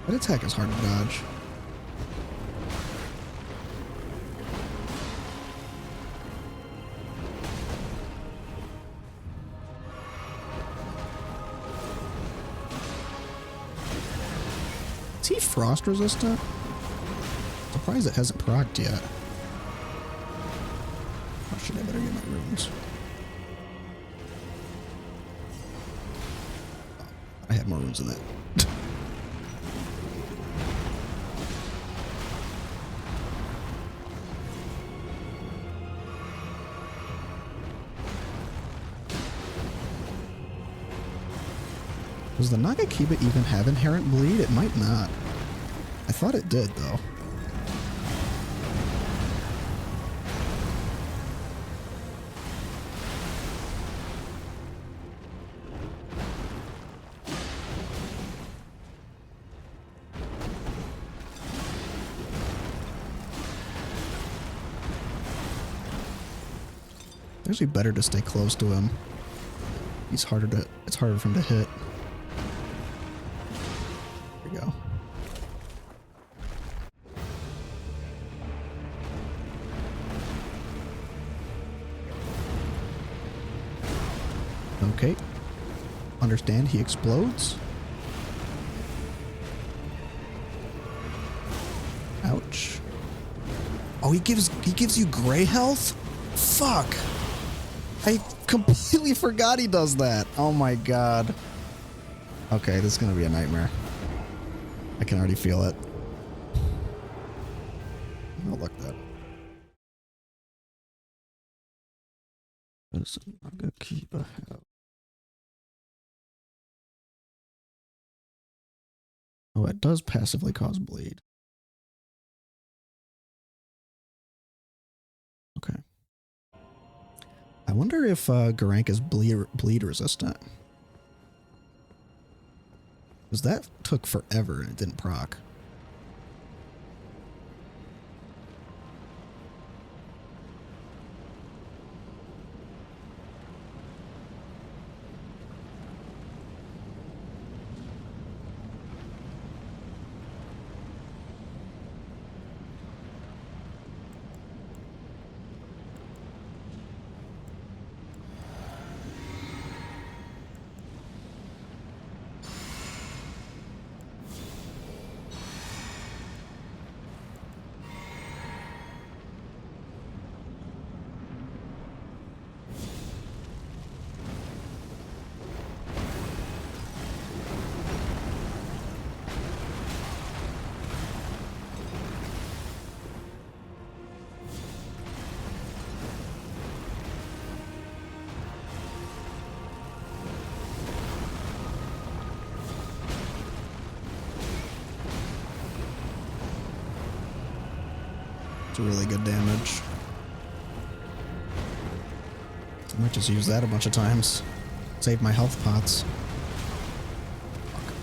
That attack is hard to dodge. Is he frost resistant? Surprised it hasn't procced yet. Oh shit, I better get my runes. Oh, I had more runes than that. Does the Nagakiba even have inherent bleed? It might not. I thought it did, though. It's actually better to stay close to him. It's harder for him to hit. There we go. Okay. Understand he explodes. Ouch. Oh, he gives you gray health? Fuck. I completely forgot he does that. Oh my god. Okay, this is gonna be a nightmare. I can already feel it. Oh, look that. Nagakiba have? Oh, it does passively cause bleed. Okay. I wonder if Garank is bleed resistant. Because that took forever and it didn't proc. It's really good damage. I might just use that a bunch of times. Save my health pots. Fuck.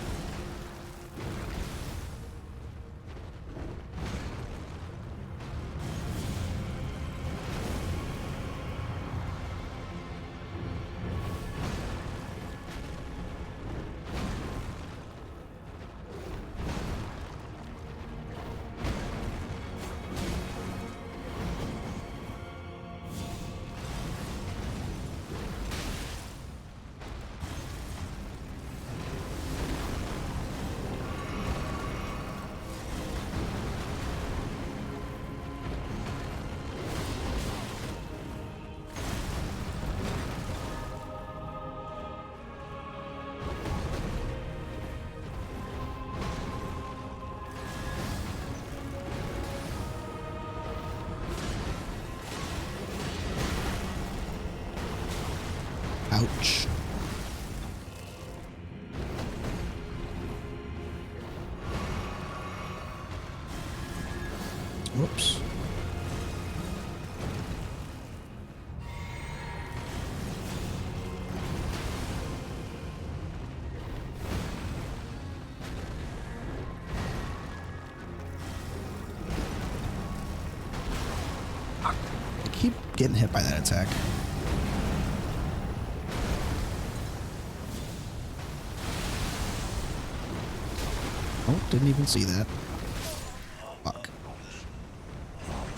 Ouch. Whoops. I keep getting hit by that attack. Oh, didn't even see that. Fuck.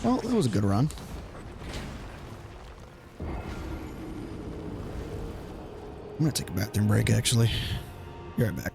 Well, that was a good run. I'm gonna take a bathroom break, actually. Be right back.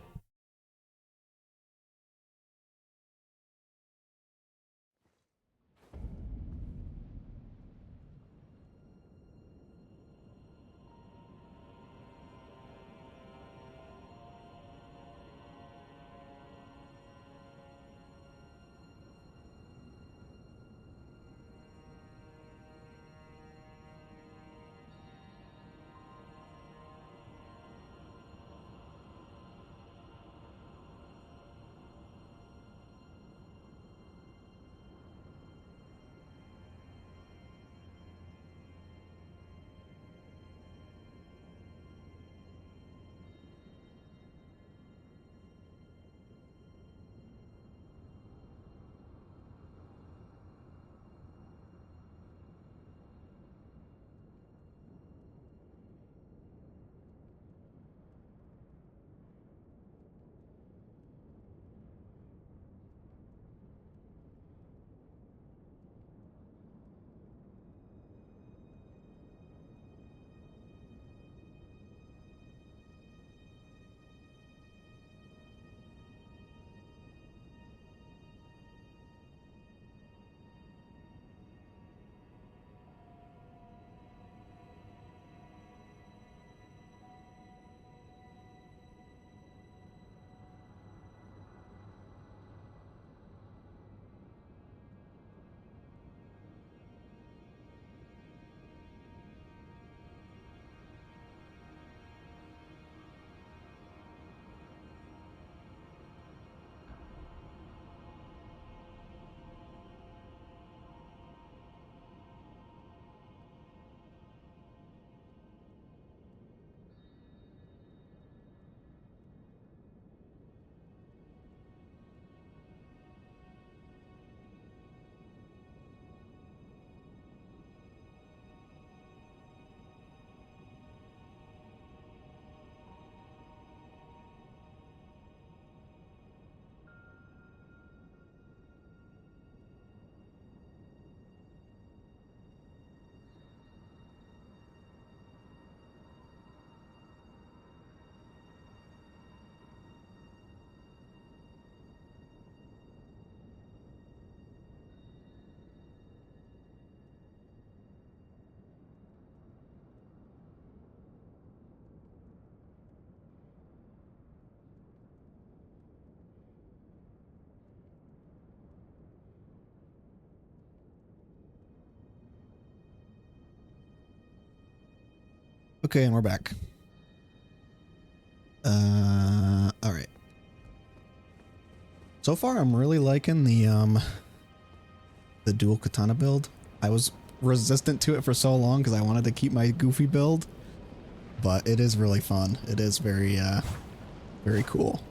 Okay, and we're back. All right. So far, I'm really liking the the dual katana build. I was resistant to it for so long because I wanted to keep my goofy build, but it is really fun. It is very, very cool.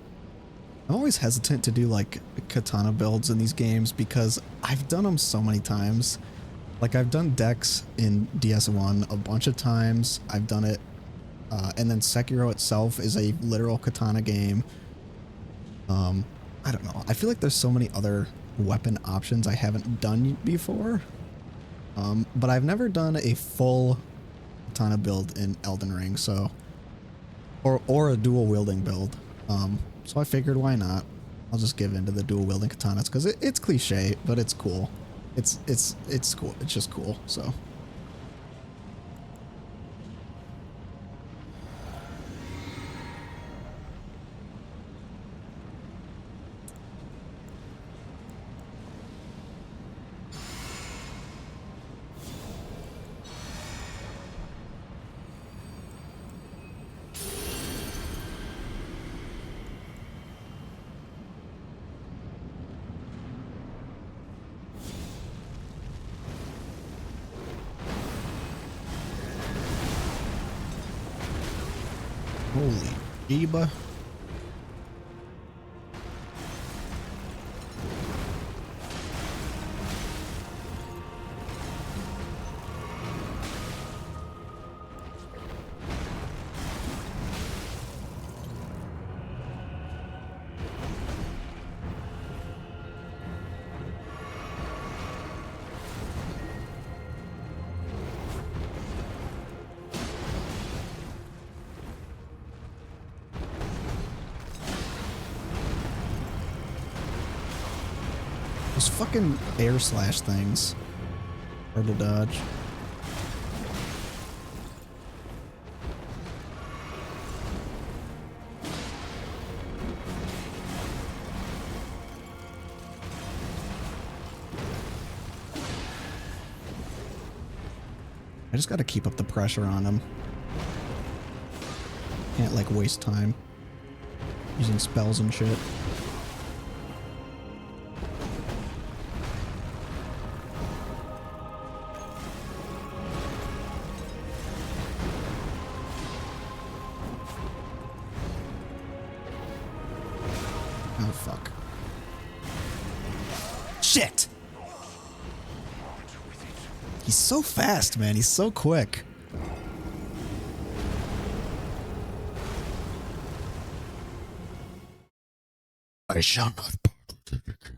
I'm always hesitant to do like katana builds in these games because I've done them so many times. Like I've done decks in DS1 a bunch of times. I've done it, and then Sekiro itself is a literal katana game. I don't know. I feel like there's so many other weapon options I haven't done before. But I've never done a full katana build in Elden Ring, so or a dual wielding build. So I figured why not? I'll just give into the dual wielding katanas because it's cliche, but it's cool. It's cool. It's just cool. So. Holy Eba. Those fucking air slash things. Hard to dodge. I just gotta keep up the pressure on him. Can't like waste time using spells and shit. Oh, fuck. Shit! He's so fast, man. He's so quick. I shall not partake.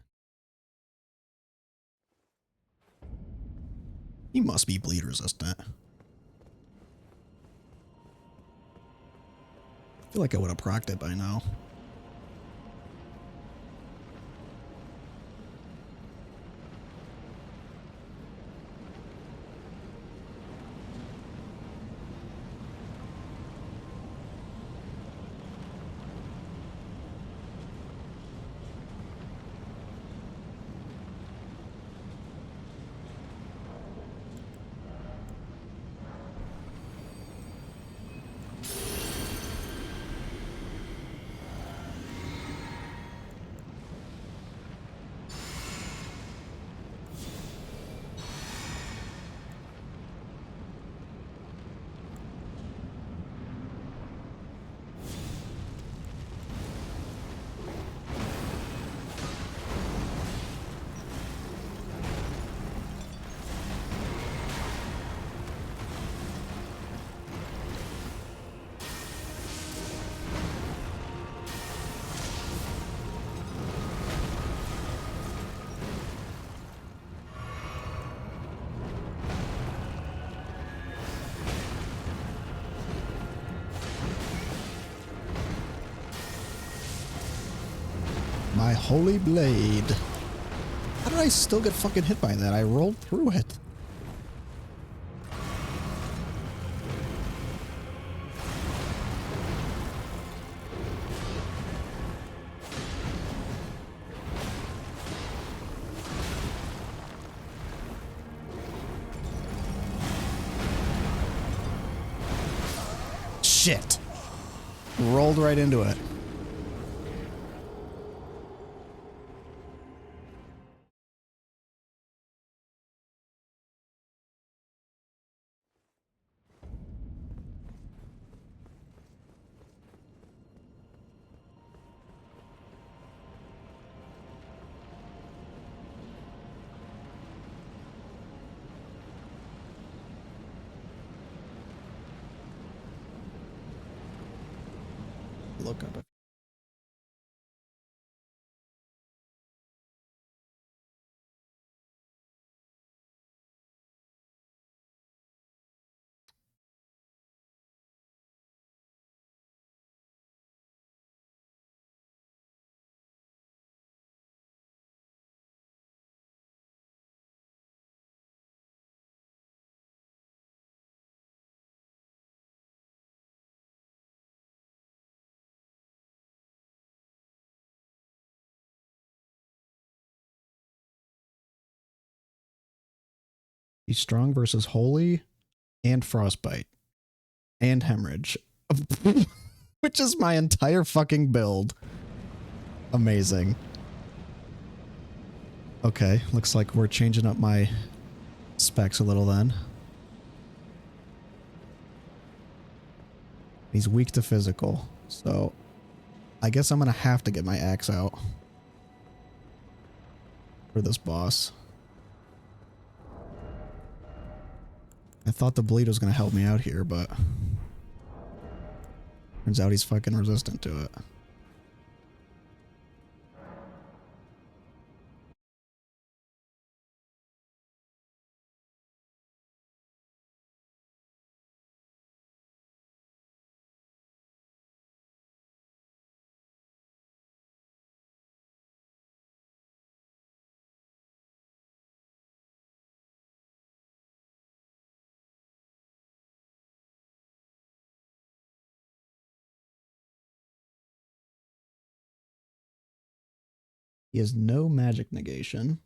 He must be bleed resistant. I feel like I would have procced it by now. My holy blade. How did I still get fucking hit by that? I rolled through it. Shit. Rolled right into it. look up. He's strong versus holy and frostbite and hemorrhage, which is my entire fucking build. Amazing. Okay, looks like we're changing up my specs a little then. He's weak to physical, so I guess I'm gonna have to get my axe out for this boss. I thought the bleed was gonna help me out here, but turns out he's fucking resistant to it. He has no magic negation.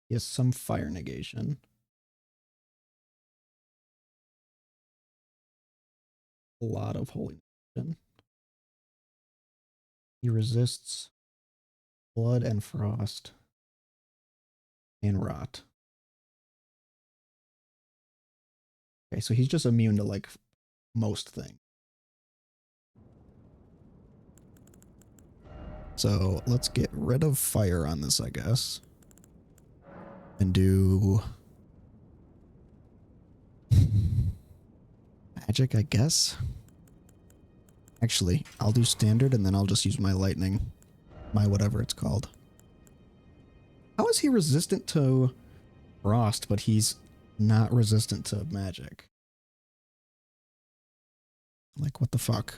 He has some fire negation. A lot of holy negation. He resists blood and frost and rot. Okay, so he's just immune to like most things. So let's get rid of fire on this, I guess. And do magic, I guess. Actually, I'll do standard and then I'll just use my lightning. My whatever it's called. How is he resistant to frost, but he's not resistant to magic? Like, what the fuck?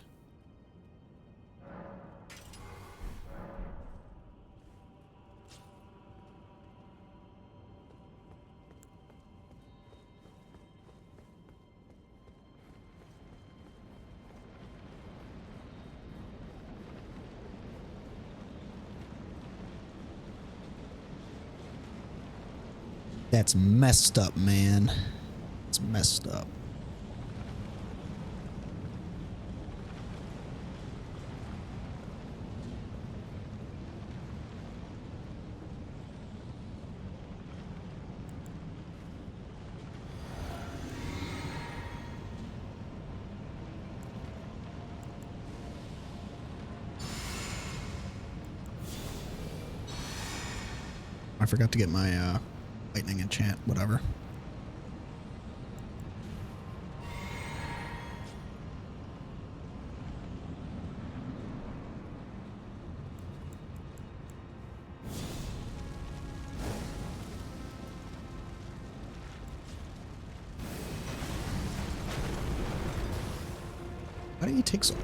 That's messed up, man. It's messed up. I forgot to get my lightning enchant, whatever. Why did he take so long?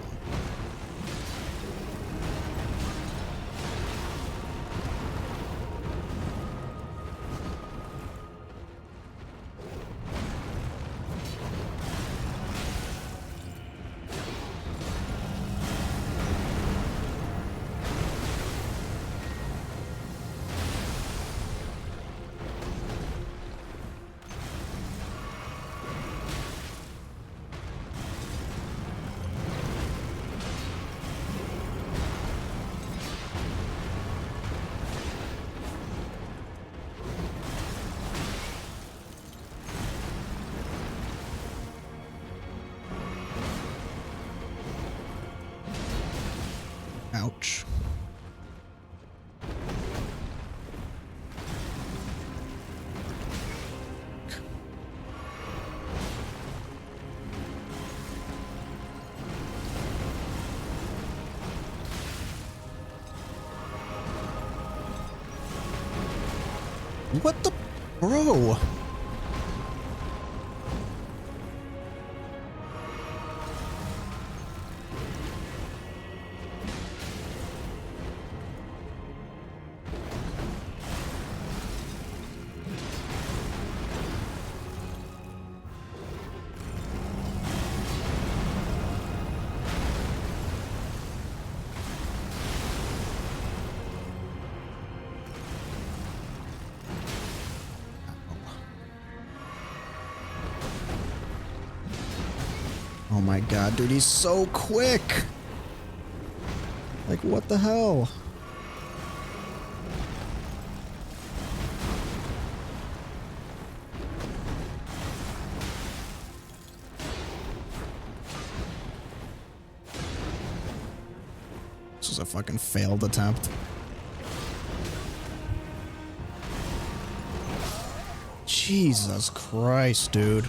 Ouch. What the? Bro! Oh my god, dude, he's so quick! Like, what the hell? This was a fucking failed attempt. Jesus Christ, dude.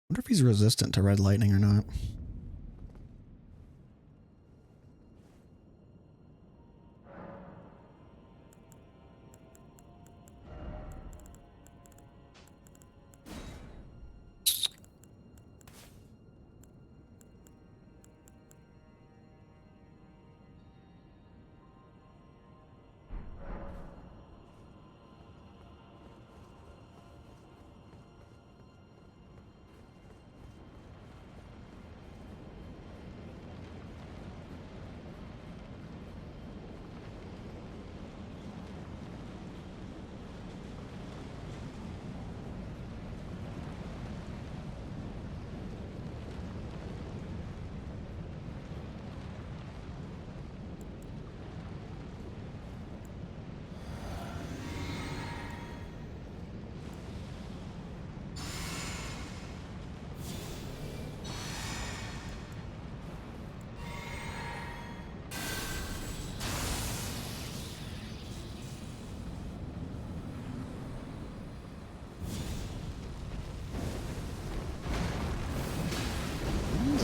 I wonder if he's resistant to red lightning or not.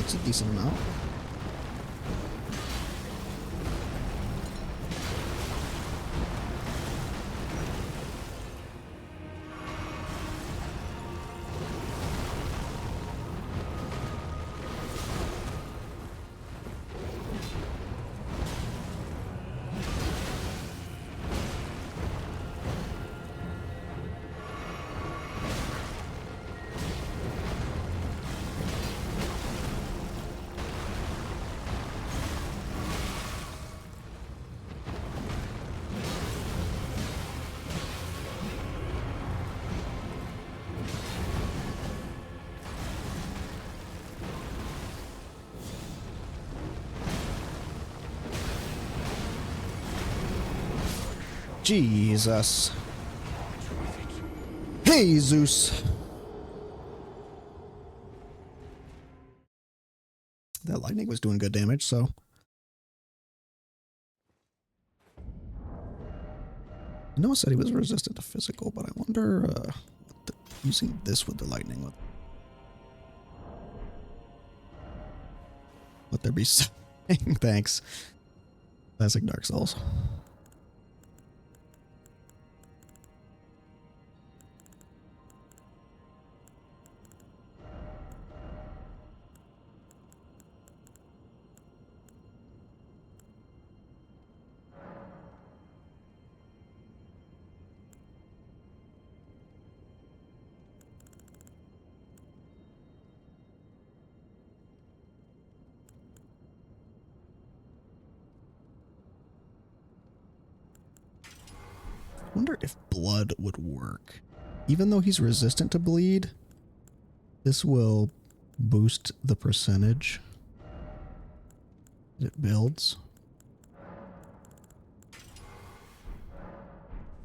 That's a decent amount. Jesus. Hey, Zeus. That lightning was doing good damage, so. Noah said he was resistant to physical, but I wonder using this with the lightning would there be saying? Thanks. Classic Dark Souls. I wonder if blood would work. Even though he's resistant to bleed, this will boost the percentage that it builds.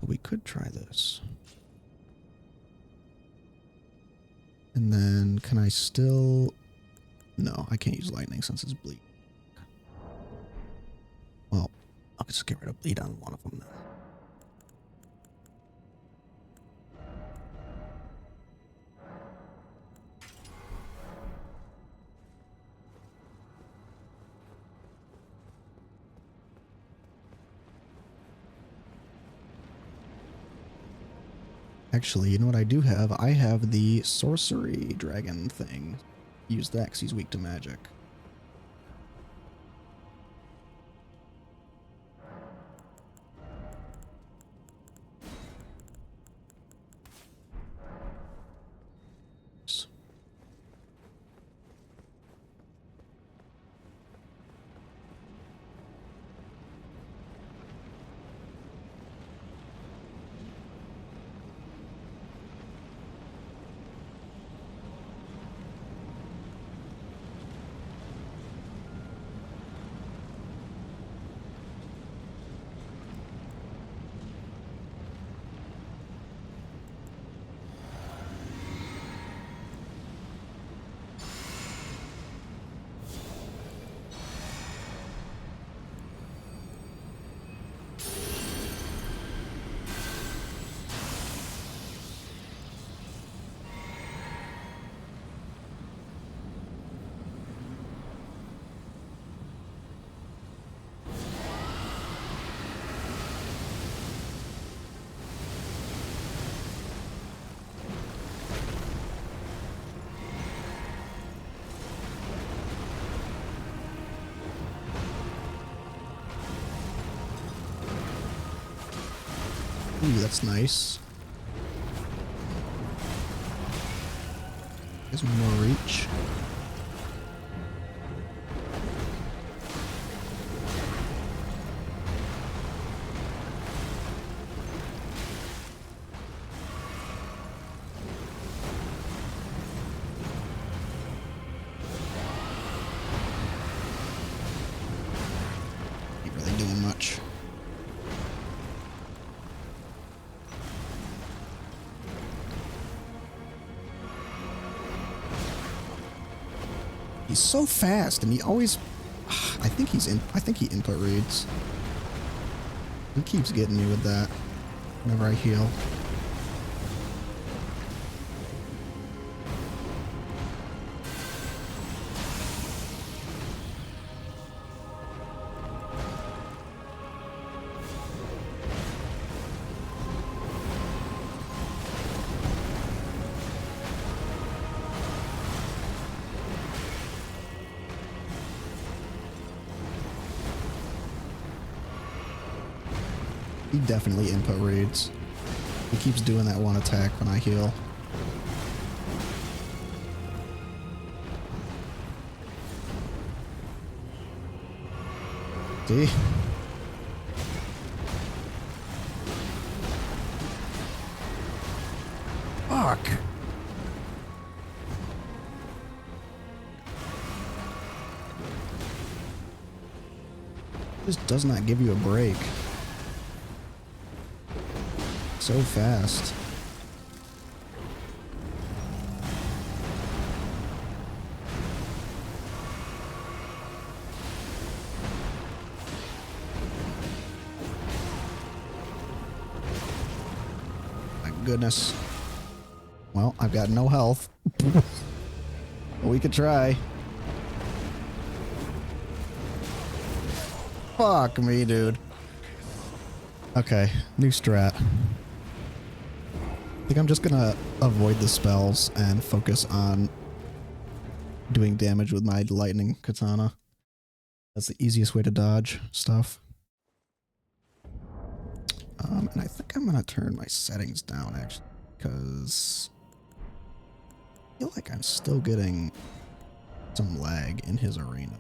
But we could try this. And then can I still... No, I can't use lightning since it's bleed. Well, I'll just get rid of bleed on one of them then. Actually, you know what I do have? I have the sorcery dragon thing. Use that because he's weak to magic. Ooh, that's nice. Gives me more reach. Ain't really doing much. He's so fast, and he always. I think he input reads. He keeps getting me with that whenever I heal. He definitely input reads. He keeps doing that one attack when I heal. See? Fuck! This does not give you a break. So fast. My goodness. Well, I've got no health. We could try. Fuck me, dude. Okay, new strat. I think I'm just gonna avoid the spells and focus on doing damage with my lightning katana. That's the easiest way to dodge stuff. And I think I'm gonna turn my settings down actually, because I feel like I'm still getting some lag in his arena.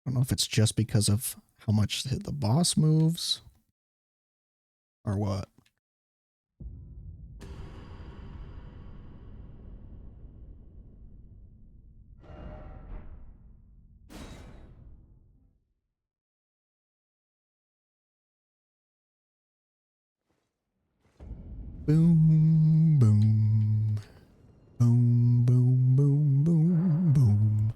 I don't know if it's just because of how much the boss moves or what. Boom, boom, boom, boom, boom, boom, boom.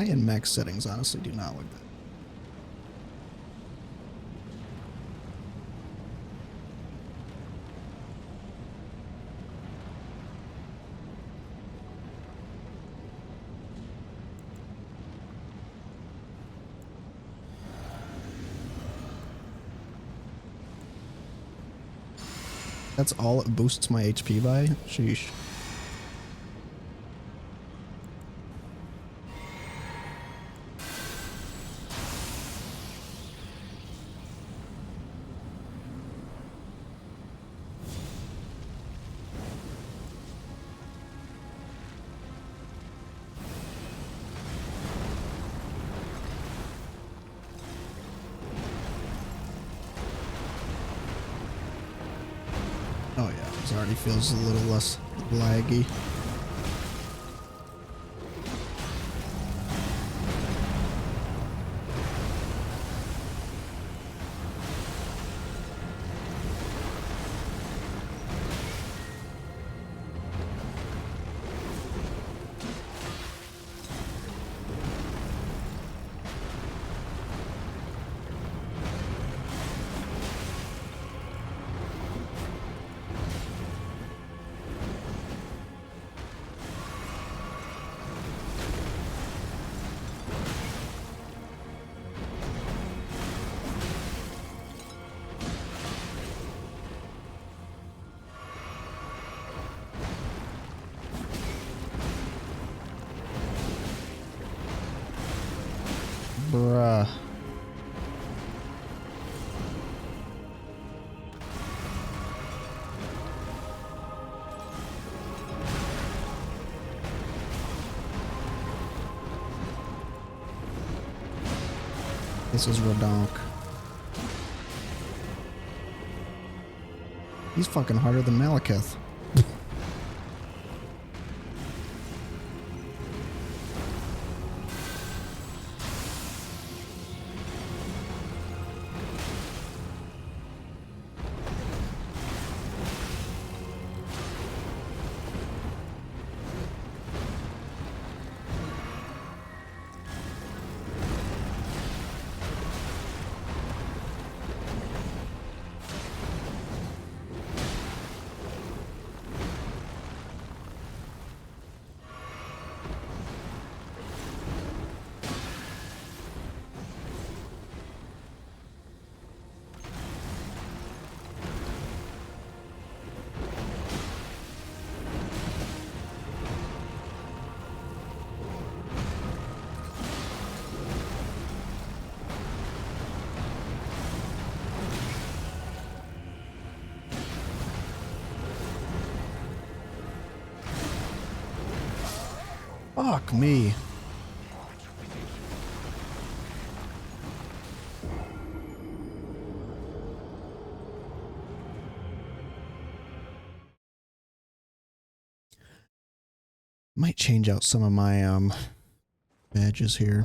High-end max settings honestly do not look that. That's all it boosts my HP by? Sheesh. Oh yeah, this already feels a little less laggy. Bruh. This is Rodonk. He's fucking harder than Malekith. Fuck me. Might change out some of my badges here.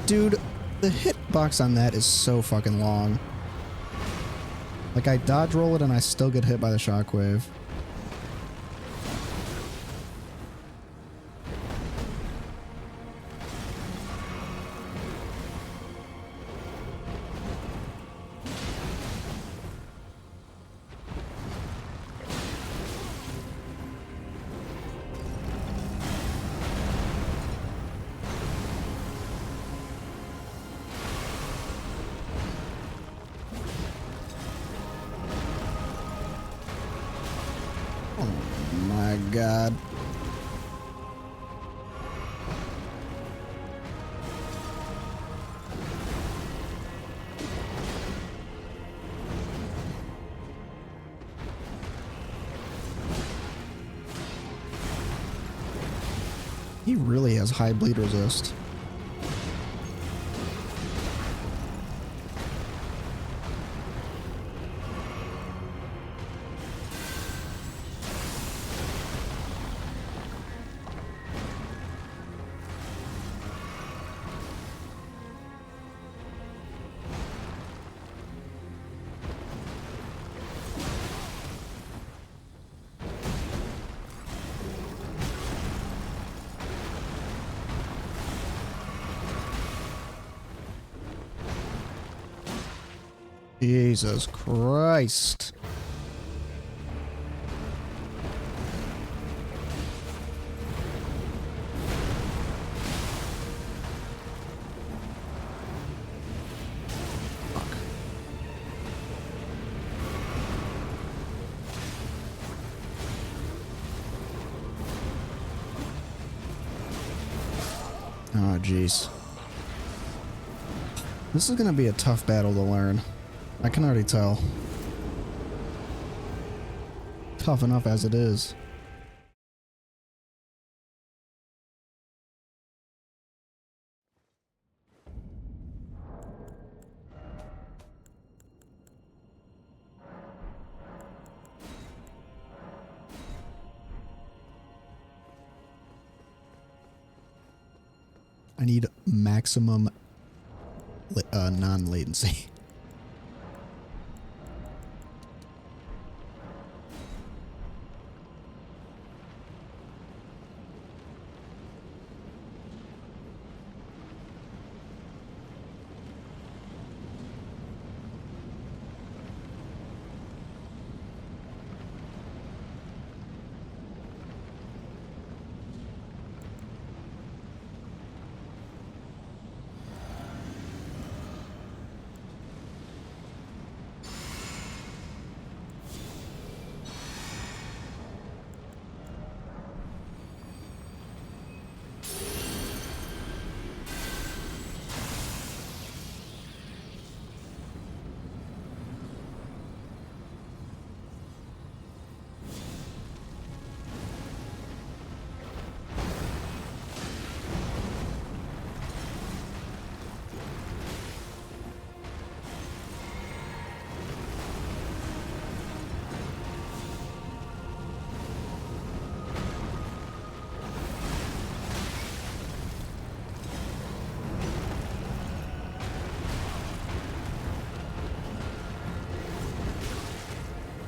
Dude, the hitbox on that is so fucking long. Like, I dodge roll it and I still get hit by the shockwave. My God. He really has high bleed resist. Jesus Christ. Fuck. Oh, jeez. This is gonna be a tough battle to learn. I can already tell. Tough enough as it is. I need maximum non-latency.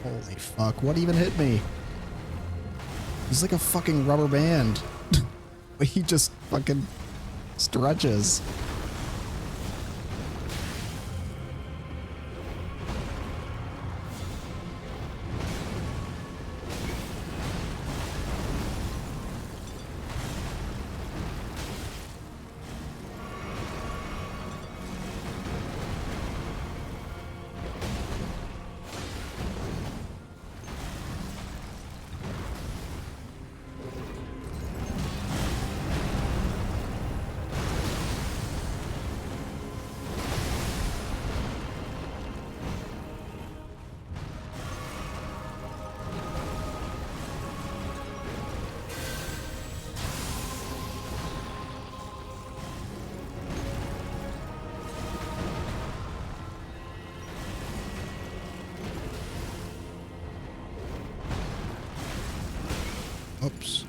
Holy fuck, what even hit me? He's like a fucking rubber band. He just fucking stretches. Oops.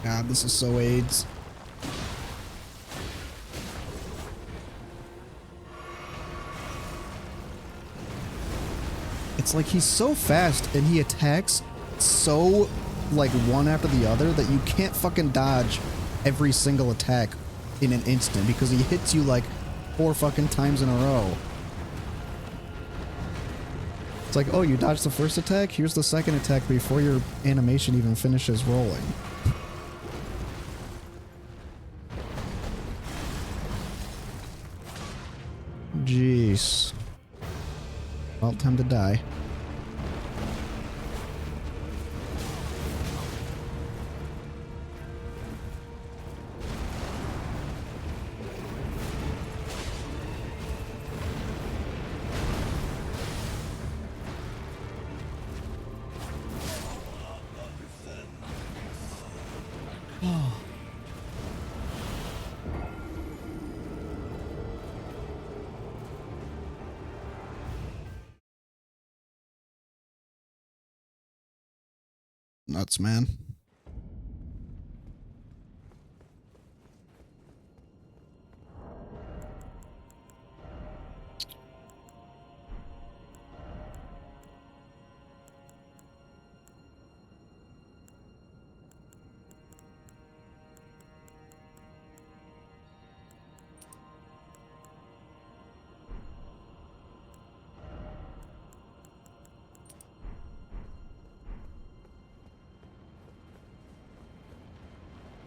God, this is so AIDS. It's like he's so fast and he attacks so like one after the other that you can't fucking dodge every single attack in an instant because he hits you like 4 fucking times in a row. It's like, oh, you dodged the first attack? Here's the second attack before your animation even finishes rolling. Jeez. Well, time to die. Nuts, man.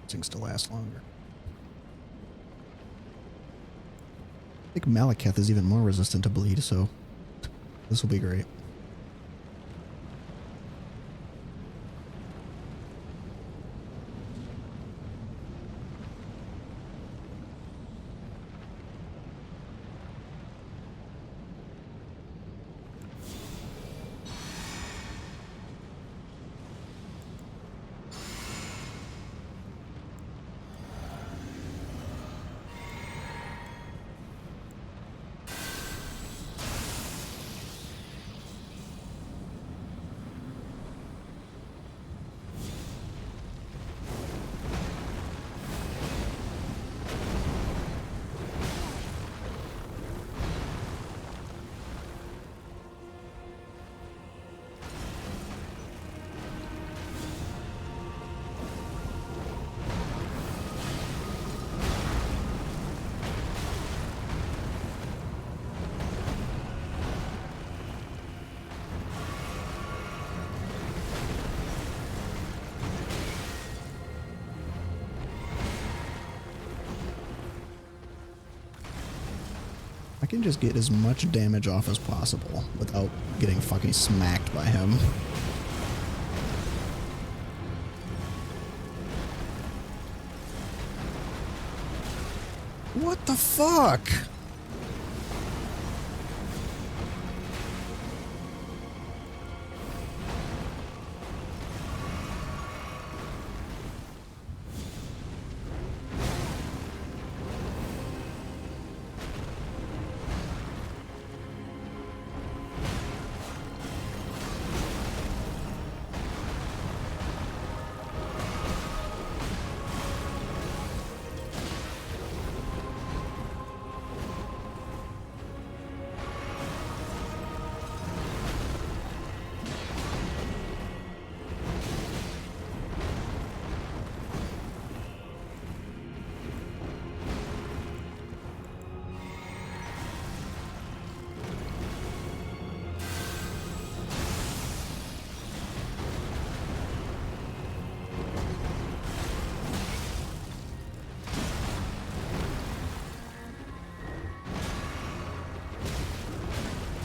Things to last longer. I think Malekith is even more resistant to bleed, so this will be great. I can just get as much damage off as possible without getting fucking smacked by him. What the fuck?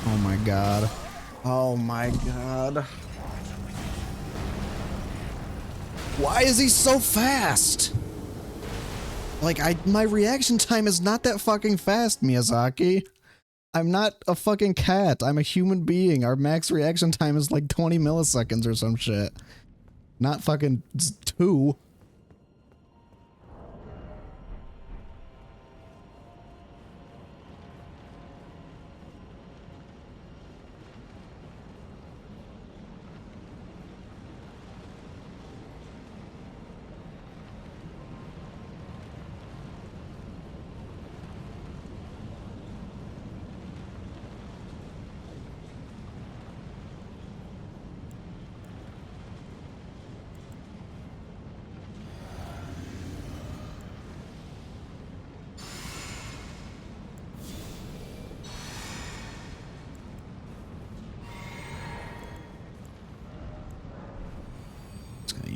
Oh my god. Oh my god. Why is he so fast? Like, my reaction time is not that fucking fast, Miyazaki. I'm not a fucking cat. I'm a human being. Our max reaction time is like 20 milliseconds or some shit. Not fucking 2.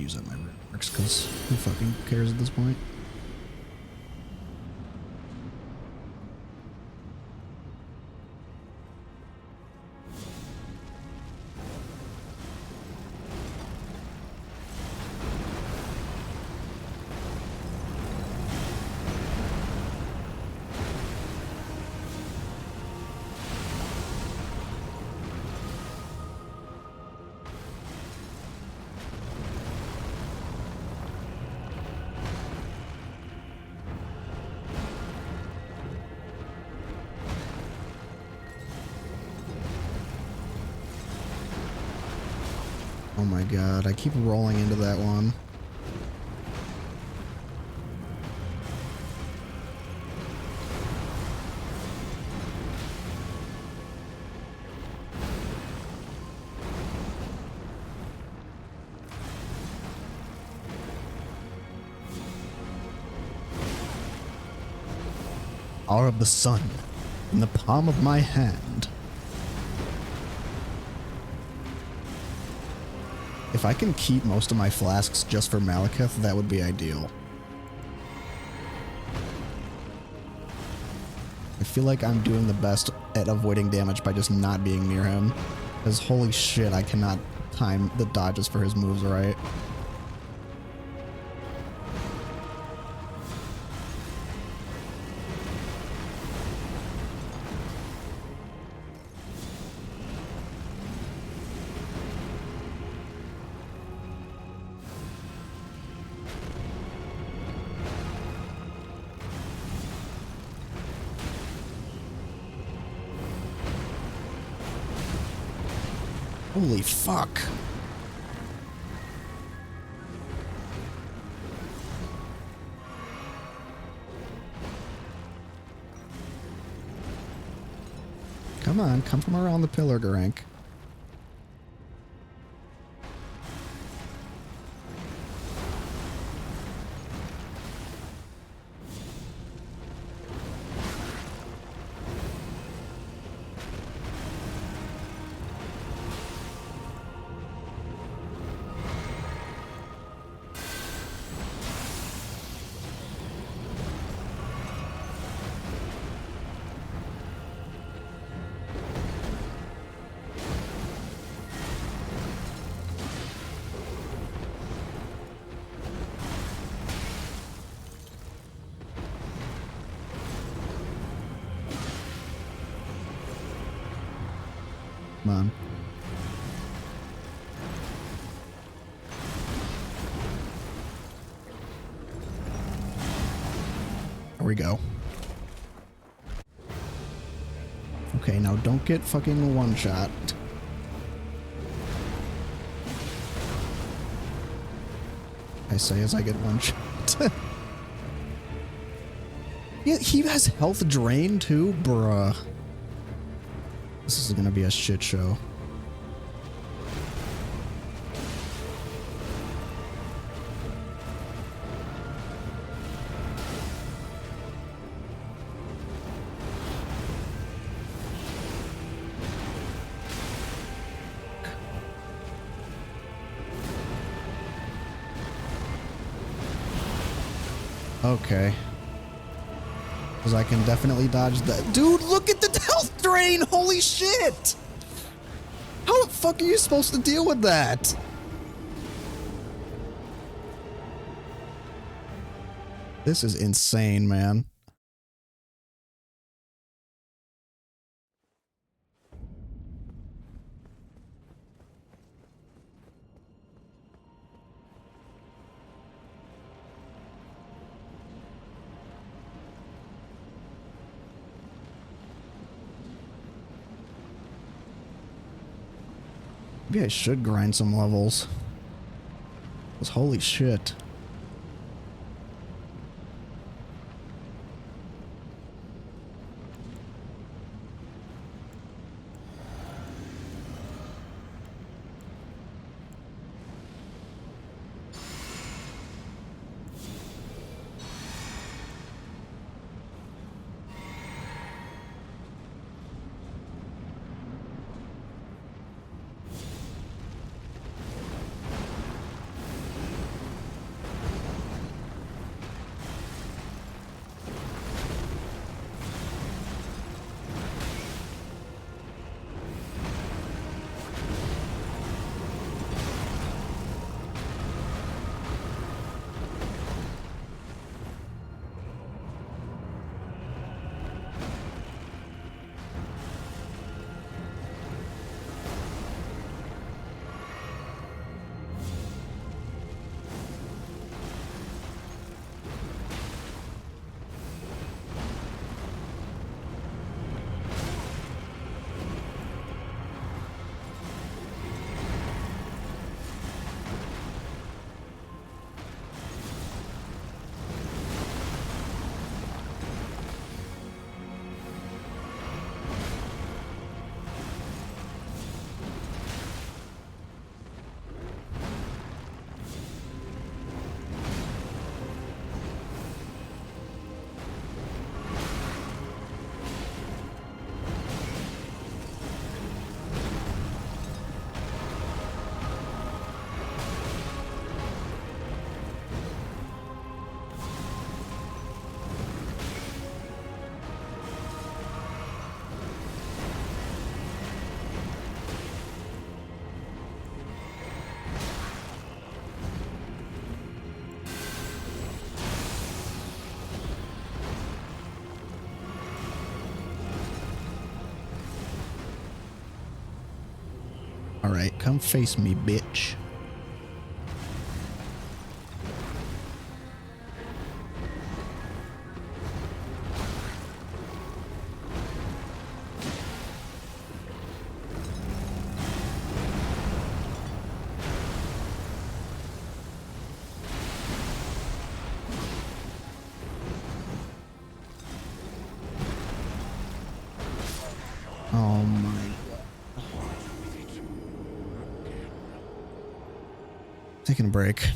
use up my rune marks because who fucking cares at this point? Oh my god, I keep rolling into that one. Hour of the sun in the palm of my hand. If I can keep most of my flasks just for Malekith, that would be ideal. I feel like I'm doing the best at avoiding damage by just not being near him. Because holy shit, I cannot time the dodges for his moves right. Holy fuck. Come on, come from around the pillar, Garank. Come on. There we go. Okay, now don't get fucking one-shot. I say as I get one-shot. Yeah, he has health drain too? Bruh. This is gonna be a shit show. Okay. Because I can definitely dodge that. Dude, look at the health drain! Holy shit! How the fuck are you supposed to deal with that? This is insane, man. Maybe I should grind some levels. 'Cause holy shit. All right, come face me, bitch. Oh my god. Taking a break.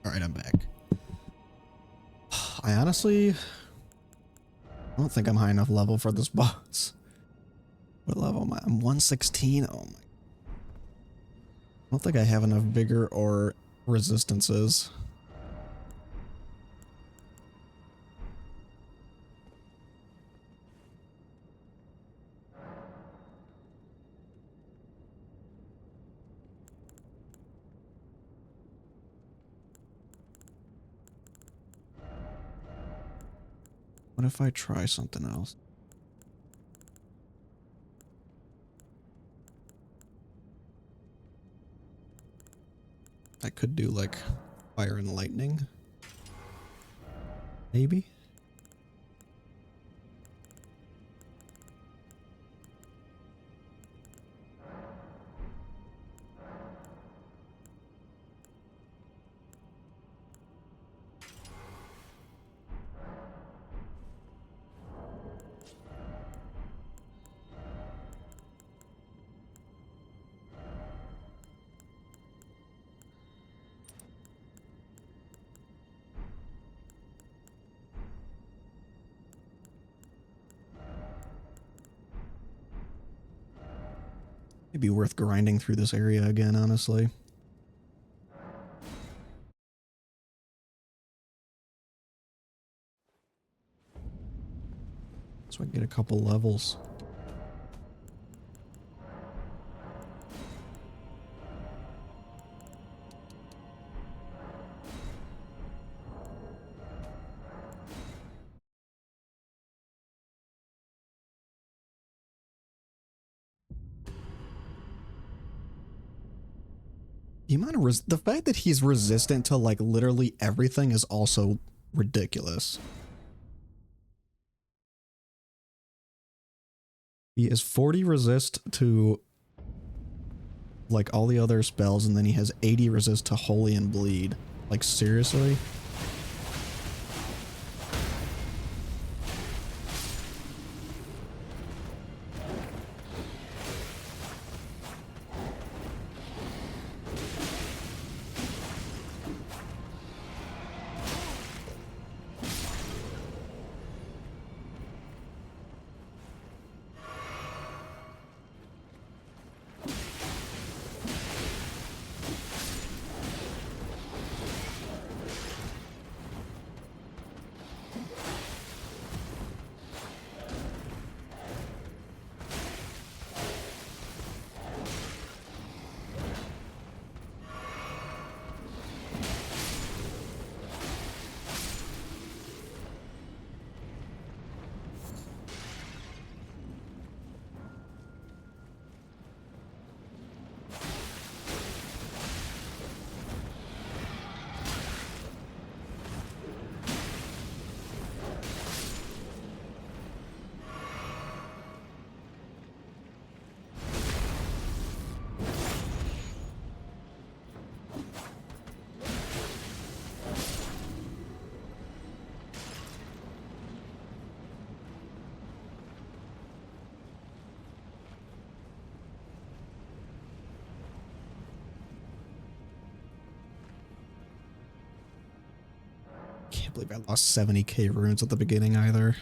Alright, I'm back. I honestly... I don't think I'm high enough level for this boss. What level am I? I'm 116? Oh my... I don't think I have enough vigor or resistances. What if I try something else? I could do like fire and lightning. Maybe? It'd be worth grinding through this area again, honestly. So I can get a couple levels. The amount of the fact that he's resistant to like literally everything is also ridiculous. He is 40 resist to like all the other spells, and then he has 80 resist to holy and bleed. Like seriously? Can't believe I lost 70k runes at the beginning either.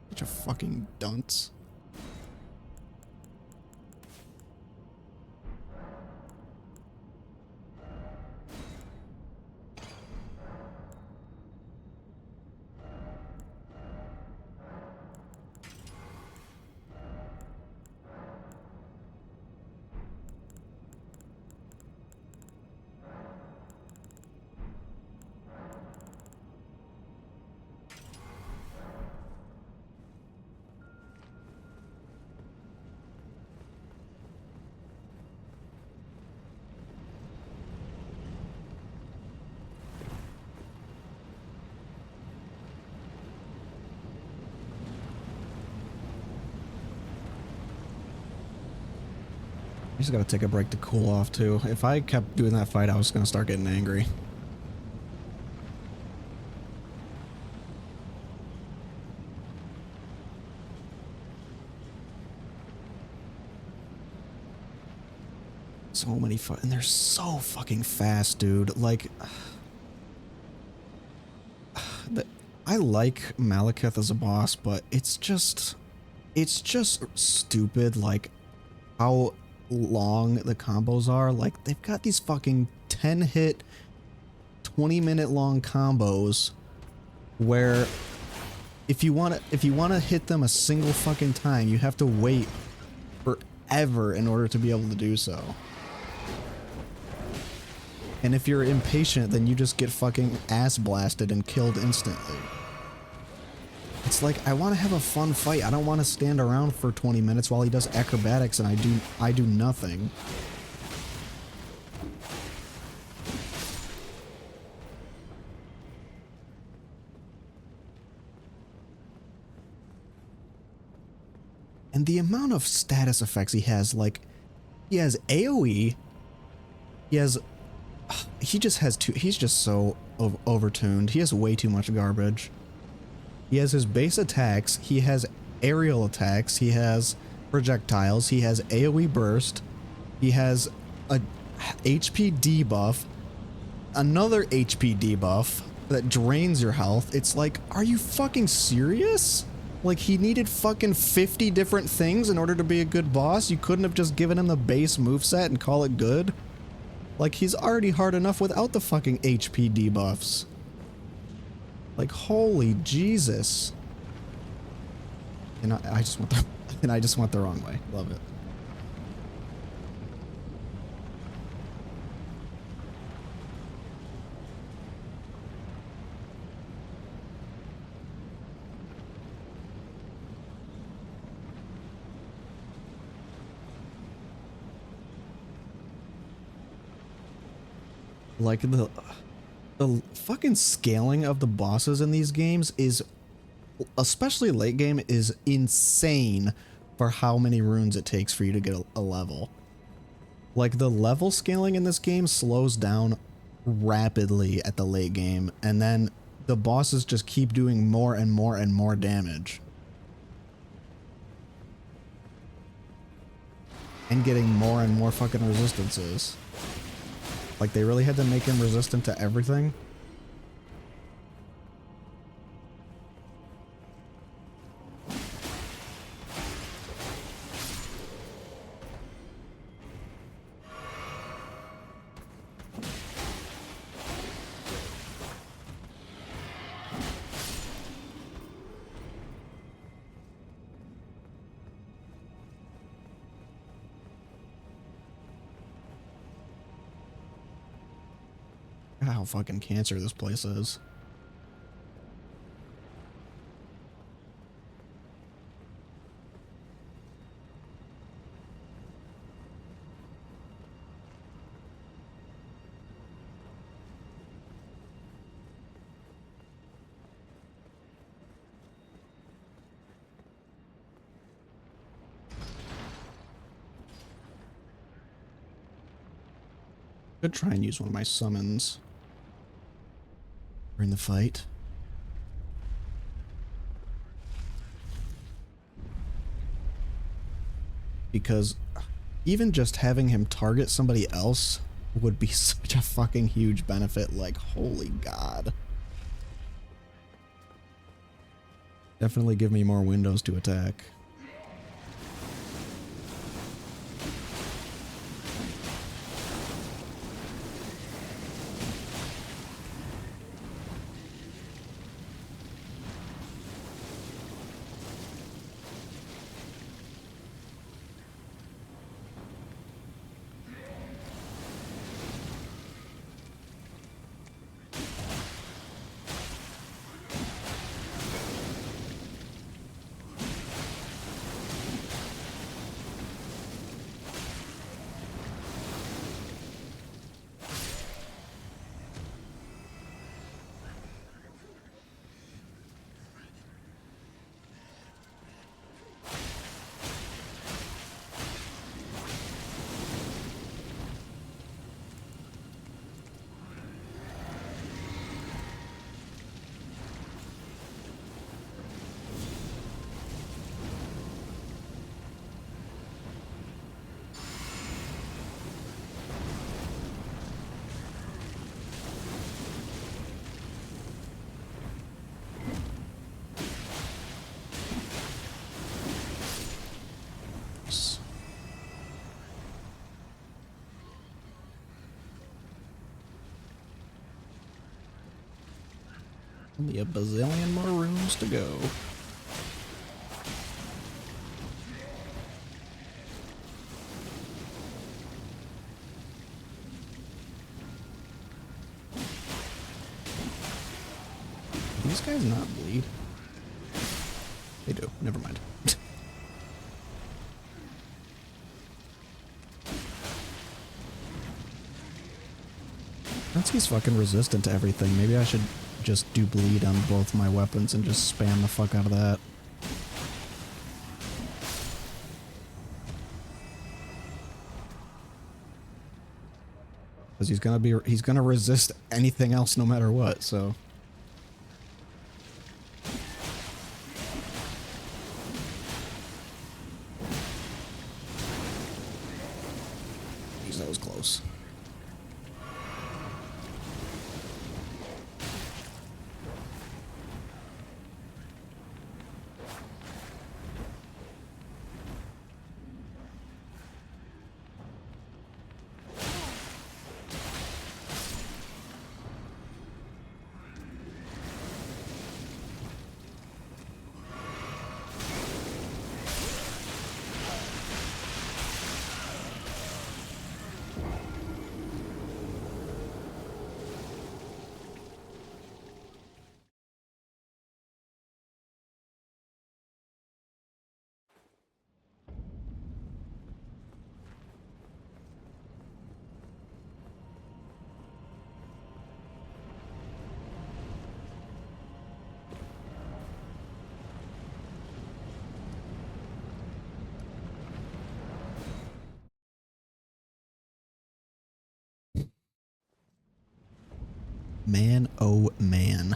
Such a fucking dunce. I just gotta take a break to cool off too. If I kept doing that fight, I was gonna start getting angry. So many and they're so fucking fast, dude. Like, I like Malekith as a boss, but it's just stupid, like how long the combos are. Like they've got these fucking 10-hit, 20-minute long combos where if you want to hit them a single fucking time, you have to wait forever in order to be able to do so. And if you're impatient, then you just get fucking ass blasted and killed instantly. It's like, I want to have a fun fight. I don't want to stand around for 20 minutes while he does acrobatics and I do nothing. And the amount of status effects he has, like, he has AoE, he's just so overtuned. He has way too much garbage. He has his base attacks, he has aerial attacks, he has projectiles, he has AoE burst, he has a HP debuff, another HP debuff that drains your health. It's like, are you fucking serious? Like, he needed fucking 50 different things in order to be a good boss? You couldn't have just given him the base moveset and call it good? Like, he's already hard enough without the fucking HP debuffs. Like, holy Jesus. And I just want the and I just went the wrong way. Love it. Like the fucking scaling of the bosses in these games is, especially late game, is insane for how many runes it takes for you to get a level. Like, the level scaling in this game slows down rapidly at the late game, and then the bosses just keep doing more and more and more damage. And getting more and more fucking resistances. Like, they really had to make him resistant to everything. How fucking cancer this place is. Could try and use one of my summons during the fight. Because even just having him target somebody else would be such a fucking huge benefit. Like, holy God. Definitely give me more windows to attack. Only a bazillion more rooms to go. Do these guys not bleed? They do. Never mind. Natsuki's fucking resistant to everything. Maybe I should just do bleed on both my weapons and just spam the fuck out of that. Because he's gonna resist anything else no matter what, so. Jeez, that was close. Man, oh man.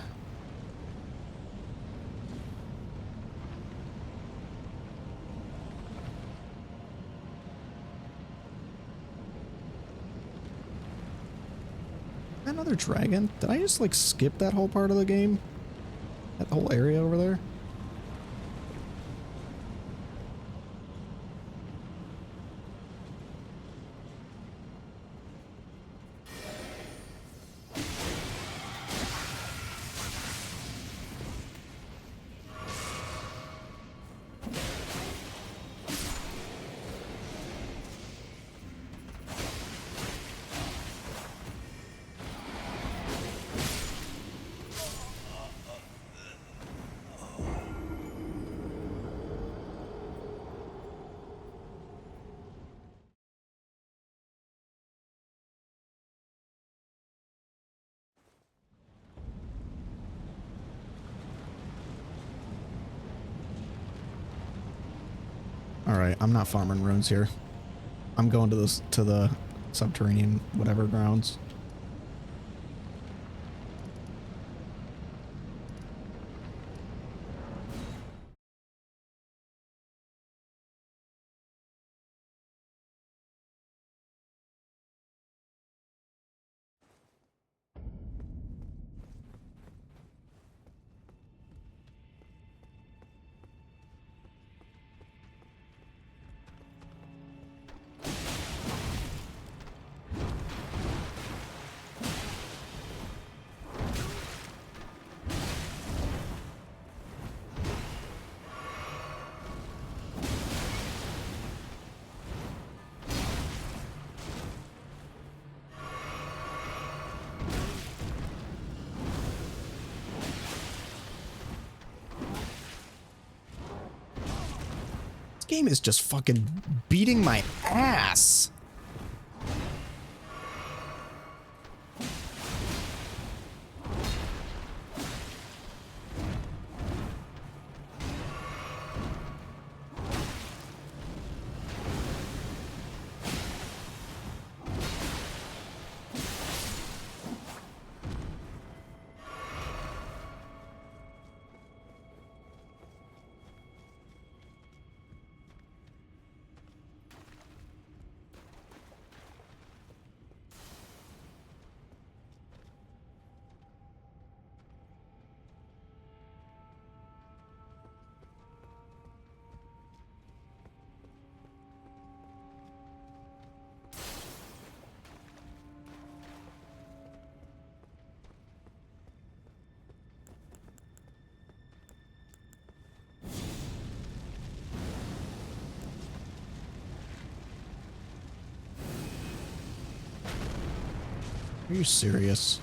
Another dragon? Did I just like skip that whole part of the game? That whole area over there? Alright, I'm not farming runes here. I'm going to the subterranean whatever grounds. Game is just fucking beating my ass. Are you serious?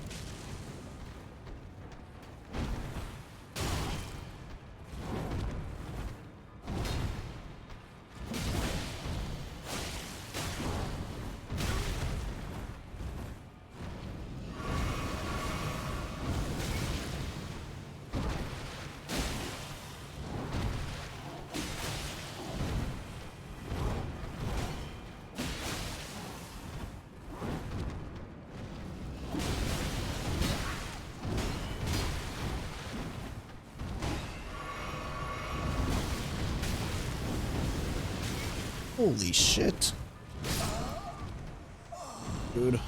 Holy shit. Dude.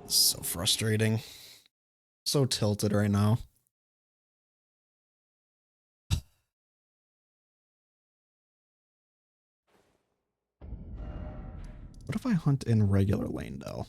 This is so frustrating. So tilted right now. What if I hunt in regular Lanedale?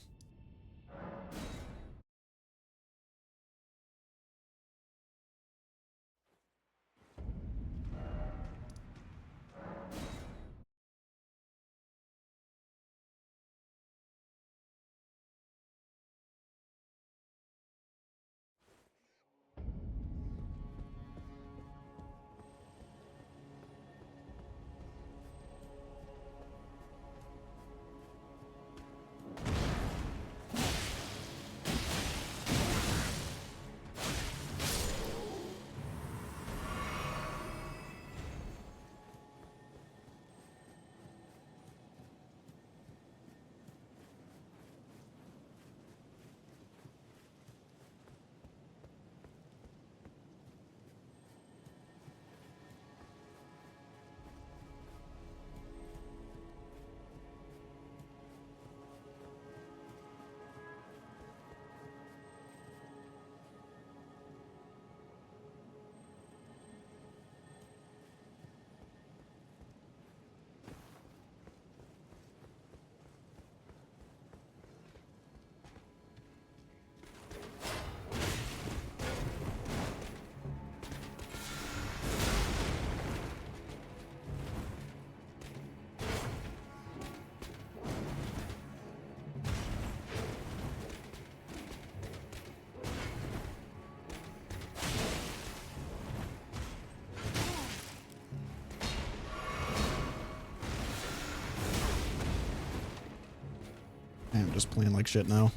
I'm just playing like shit now.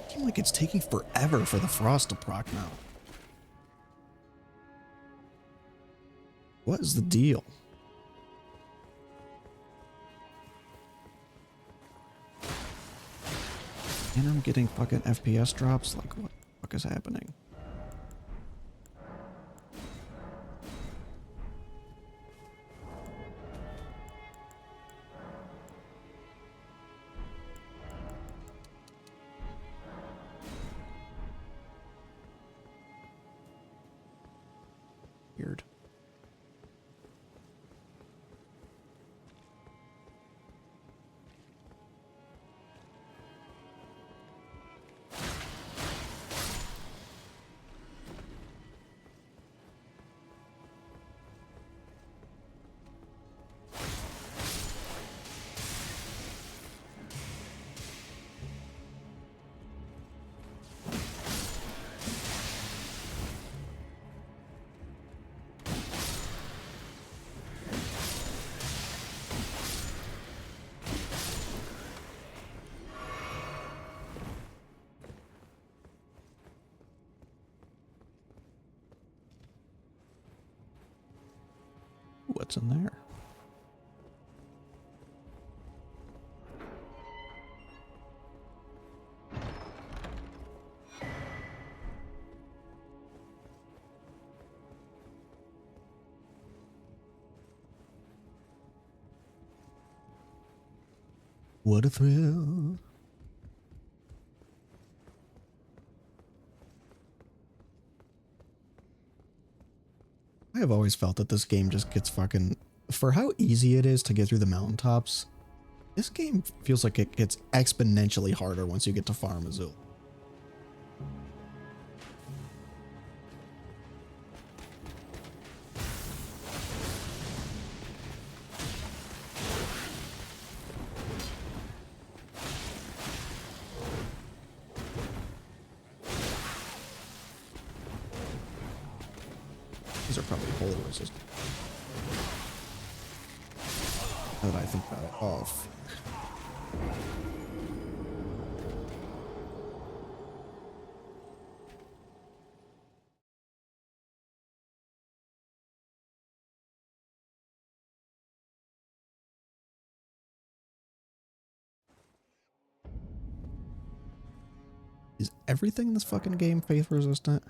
Seems like it's taking forever for the frost to proc now. What is the deal? And I'm getting fucking FPS drops? Like, what the fuck is happening? Weird. What's in there? What a thrill. I have always felt that this game just gets fucking... For how easy it is to get through the mountaintops, This game feels like it gets exponentially harder once you get to Farm Azul. These are probably hold resistant. Now that I think about it. Oh, is everything in this fucking game faith resistant?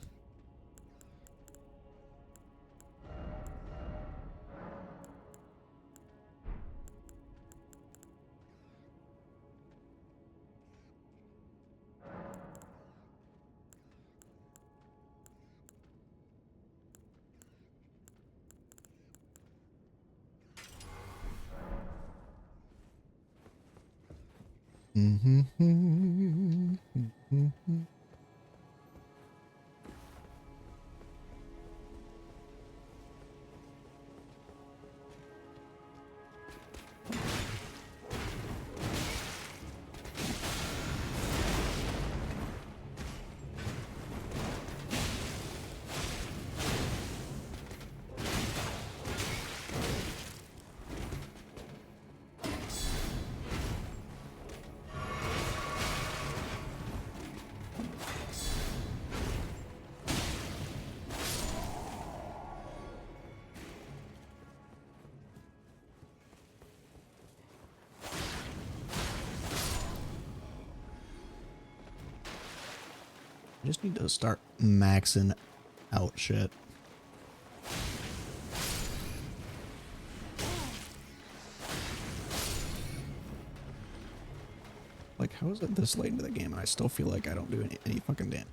I just need to start maxing out shit. Like, how is it this late into the game and I still feel like I don't do any fucking damage?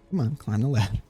Come on, climb the ladder.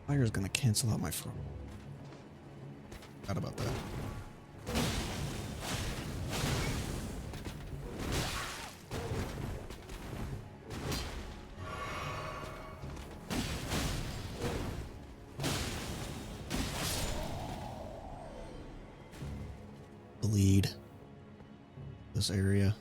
Fire's gonna cancel out my front. Forgot about that. lead this area.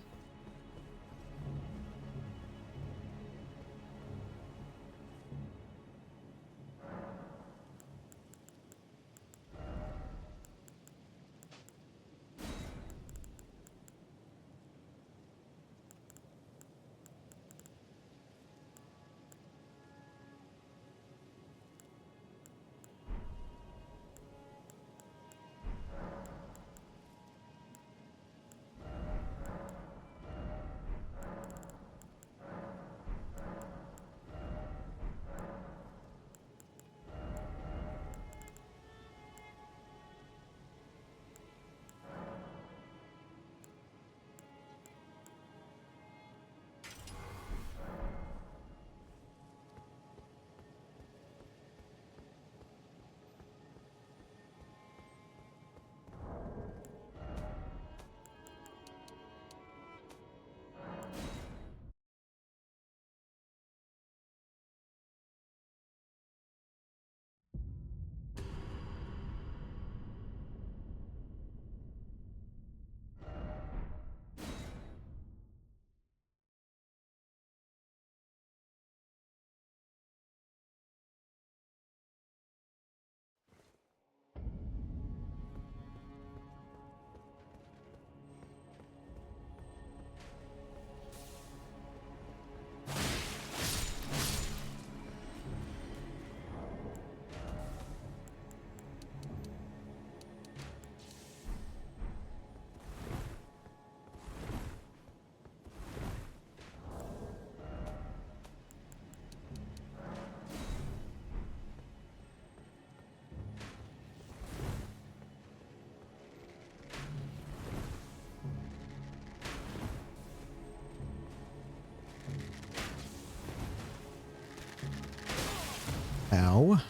Ow.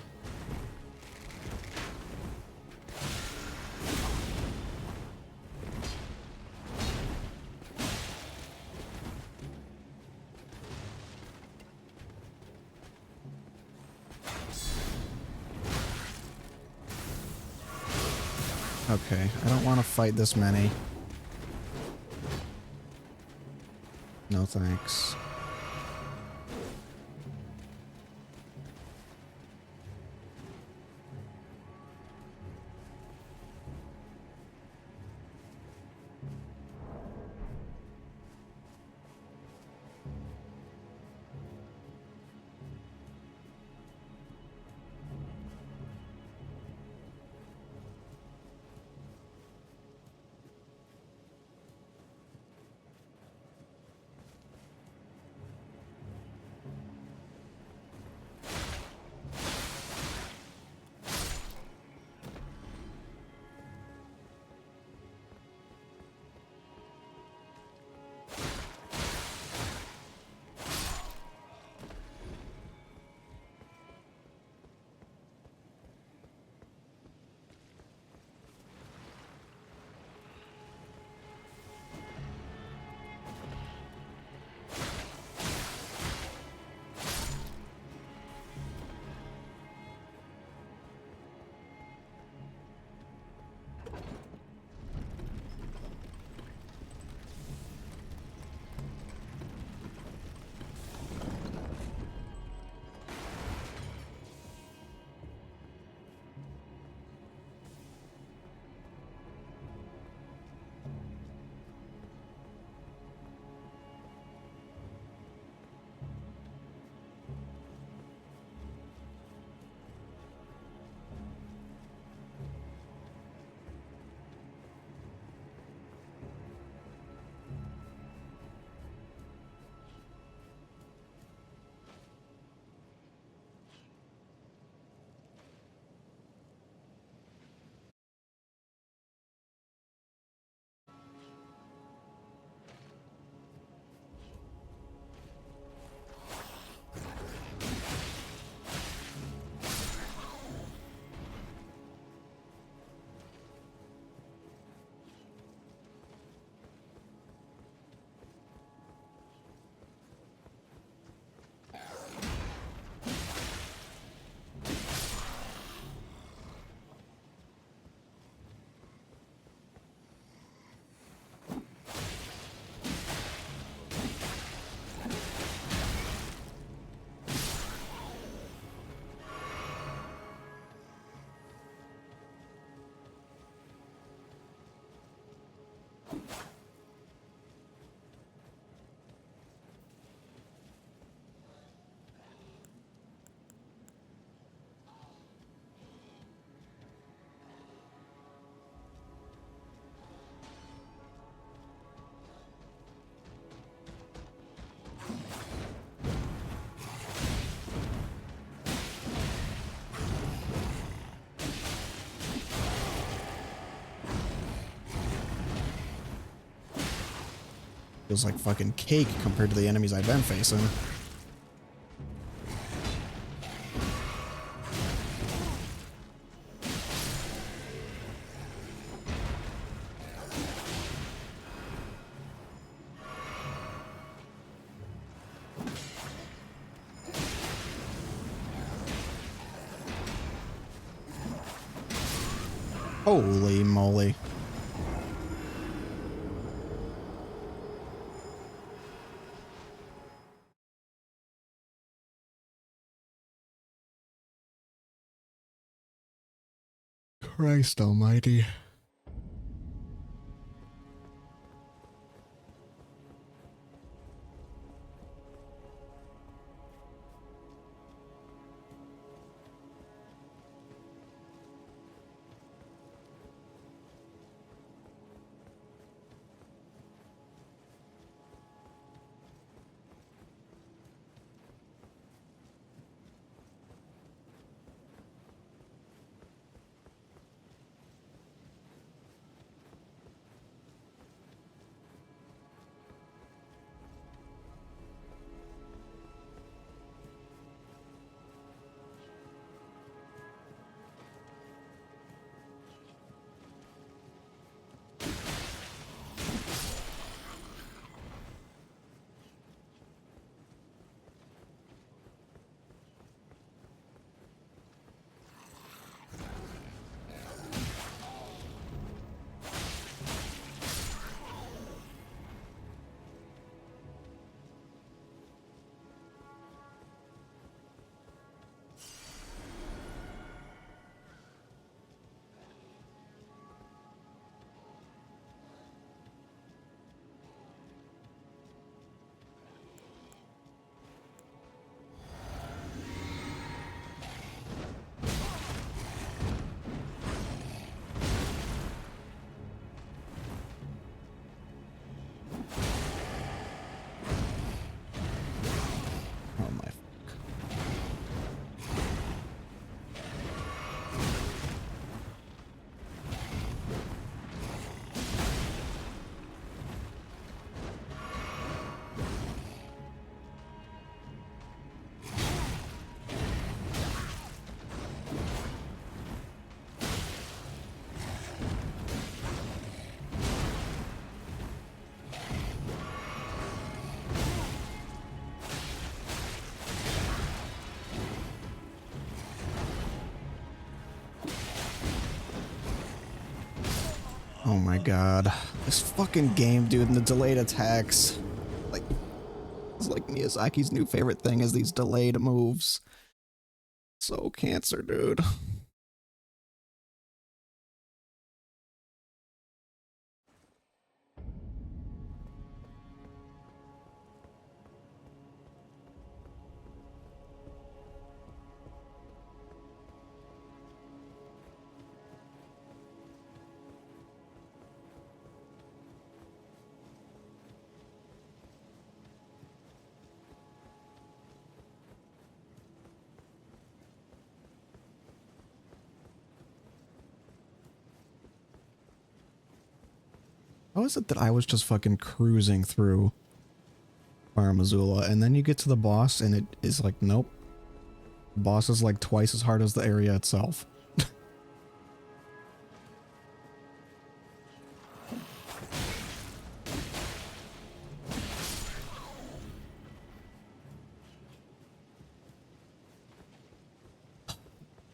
Okay, I don't want to fight this many. No thanks. Feels like fucking cake compared to the enemies I've been facing. Holy moly. Christ almighty. Oh my. Oh my god. This fucking game, dude, and the delayed attacks. Like, it's like Miyazaki's new favorite thing is these delayed moves. So cancer, dude. How is it that I was just fucking cruising through Fire Missoula, and then you get to the boss and it is like, nope. The boss is like twice as hard as the area itself.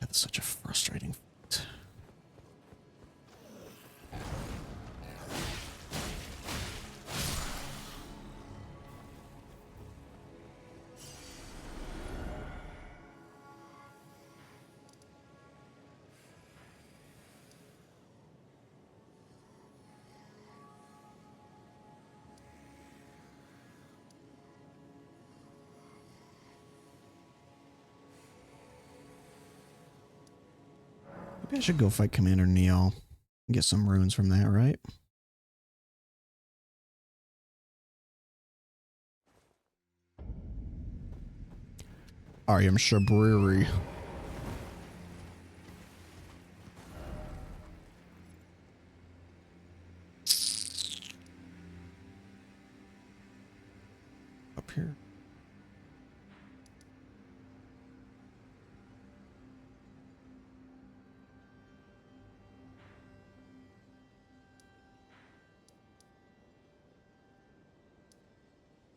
That's such a frustrating fight. Maybe I should go fight Commander Neo and get some runes from that, right? I am Shabriri. up here?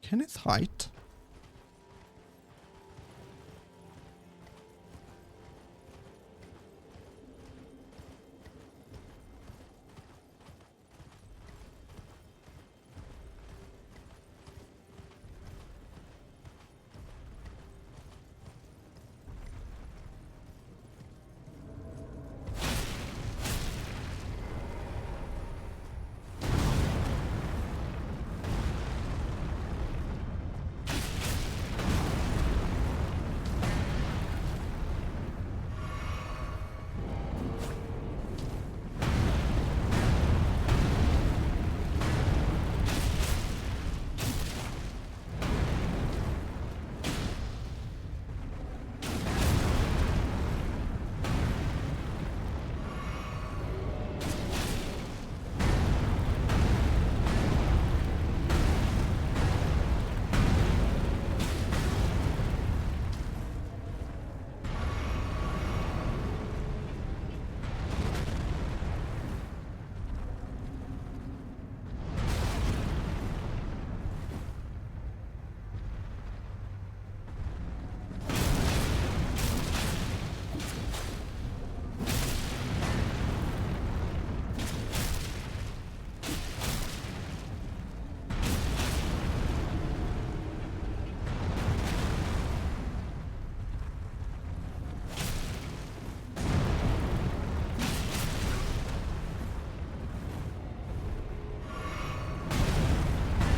Kenneth Height?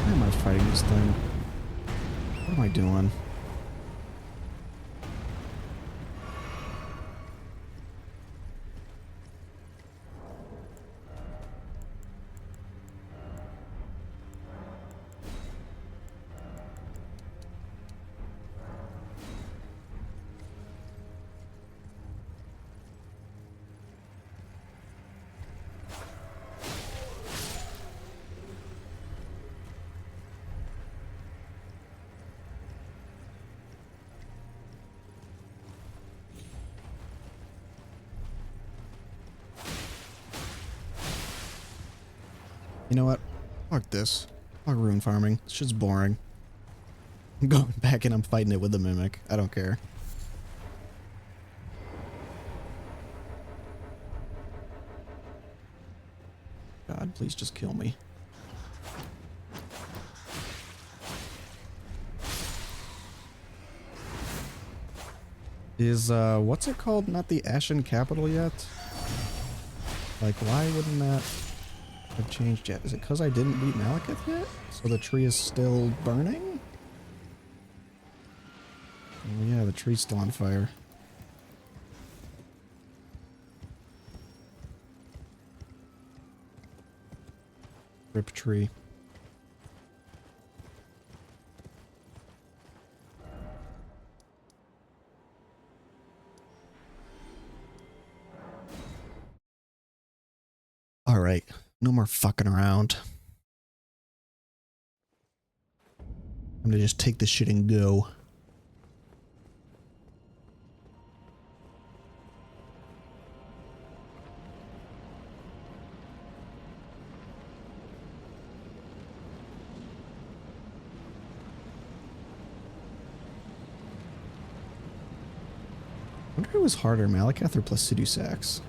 Why am I fighting this thing? What am I doing? You know what? Fuck this. Fuck rune farming. This shit's boring. I'm going back and I'm fighting it with the mimic. I don't care. God, please just kill me. Is, what's it called? Not the Ashen Capital yet? Like, why wouldn't that have changed yet? Is it because I didn't beat Malekith yet? So the tree is still burning? Oh yeah, the tree's still on fire. Rip tree. Alright, no more fucking around. I'm gonna just take this shit and go. I wonder who was harder, Malekith or Placidusax?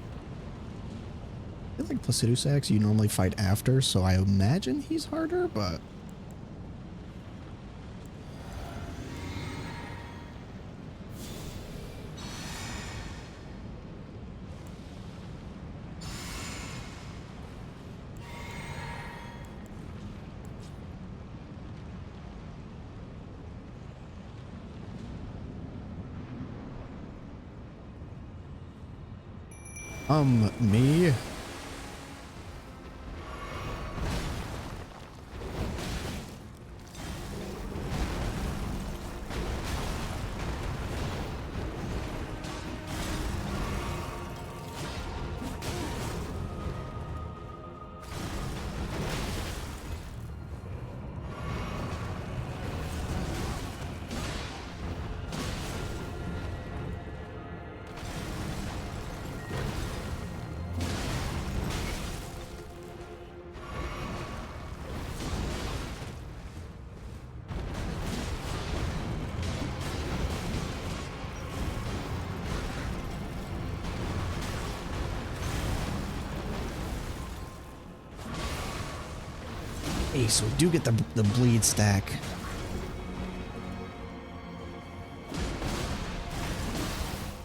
I feel like Placidusax you normally fight after, so I imagine he's harder, but... me? Hey, so we do get the bleed stack.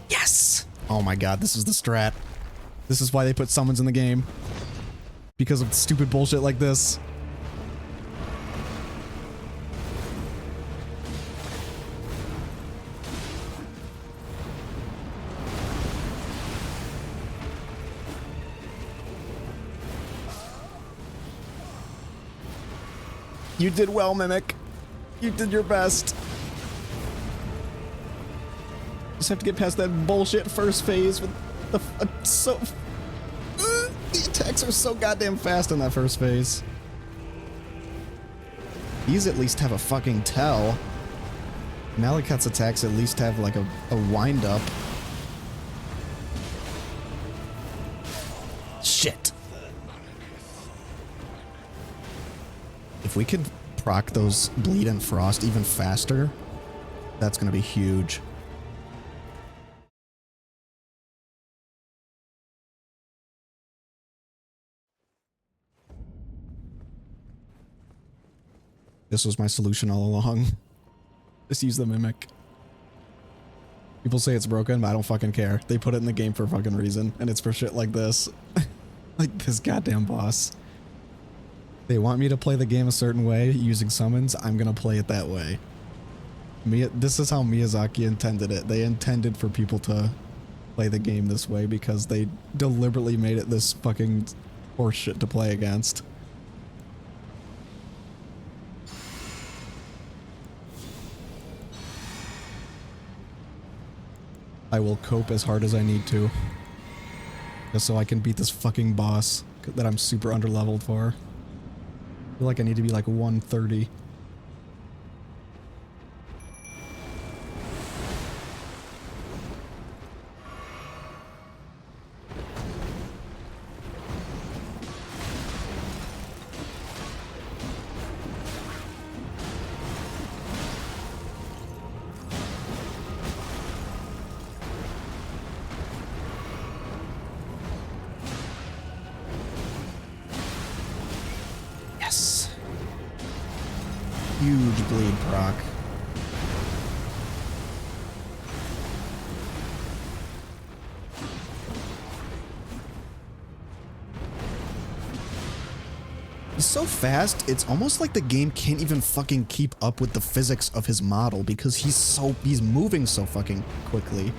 Yes! Oh my god, this is the strat. This is why they put summons in the game. Because of stupid bullshit like this. You did well, Mimic. You did your best. Just have to get past that bullshit first phase with the the attacks are so goddamn fast in that first phase. These at least have a fucking tell. Malekith's attacks at least have like a wind up. Shit. If we could proc those bleed and frost even faster, that's gonna be huge. This was my solution all along. Just use the Mimic. People say it's broken, but I don't fucking care. They put it in the game for a fucking reason, and it's for shit like this. Like this goddamn boss. They want me to play the game a certain way using summons, I'm gonna play it that way. This is how Miyazaki intended it. They intended for people to play the game this way because they deliberately made it this fucking horseshit to play against. I will cope as hard as I need to. Just so I can beat this fucking boss that I'm super underleveled for. I feel like I need to be like 130. Huge bleed proc. He's so fast, it's almost like the game can't even fucking keep up with the physics of his model because he's moving so fucking quickly.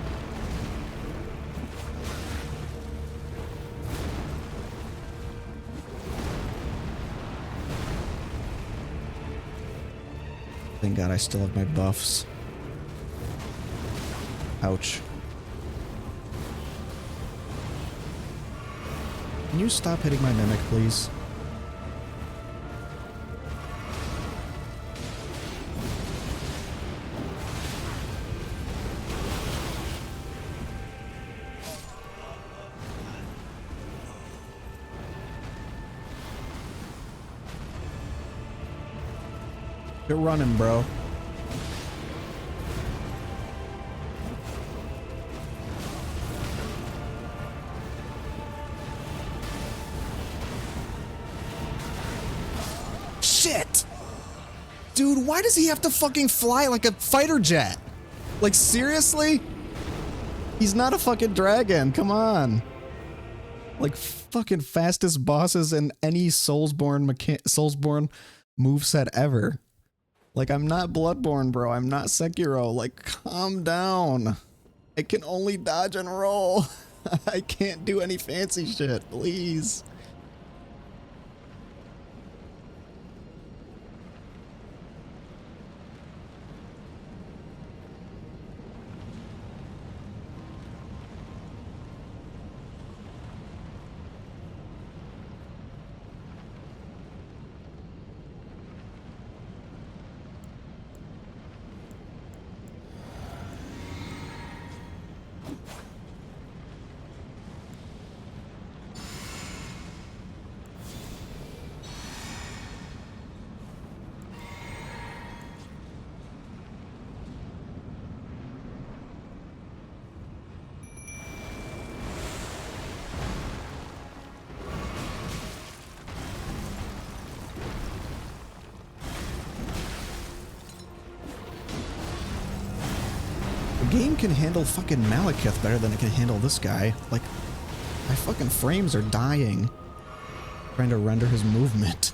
Thank God I still have my buffs. Ouch. Can you stop hitting my Mimic, please? You're running, bro. Shit! Dude, why does he have to fucking fly like a fighter jet? Like, seriously? He's not a fucking dragon, come on. Like, fucking fastest bosses in any Soulsborne moveset ever. Like, I'm not Bloodborne, bro. I'm not Sekiro. Like, calm down. I can only dodge and roll. I can't do any fancy shit, please. game can handle fucking Malekith better than it can handle this guy. Like, my fucking frames are dying trying to render his movement.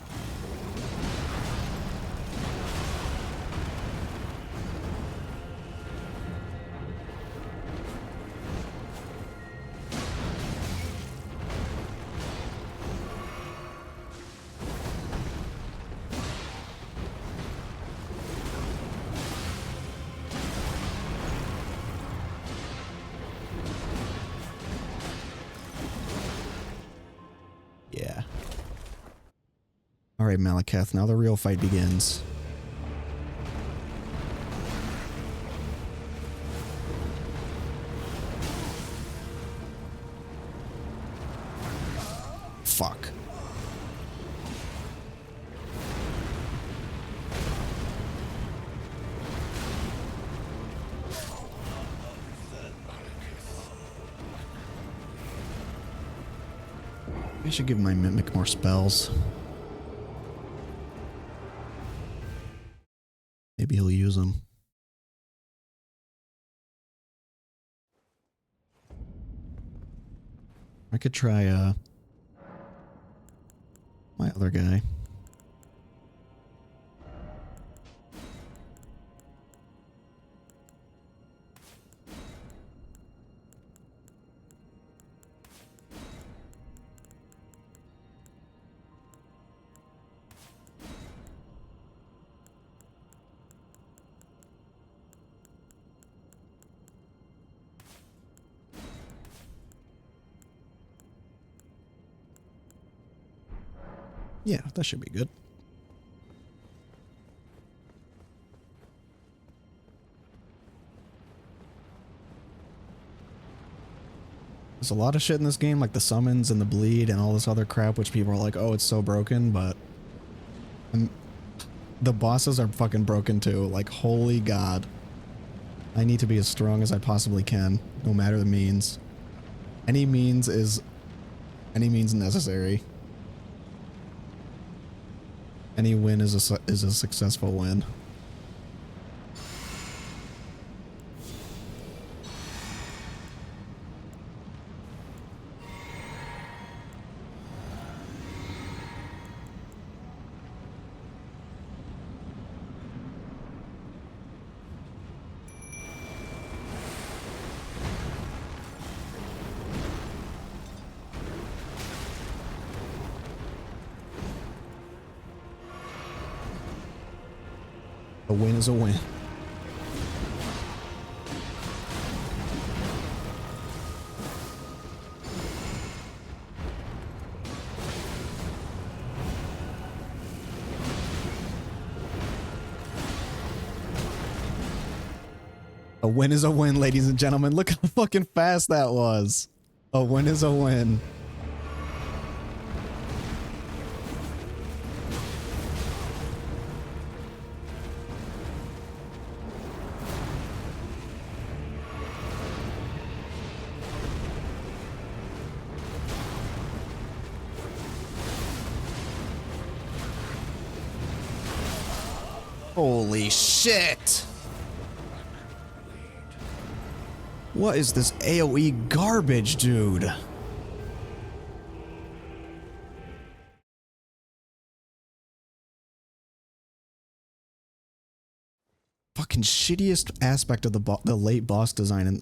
Yeah. Alright, Malekith, now the real fight begins. Fuck. I should give my Mimic more spells. Maybe he'll use them. I could try, my other guy. Yeah, that should be good. There's a lot of shit in this game, like the summons and the bleed and all this other crap, which people are like, oh, it's so broken, but the bosses are fucking broken too. Like, holy god. I need to be as strong as I possibly can, no matter the means. Any means necessary. Any win is a successful win. A win is a win. A win is a win, ladies and gentlemen. Look how fucking fast that was. A win is a win. Holy shit! What is this AoE garbage, dude? Fucking shittiest aspect of the late boss design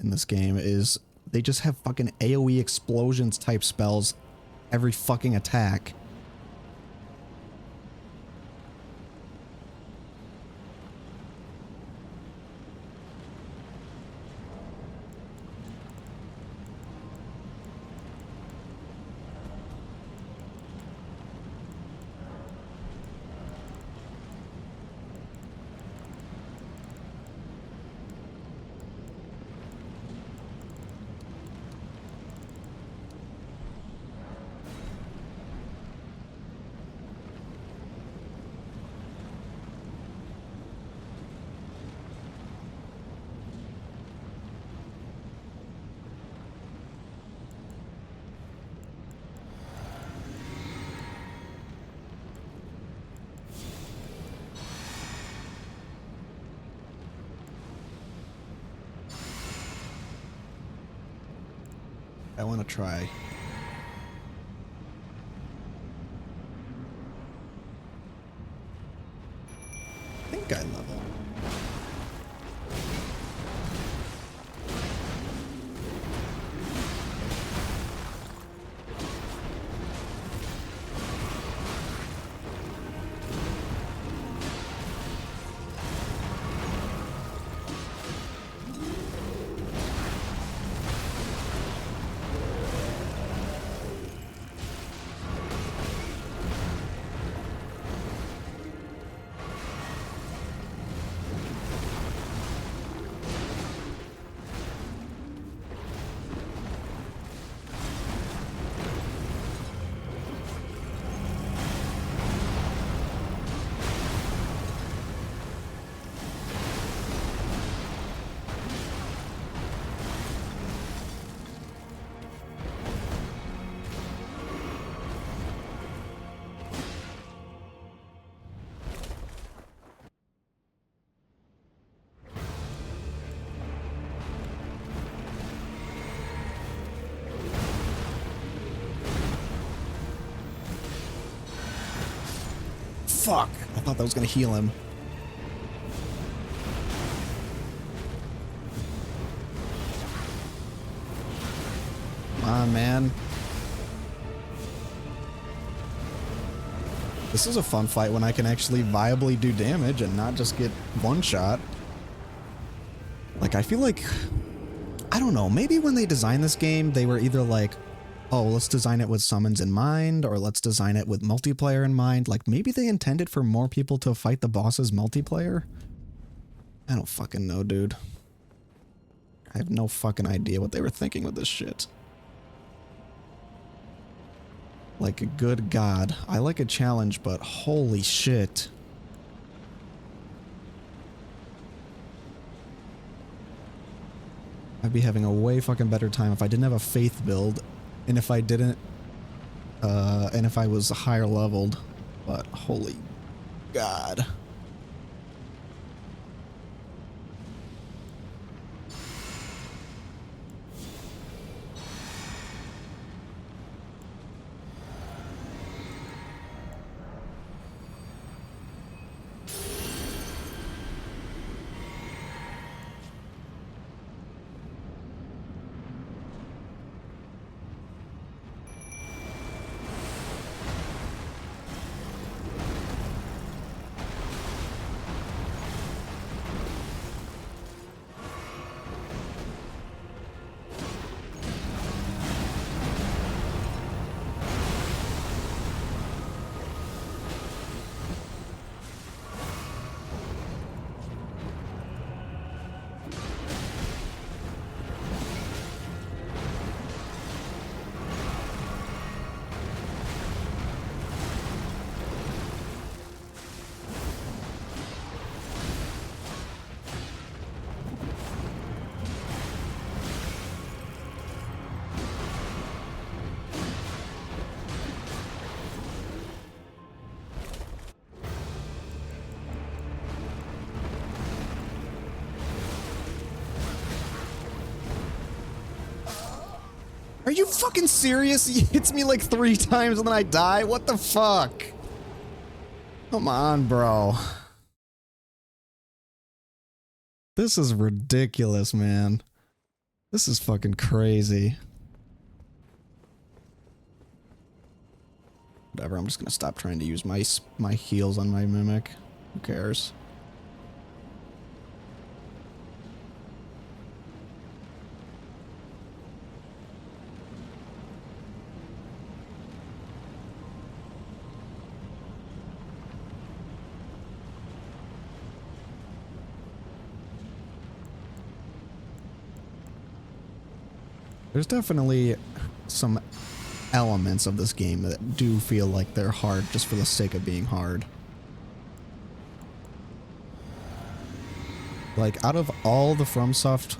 in this game is they just have fucking AoE explosions type spells every fucking attack. want to try. I think I level. Fuck! I thought that was gonna heal him. Come on, man. This is a fun fight when I can actually viably do damage and not just get one shot. Like, I feel like... I don't know, maybe when they designed this game, they were either like, oh, let's design it with summons in mind, or let's design it with multiplayer in mind. Like, maybe they intended for more people to fight the bosses multiplayer? I don't fucking know, dude. I have no fucking idea what they were thinking with this shit. Like, good God. I like a challenge, but holy shit. I'd be having a way fucking better time if I didn't have a faith build. And if I didn't, and if I was higher leveled, but holy God. Are you fucking serious? He hits me like 3 times and then I die? What the fuck? Come on, bro. This is ridiculous, man. This is fucking crazy. Whatever, I'm just gonna stop trying to use my heals on my mimic. Who cares? There's definitely some elements of this game that do feel like they're hard just for the sake of being hard. Like, out of all the FromSoft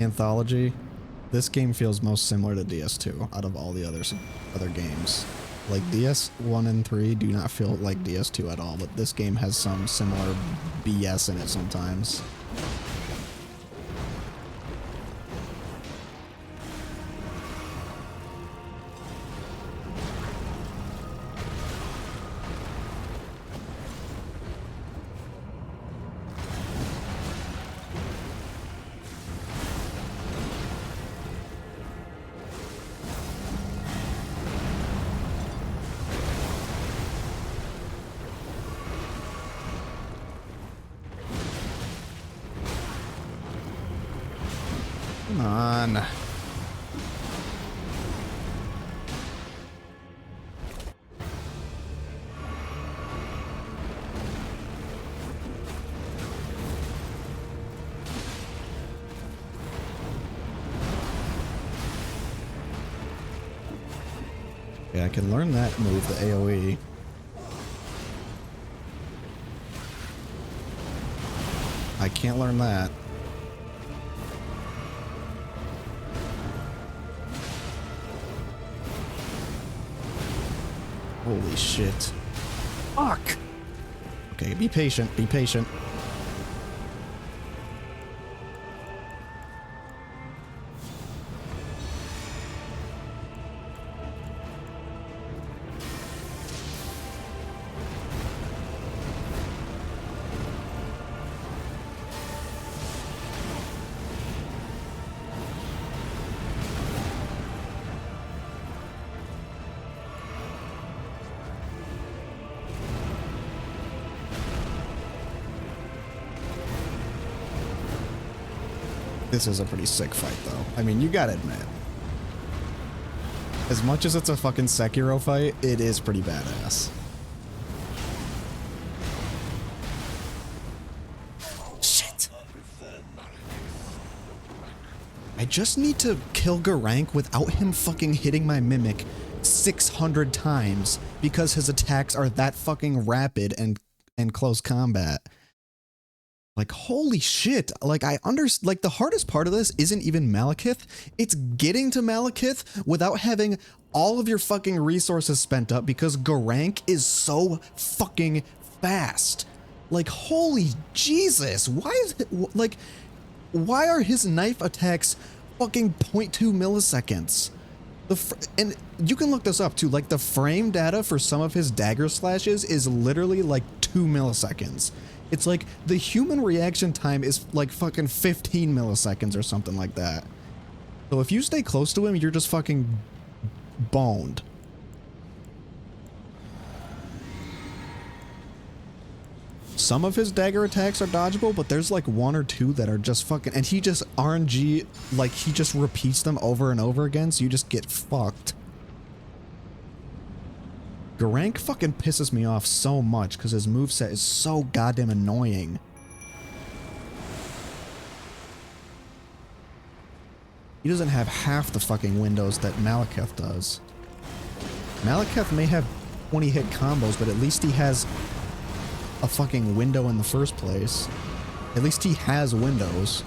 anthology, this game feels most similar to DS2 out of all the other games. Like, DS1 and 3 do not feel like DS2 at all, but this game has some similar BS in it sometimes. on. Okay, I can learn that move, the AoE. I can't learn that. Holy shit. Fuck! Okay, be patient, be patient. This is a pretty sick fight, though. I mean, you gotta admit. As much as it's a fucking Sekiro fight, it is pretty badass. Shit! I just need to kill Geraint without him fucking hitting my Mimic 600 times because his attacks are that fucking rapid and close combat. Like, holy shit. Like, like, the hardest part of this isn't even Malekith. It's getting to Malekith without having all of your fucking resources spent up because Geraint is so fucking fast. Like, holy Jesus. Why is it, like, why are his knife attacks fucking 0.2 milliseconds? And you can look this up too. Like, the frame data for some of his dagger slashes is literally like 2 milliseconds. It's like the human reaction time is like fucking 15 milliseconds or something like that. So if you stay close to him, you're just fucking boned. Some of his dagger attacks are dodgeable, but there's like one or two that are just fucking, and he just RNG, like he just repeats them over and over again, so you just get fucked. Geraint fucking pisses me off so much because his moveset is so goddamn annoying. He doesn't have half the fucking windows that Malekith does. Malekith may have 20 hit combos, but at least he has a fucking window in the first place. At least he has windows.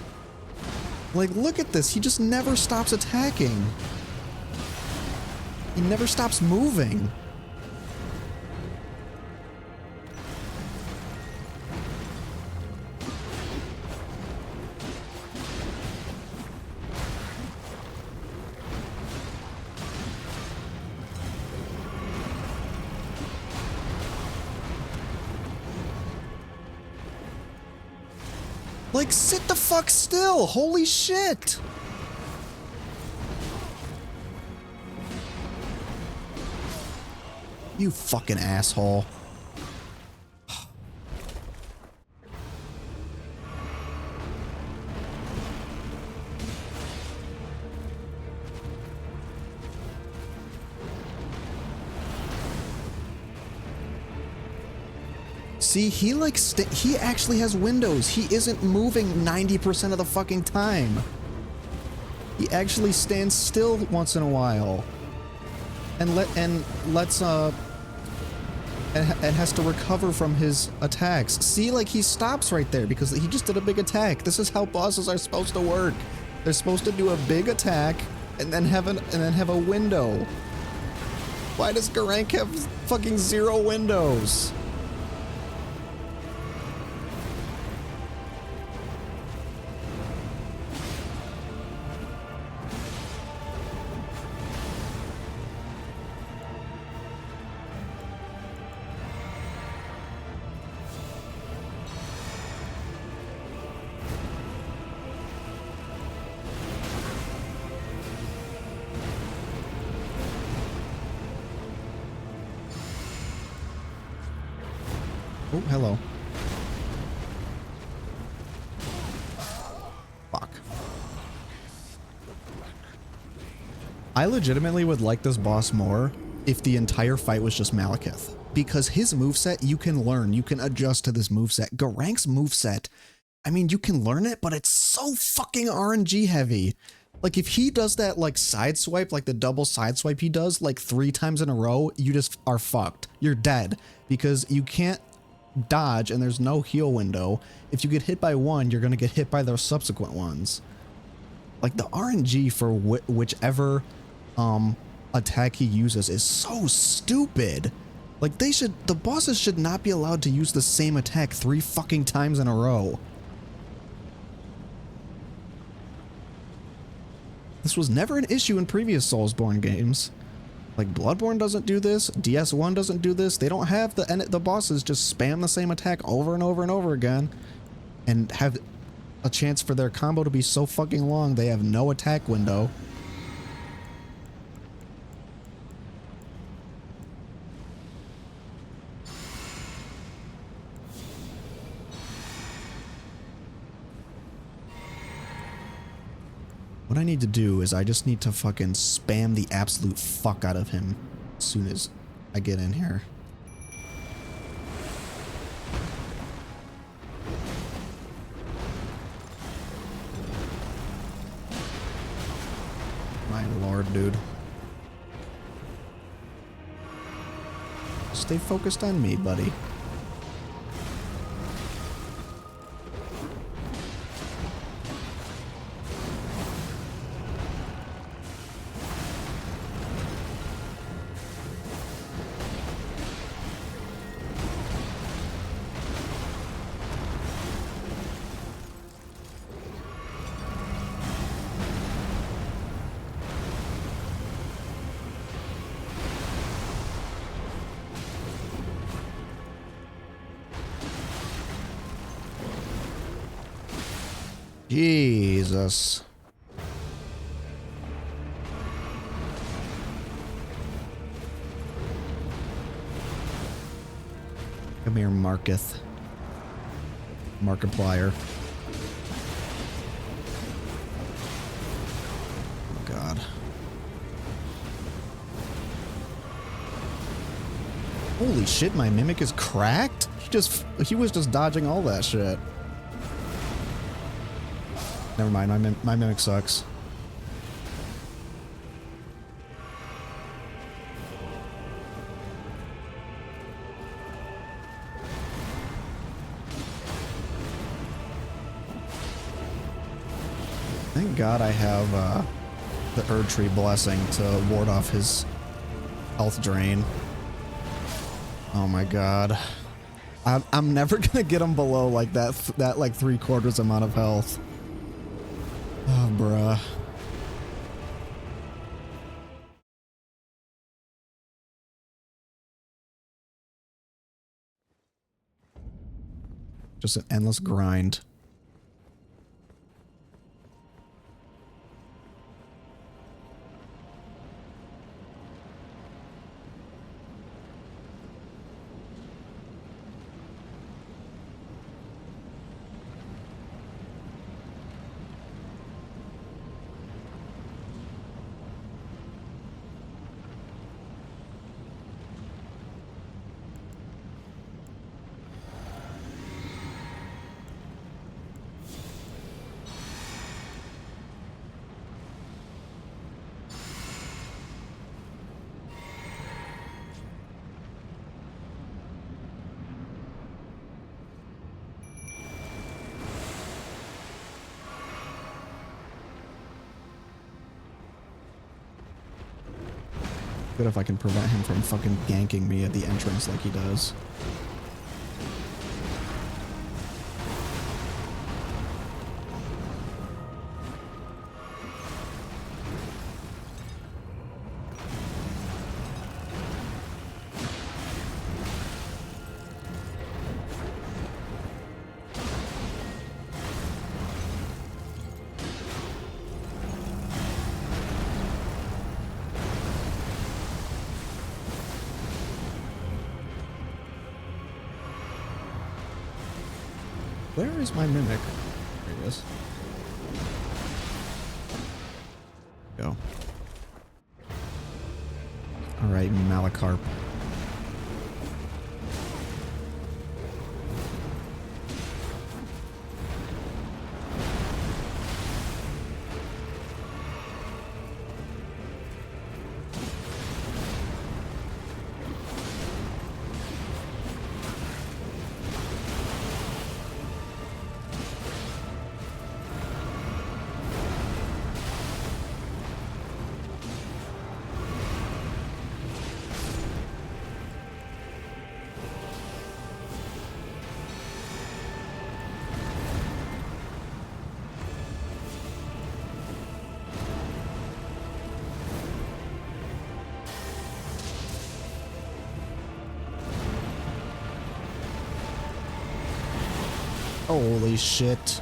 Like, look at this. He just never stops attacking. He never stops moving. Like, sit the fuck still! Holy shit! You fucking asshole. See, he like he actually has windows. He isn't moving 90% of the fucking time. He actually stands still once in a while. And has to recover from his attacks. See, like he stops right there because he just did a big attack. This is how bosses are supposed to work. They're supposed to do a big attack and then have a window. Why does Geraint have fucking 0 windows? Oh, hello. Fuck. I legitimately would like this boss more if the entire fight was just Malekith. Because his moveset, you can learn. You can adjust to this moveset. Garank's moveset, I mean, you can learn it, but it's so fucking RNG heavy. Like, if he does that, like, side swipe, like the double side swipe he does, like 3 times in a row, you just are fucked. You're dead. Because you can't dodge and there's no heal window. If you get hit by one, you're going to get hit by the subsequent ones. Like, the RNG for whichever attack he uses is so stupid. Like, the bosses should not be allowed to use the same attack 3 fucking times in a row. This was never an issue in previous Soulsborne games. Like, Bloodborne doesn't do this, DS1 doesn't do this. They don't have the bosses just spam the same attack over and over and over again and have a chance for their combo to be so fucking long they have no attack window. What I need to do is I just need to fucking spam the absolute fuck out of him as soon as I get in here. My lord, dude. Stay focused on me, buddy. Jesus. Come here, Marketh. Markiplier. Oh, God. Holy shit, my Mimic is cracked? He was just dodging all that shit. Never mind, my Mimic sucks. Thank God I have the Erdtree Blessing to ward off his health drain. Oh my God. I'm never gonna get him below like that like 3/4 amount of health. Oh, bruh. Just an endless grind. Good if I can prevent him from fucking ganking me at the entrance like he does. Where is my Mimic? There he is. Go. Alright, Malacarp. Holy shit.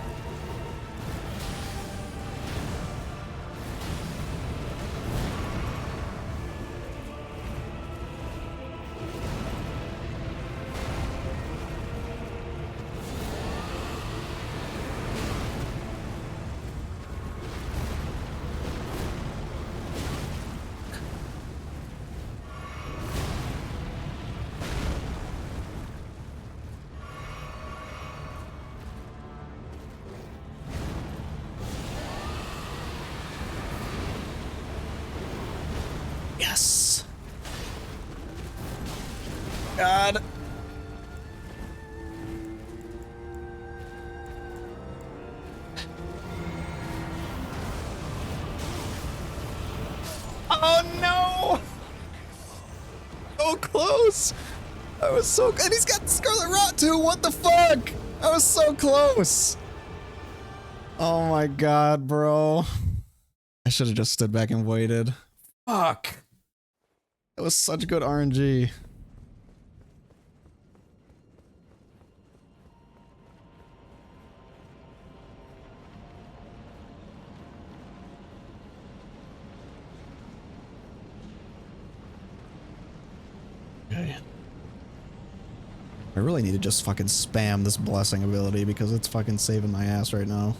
Yes. God. Oh no! So close! I was so good. And he's got Scarlet Rot too! What the fuck? I was so close! Oh my god, bro. I should have just stood back and waited. Fuck! That was such good RNG. Okay. I really need to just fucking spam this blessing ability because it's fucking saving my ass right now.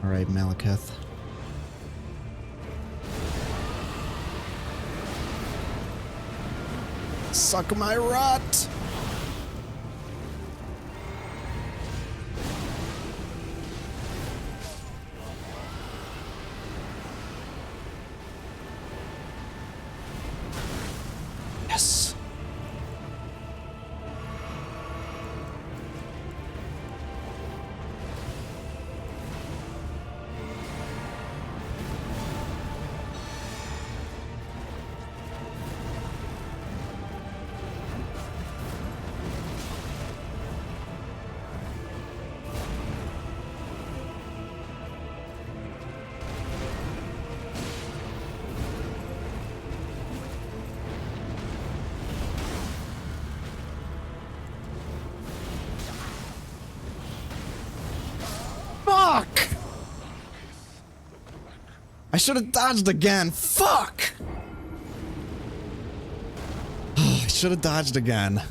Alright, Malekith. Suck my rot! Yes! Fuck! I should have dodged again. Fuck! should have dodged again.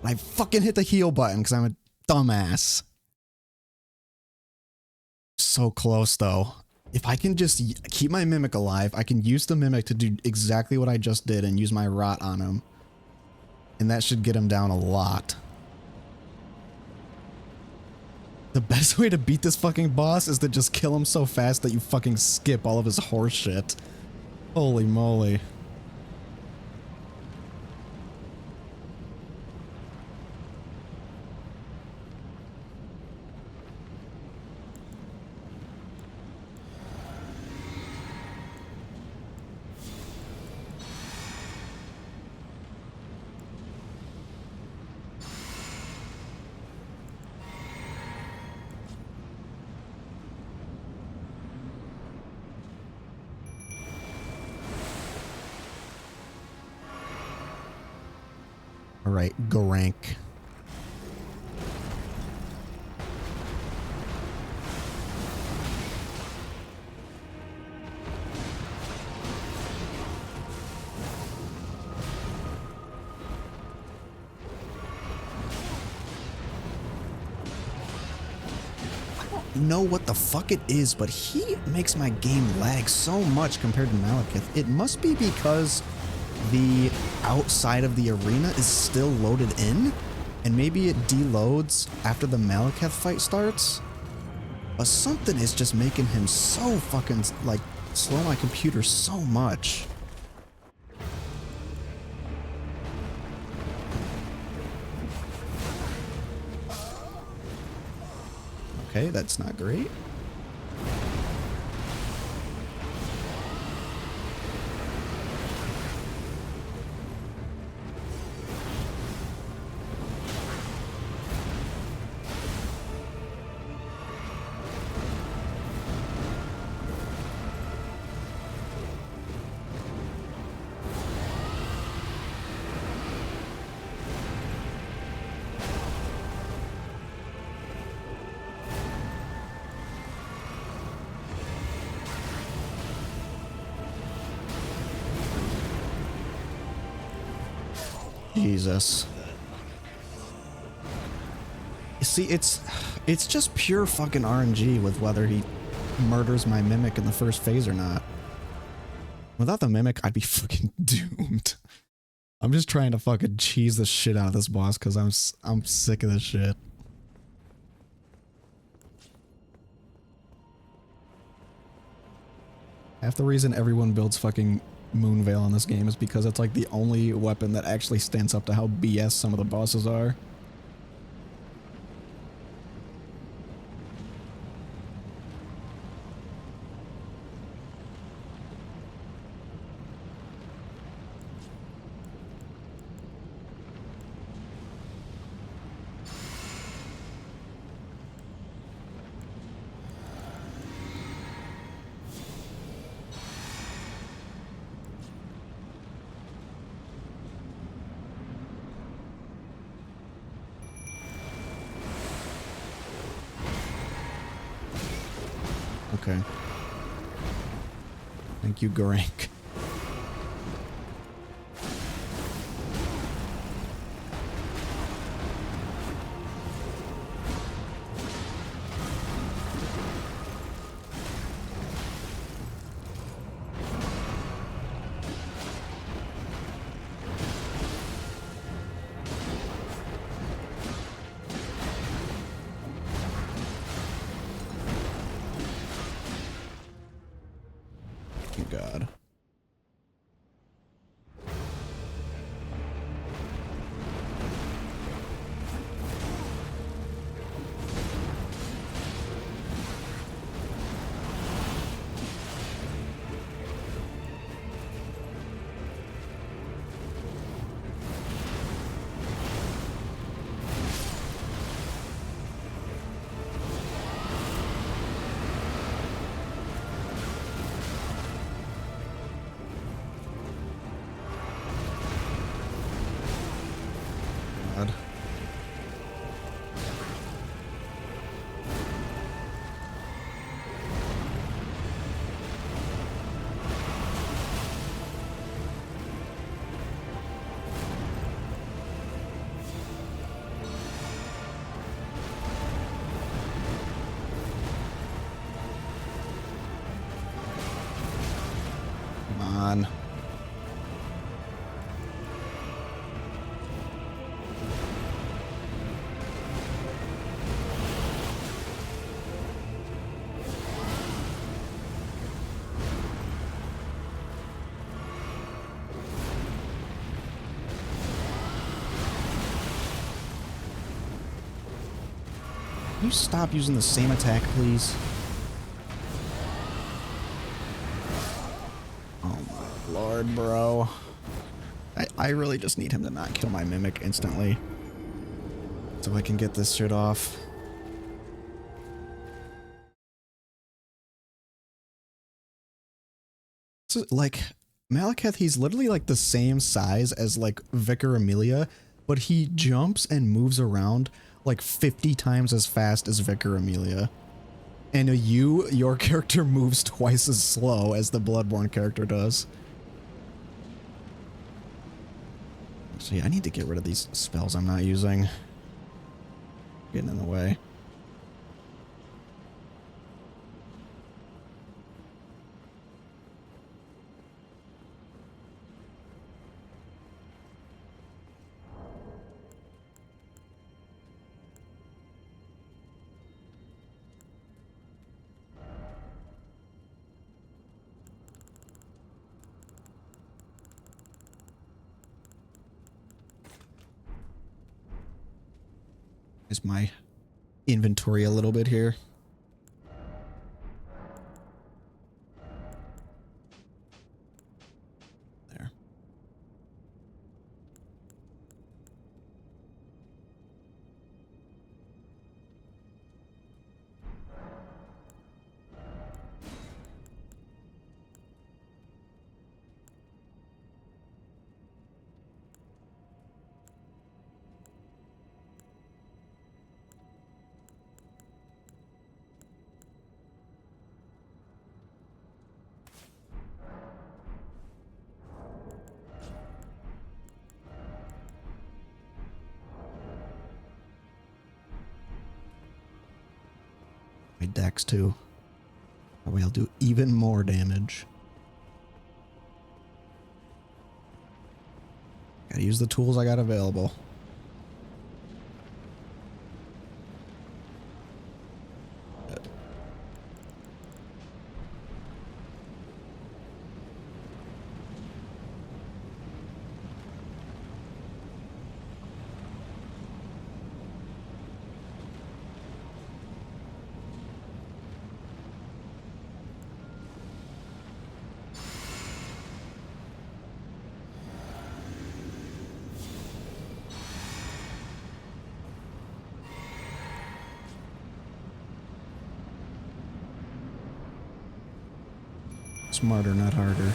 I fucking hit the heal button because I'm a dumbass. So close though. If I can just keep my mimic alive, I can use the mimic to do exactly what I just did and use my rot on him. And that should get him down a lot. The best way to beat this fucking boss is to just kill him so fast that you fucking skip all of his horse shit. Holy moly. Alright, go rank. Know what the fuck it is, but he makes my game lag so much compared to Malekith. It must be because the outside of the arena is still loaded in, and maybe it deloads after the Malekith fight starts. But something is just making him so fucking, like, slow my computer so much. Okay, that's not great. Jesus. See, it's just pure fucking RNG with whether he murders my mimic in the first phase or not. Without the mimic, I'd be fucking doomed. I'm just trying to fucking cheese the shit out of this boss because I'm sick of this shit. Half the reason everyone builds fucking Moonveil on this game is because it's like the only weapon that actually stands up to how BS some of the bosses are. Okay. Thank you, Gorank. God. on. Can you stop using the same attack, please? Oh my lord, bro. I really just need him to not kill my mimic instantly, so I can get this shit off. So, like, Malekith, he's literally like the same size as like Vicar Amelia, but he jumps and moves around like 50 times as fast as Vicar Amelia. And your character moves twice as slow as the Bloodborne character does. So yeah, I need to get rid of these spells I'm not using. Getting in the way. Is my inventory a little bit here. There. My dex too. That way I'll do even more damage. Gotta use the tools I got available. Smarter, not harder.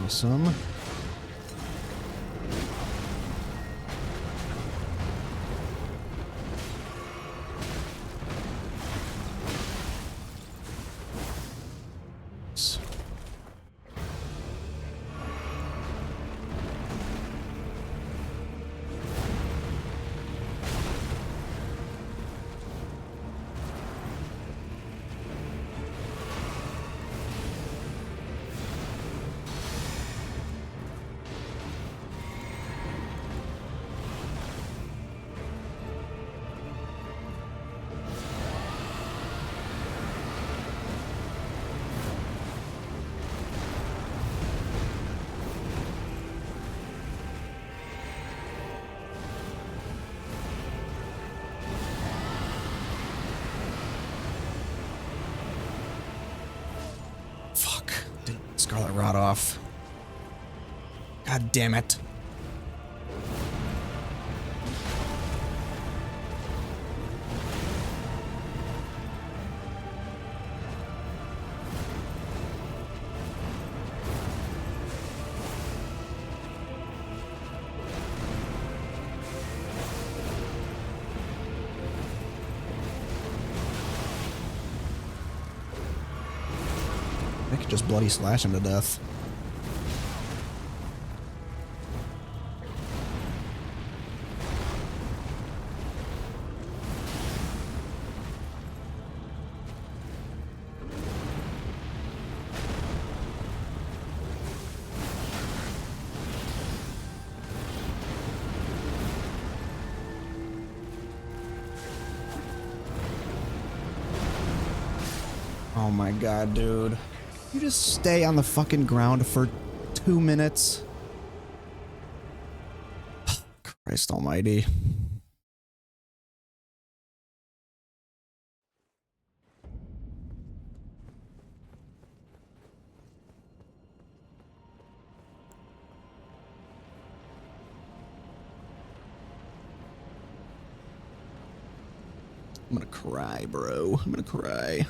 Awesome. Scarlet Rot off. God damn it. could just bloody slash him to death. Oh my god, dude. You just stay on the fucking ground for 2 minutes? Christ almighty. I'm gonna cry, bro. I'm gonna cry.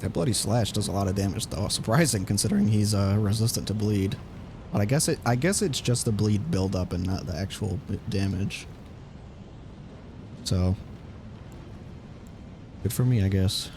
That bloody slash does a lot of damage, though. Surprising, considering he's resistant to bleed. But I guess it's just the bleed buildup and not the actual damage. So, good for me, I guess.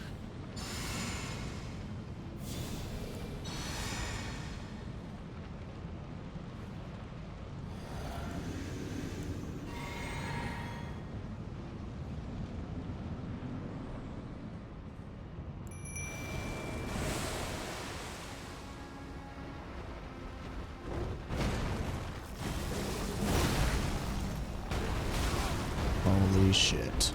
Holy shit.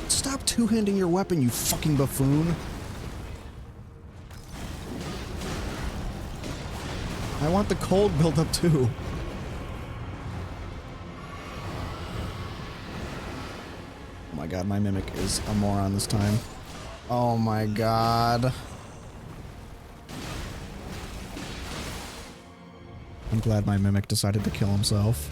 Stop two-handing your weapon, you fucking buffoon. I want the cold buildup too. Oh my god, my mimic is a moron this time. Oh my god. I'm glad my mimic decided to kill himself.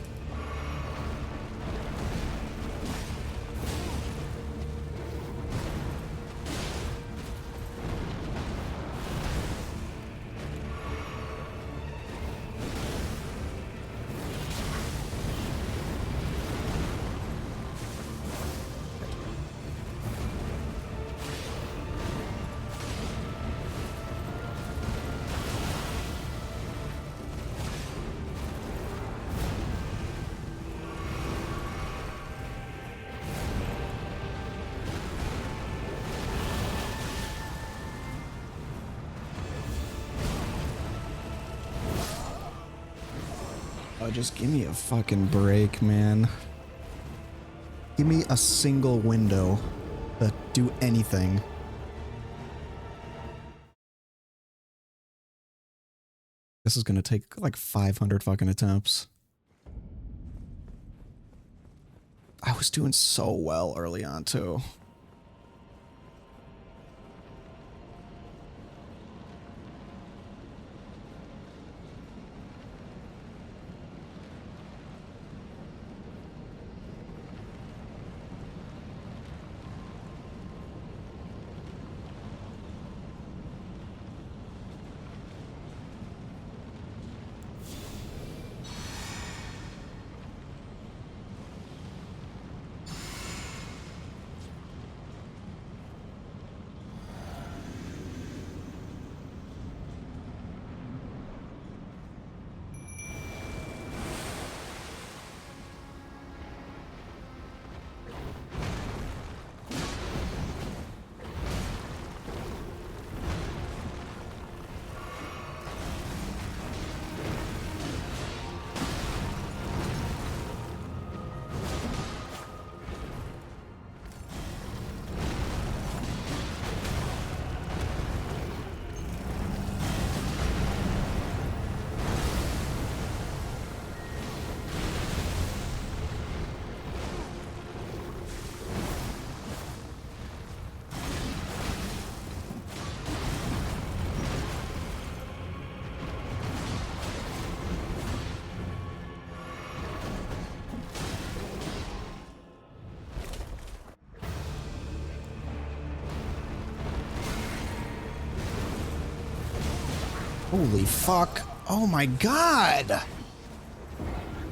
Oh, just give me a fucking break, man. Give me a single window to do anything. This is gonna take like 500 fucking attempts. I was doing so well early on, too. Holy fuck. Oh my god.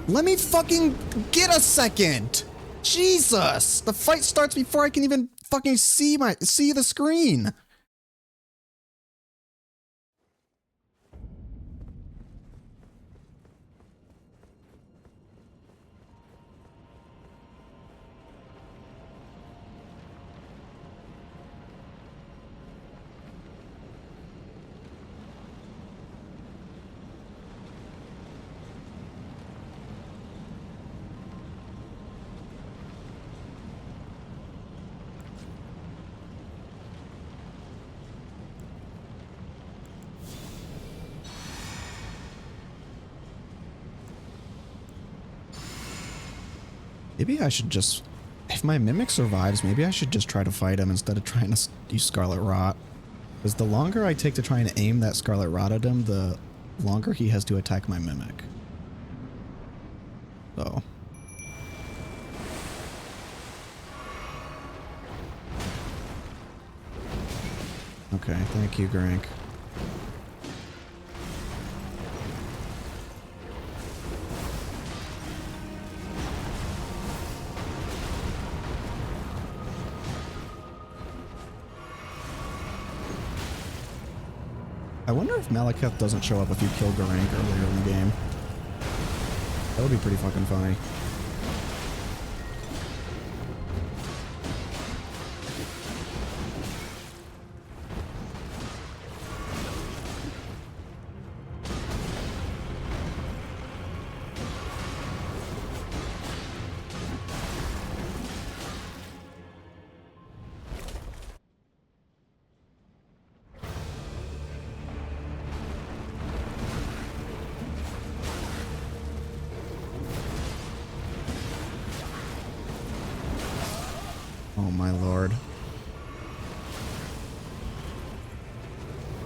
Let me fucking get a second. Jesus. The fight starts before I can even fucking see the screen. Maybe I should just, if my mimic survives, maybe I should just try to fight him instead of trying to use Scarlet Rot. Because the longer I take to try and aim that Scarlet Rot at him, the longer he has to attack my mimic. So. Okay, thank you, Grank. I wonder if Malekith doesn't show up if you kill Grank earlier in the game. That would be pretty fucking funny. Oh my lord.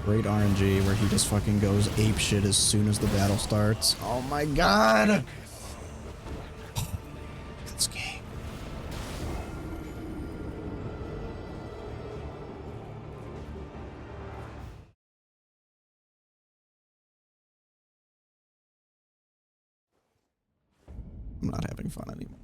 Great RNG where he just fucking goes apeshit as soon as the battle starts. Oh my god! This game. I'm not having fun anymore.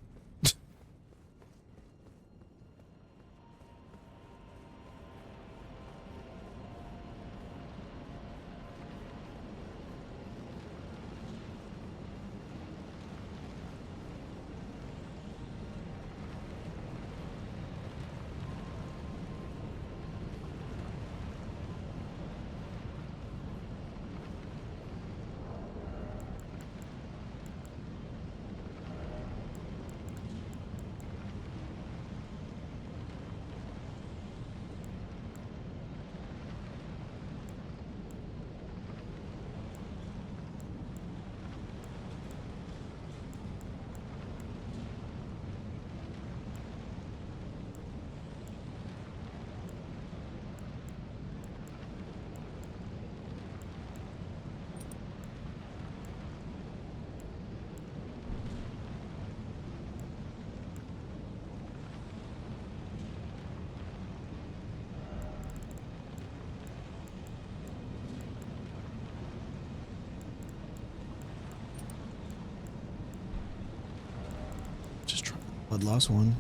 Just try Bloodloss one.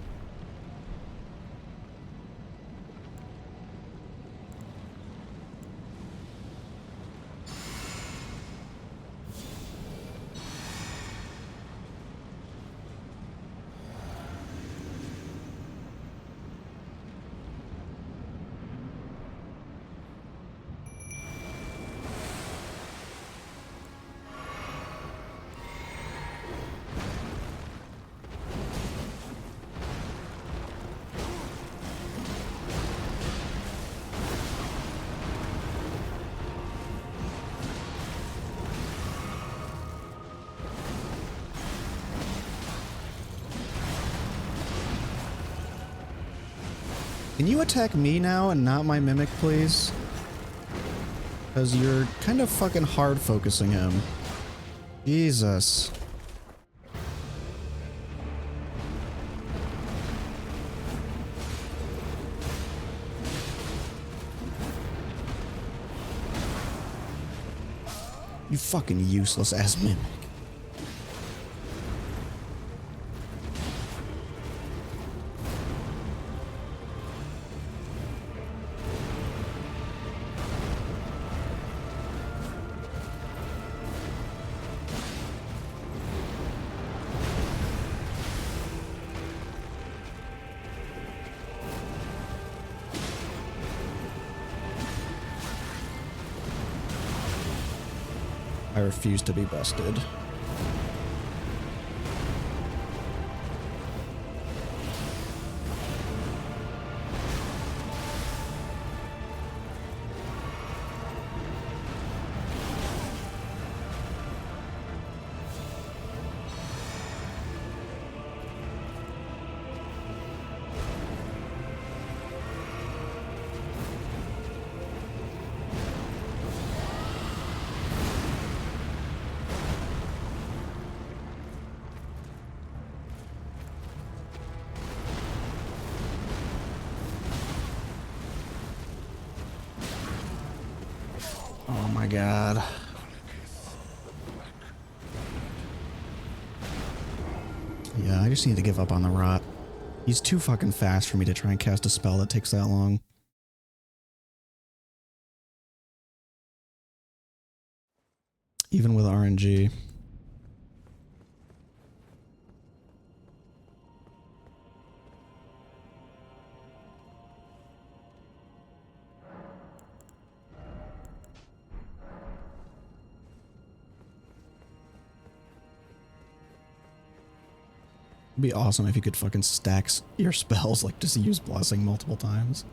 Can you attack me now and not my mimic, please? Because you're kind of fucking hard focusing him. Jesus. You fucking useless ass mimic. I refuse to be busted. Oh my god. Yeah, I just need to give up on the rot. He's too fucking fast for me to try and cast a spell that takes that long. Even with RNG. It'd be awesome if you could fucking stack your spells, like just use Blessing multiple times.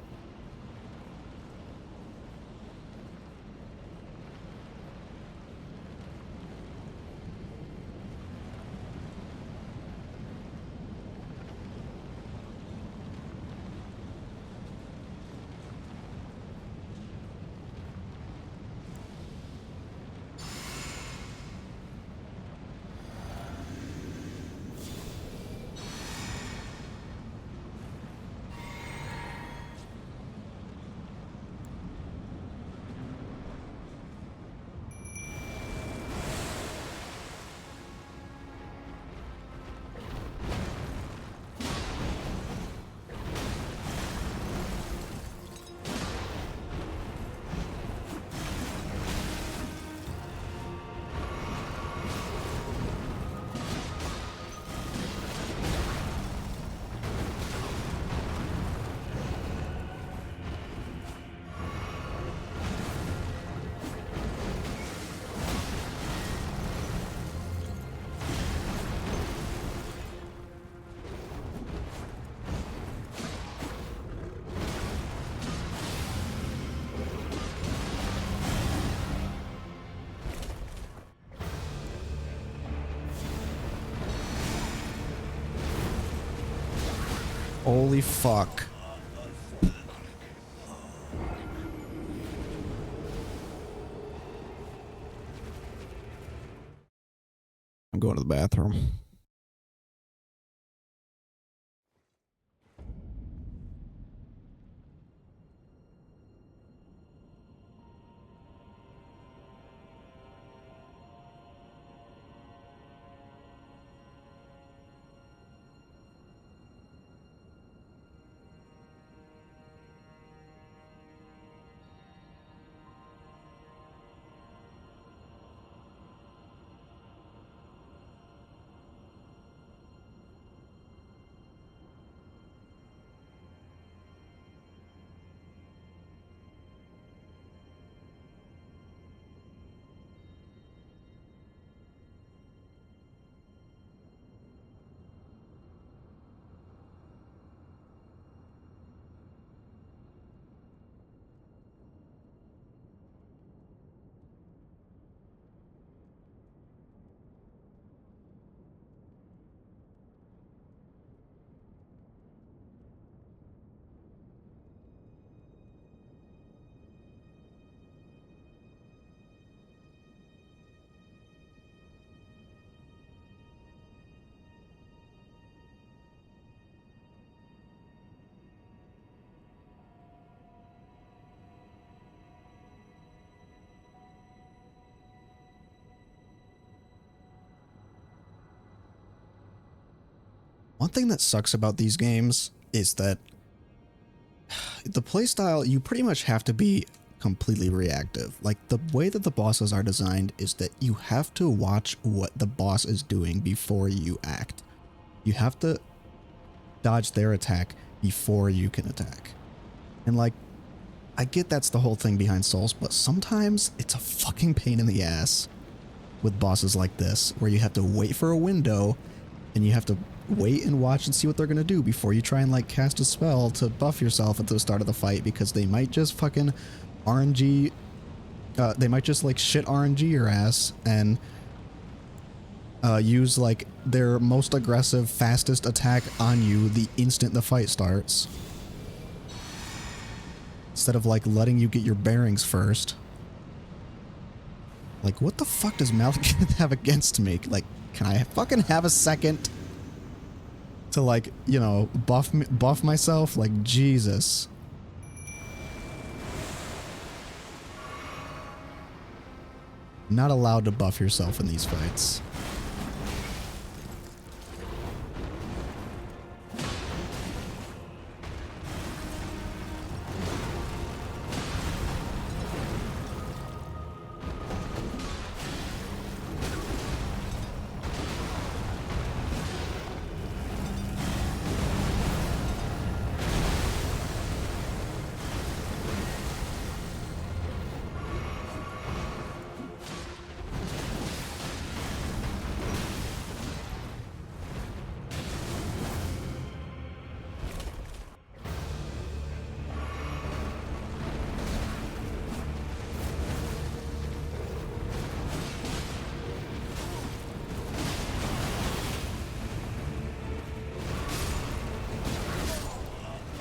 Holy fuck. I'm going to the bathroom. one thing that sucks about these games is that the playstyle, you pretty much have to be completely reactive. Like, the way that the bosses are designed is that you have to watch what the boss is doing before you act. You have to dodge their attack before you can attack. And like, I get that's the whole thing behind Souls, but sometimes it's a fucking pain in the ass with bosses like this, where you have to wait for a window and you have to wait and watch and see what they're gonna do before you try and like cast a spell to buff yourself at the start of the fight, because they might just fucking RNG, they might just like shit RNG your ass and use like their most aggressive, fastest attack on you the instant the fight starts, instead of like letting you get your bearings first. Like, what the fuck does Malekith have against me? Like, can I fucking have a second to like, you know, buff myself? Like, Jesus. Not allowed to buff yourself in these fights.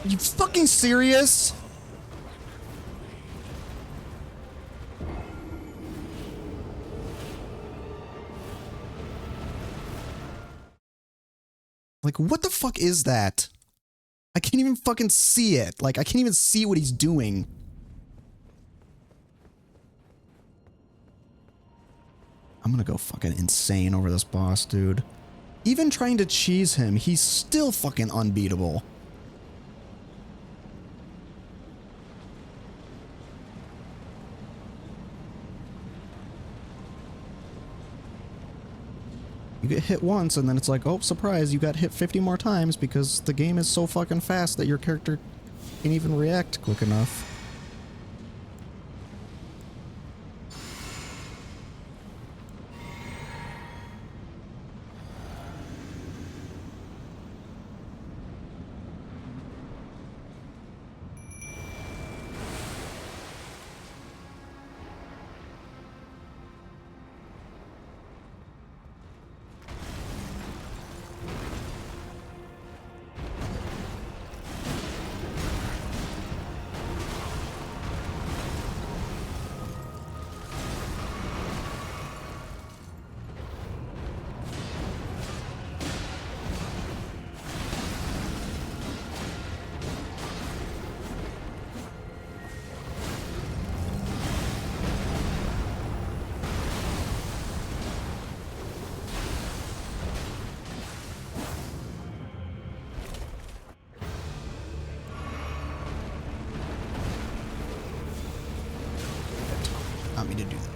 Are you fucking serious? Like, what the fuck is that? I can't even fucking see it. Like, I can't even see what he's doing. I'm gonna go fucking insane over this boss, dude. Even trying to cheese him, he's still fucking unbeatable. You get hit once, and then it's like, oh, surprise, you got hit 50 more times because the game is so fucking fast that your character can't even react quick enough. Want me to do that?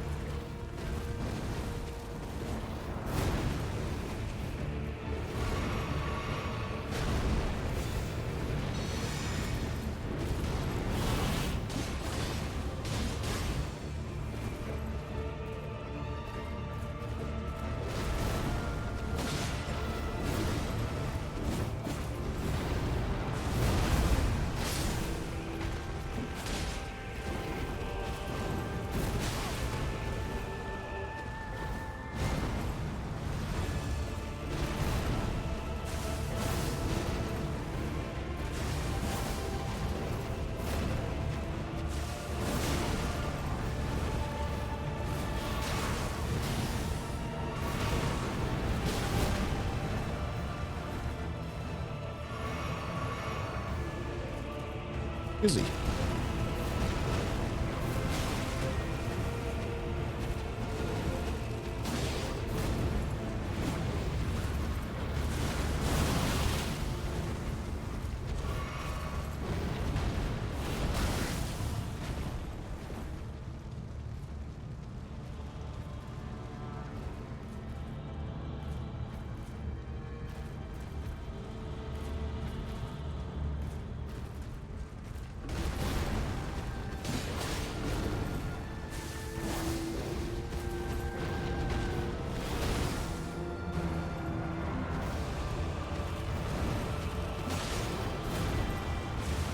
Is he?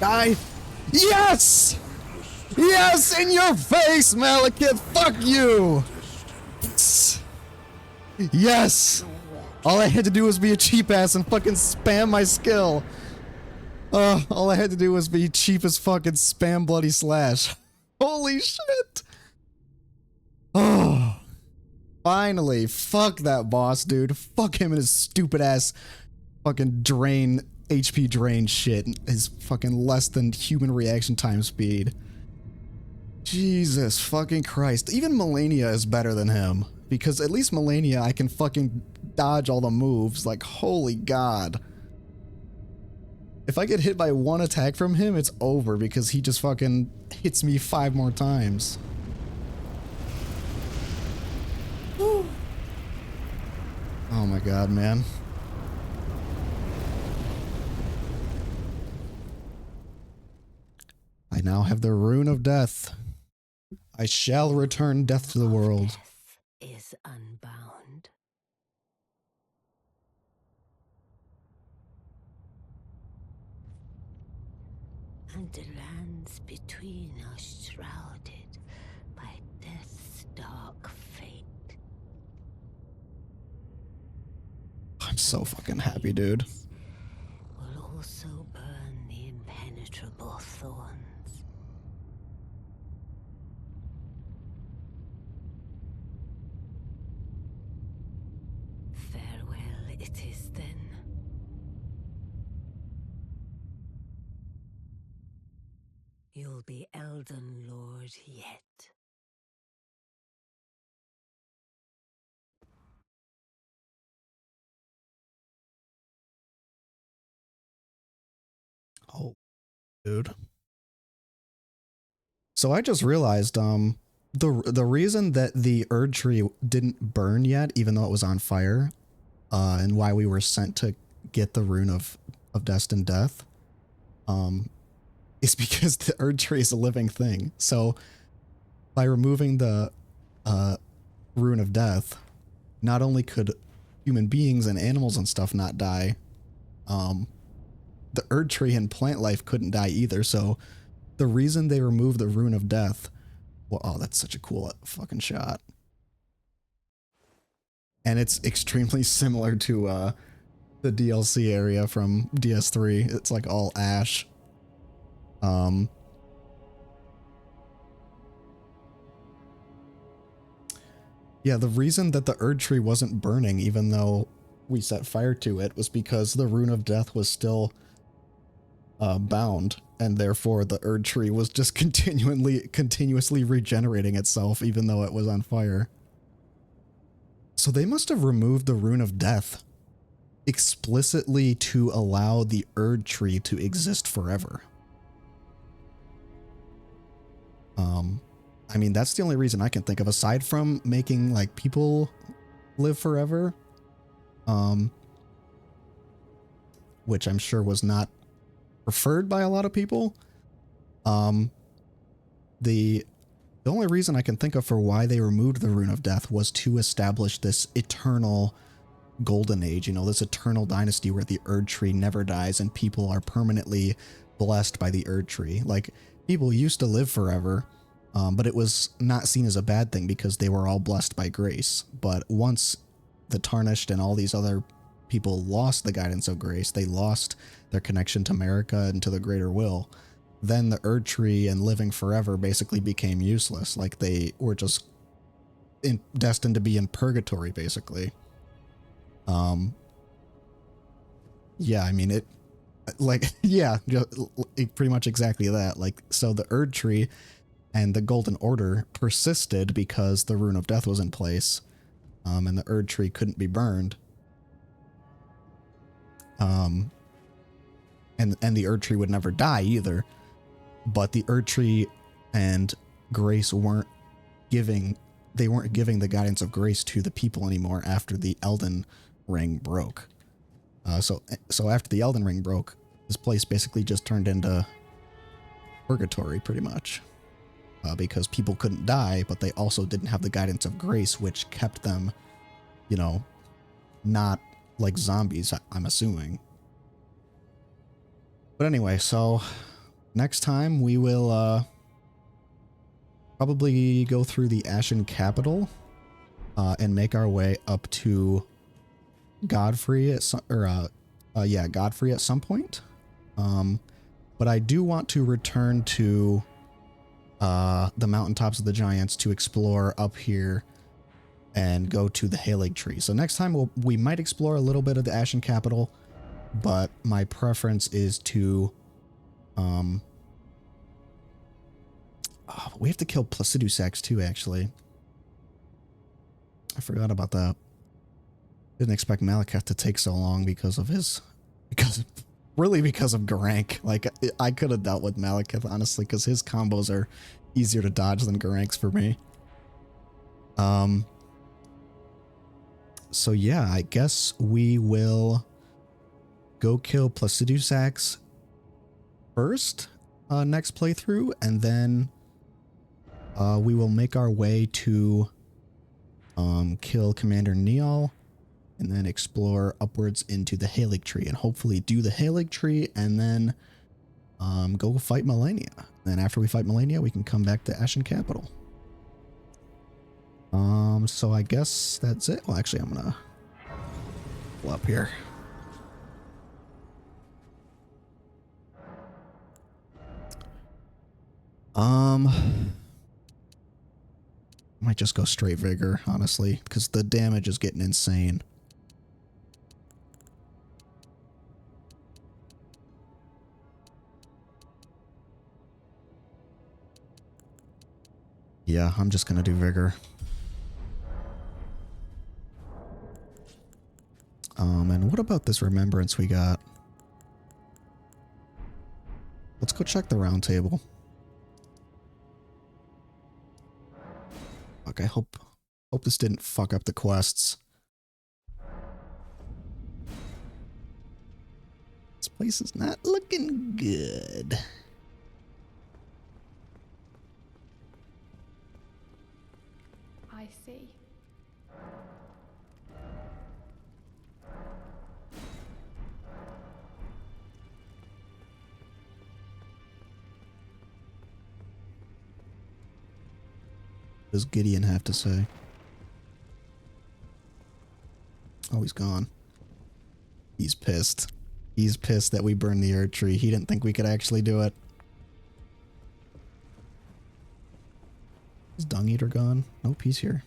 Die. Yes! Yes, in your face, Malekith! Fuck you! Yes! All I had to do was be a cheap ass and fucking spam my skill. All I had to do was be cheap as fucking spam bloody slash. Holy shit! Oh. Finally, fuck that boss, dude. Fuck him and his stupid ass fucking drain, HP drain shit. His fucking less than human reaction time speed. Jesus fucking Christ. Even Melania is better than him. Because at least Melania, I can fucking dodge all the moves. Like, holy god. If I get hit by one attack from him, it's over because he just fucking hits me 5 more times. Woo. Oh my god, man. I now have the Rune of Death. I shall return death to the world.
Death is unbound. And the lands between are shrouded by death's dark fate.
I'm so fucking happy, dude.
Will also burn the impenetrable thorns. Farewell it is then. You'll be Elden Lord yet.
Oh, dude. So I just realized, the reason that the Erd Tree didn't burn yet, even though it was on fire, and why we were sent to get the Rune of Destined Death, is because the Erd Tree is a living thing. So by removing the Rune of Death, not only could human beings and animals and stuff not die, the Erd Tree and plant life couldn't die either. So the reason they removed the Rune of Death, well, oh, that's such a cool fucking shot. And it's extremely similar to the DLC area from DS3. It's like all ash. Yeah, the reason that the Erd Tree wasn't burning, even though we set fire to it, was because the Rune of Death was still bound, and therefore the Erd Tree was just continuously regenerating itself, even though it was on fire. So they must have removed the Rune of Death explicitly to allow the Erd Tree to exist forever. I mean, that's the only reason I can think of, aside from making like people live forever, which I'm sure was not preferred by a lot of people. The only reason I can think of for why they removed the Rune of Death was to establish this eternal golden age, you know, this eternal dynasty where the Erd Tree never dies and people are permanently blessed by the Erd Tree. Like, people used to live forever, but it was not seen as a bad thing because they were all blessed by grace. But once the Tarnished and all these other people lost the guidance of grace, they lost their connection to America and to the greater will, then the Erd Tree and living forever basically became useless. Like, they were just destined to be in purgatory, basically. Yeah, I mean, it, like, yeah, pretty much exactly that. Like, so the Erd Tree and the Golden Order persisted because the Rune of Death was in place, and the Erd Tree couldn't be burned. And the Erd Tree would never die either, but the Erd Tree and Grace weren't giving the guidance of grace to the people anymore after the Elden Ring broke. So after the Elden Ring broke, this place basically just turned into purgatory, pretty much, because people couldn't die, but they also didn't have the guidance of grace, which kept them, you know, not like zombies, I'm assuming. But anyway, so next time we will probably go through the Ashen Capital and make our way up to Godfrey at some, yeah, Godfrey at some point. But I do want to return to the mountaintops of the giants to explore up here and go to the Halig tree. So next time we might explore a little bit of the Ashen Capital, but my preference is to we have to kill Placidusax too, actually. I forgot about that. Didn't expect Malekith to take so long because of Garank. Like, I could have dealt with Malekith, honestly, because his combos are easier to dodge than Garank's for me. So yeah, I guess we will go kill Placidusax first, next playthrough, and then we will make our way to kill Commander Neal, and then explore upwards into the Halig tree, and hopefully do the Halig tree, and then go fight Melania. Then after we fight Melania, we can come back to Ashen Capital. So I guess that's it. Well, actually, I'm gonna pull up here. Might just go straight vigor, honestly, because the damage is getting insane. Yeah, I'm just gonna do vigor. And what about this remembrance we got? Let's go check the round table. Fuck, I hope this didn't fuck up the quests. This place is not looking good.
I see.
What does Gideon have to say? Oh, he's gone. He's pissed. He's pissed that we burned the Erd tree. He didn't think we could actually do it. Is Dung Eater gone? Nope, he's here.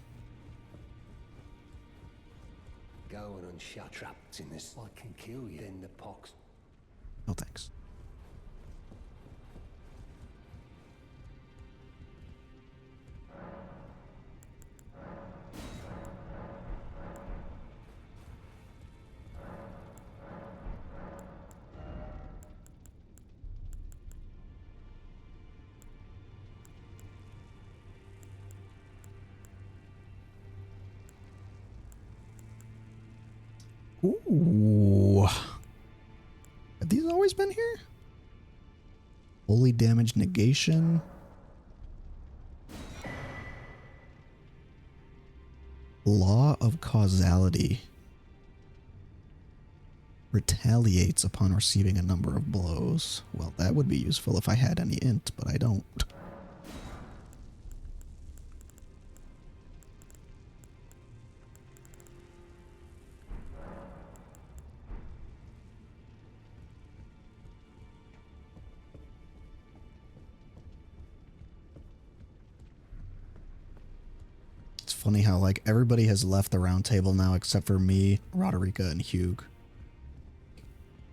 Go and unshut traps in this. I can kill you in the pox.
No thanks. Ooh. Have these always been here? Holy damage negation. Law of causality. Retaliates upon receiving a number of blows. Well, that would be useful if I had any int, but I don't. Funny how, like, everybody has left the round table now except for me, Roderica, and Hugh.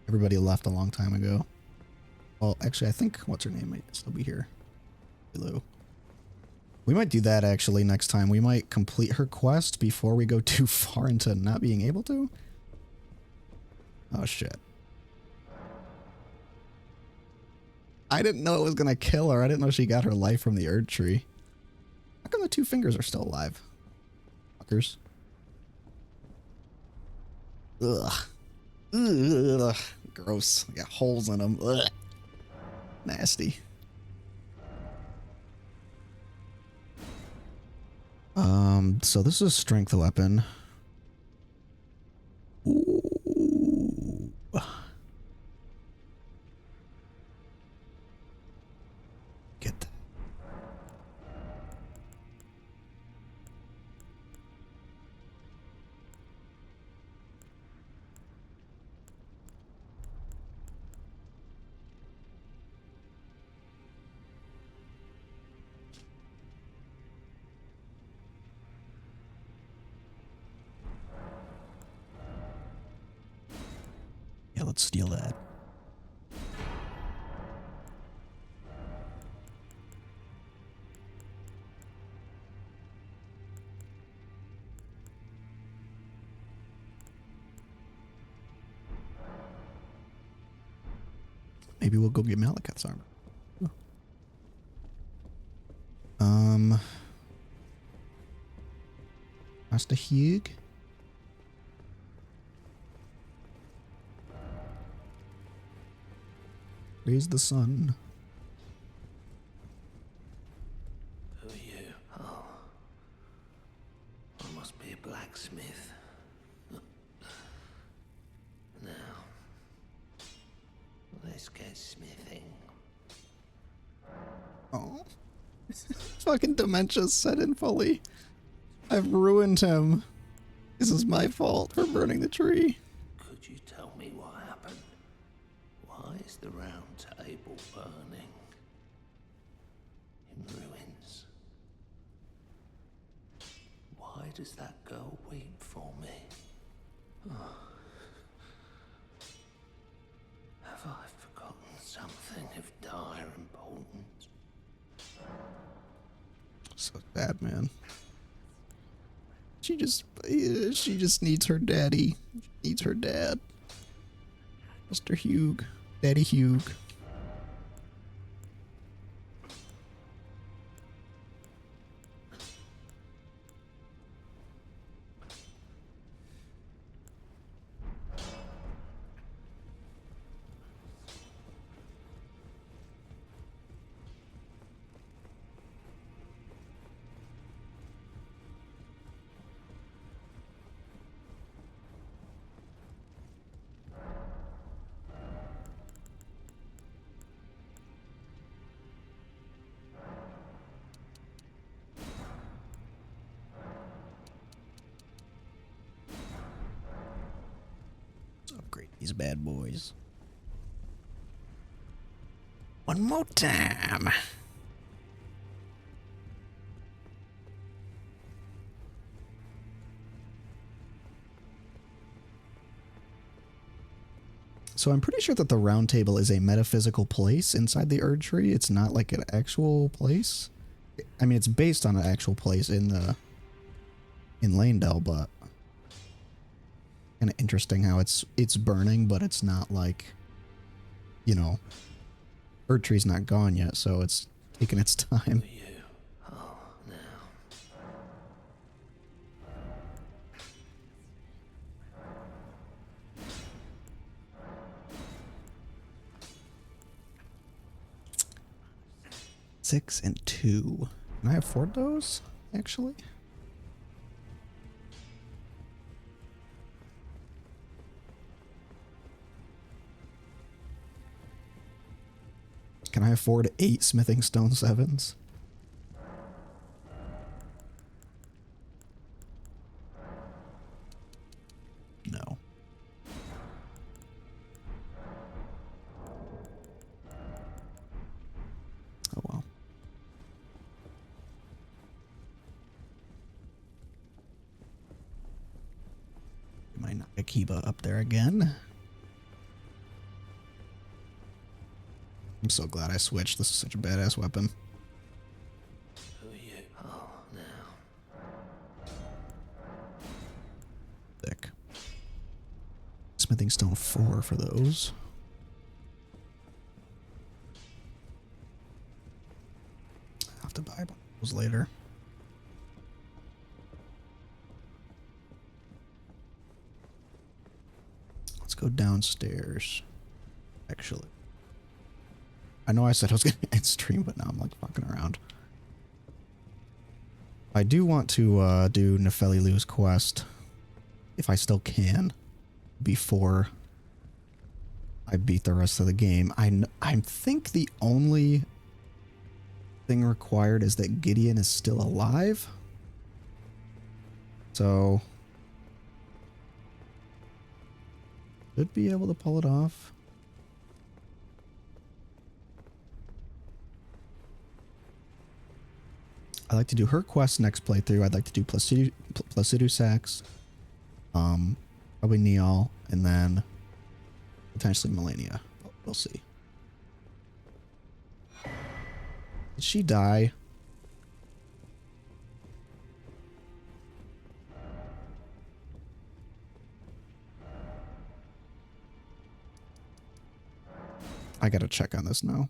Everybody left a long time ago. Well, actually, I think what's her name might still be here. Hello. We might do that actually next time. We might complete her quest before we go too far into not being able to. Oh shit. I didn't know it was gonna kill her. I didn't know she got her life from the Erd tree. How come the two fingers are still alive? Fuckers. Ugh. Ugh. Gross. They got holes in them. Ugh. Nasty. So this is a strength weapon. Ooh. Let's steal that. Maybe we'll go get Malekith's armor. Master Hugh. Raise the sun.
Who are you? Oh. I must be a blacksmith. Now, let's get smithing.
Oh. Fucking dementia set in fully. I've ruined him. This is my fault for burning the tree.
Could you tell me what happened? Why is the round table burning? In ruins. Why does that girl weep for me? Oh. Have I forgotten something of dire importance?
So bad, man. She just needs her daddy. She needs her dad. Mr. Hugh. Daddy Hugh. 'Cause these bad boys. One more time. So I'm pretty sure that the round table is a metaphysical place inside the Erd Tree. It's not like an actual place. I mean, it's based on an actual place in Lanedale, but kind of interesting how it's burning, but it's not like, you know, Erd Tree's not gone yet, so it's taking its time.
Oh, now.
6 and 2. Can I afford those, actually? Can I afford 8 smithing stone 7s? No. Oh well. My Akiba up there again. I'm so glad I switched. This is such a badass weapon.
Who are you? Oh, now.
Thick. Smithing stone 4 for those. I'll have to buy those later. Let's go downstairs. Actually. I know I said I was going to end stream, but now I'm like fucking around. I do want to do Nefeli Lu's quest, if I still can, before I beat the rest of the game. I think the only thing required is that Gideon is still alive. So, should be able to pull it off. I like to do her quest next playthrough. I'd like to do Placidu Sax, probably Neal, and then Potentially Melania. We'll see. Did she die? I gotta check on this now.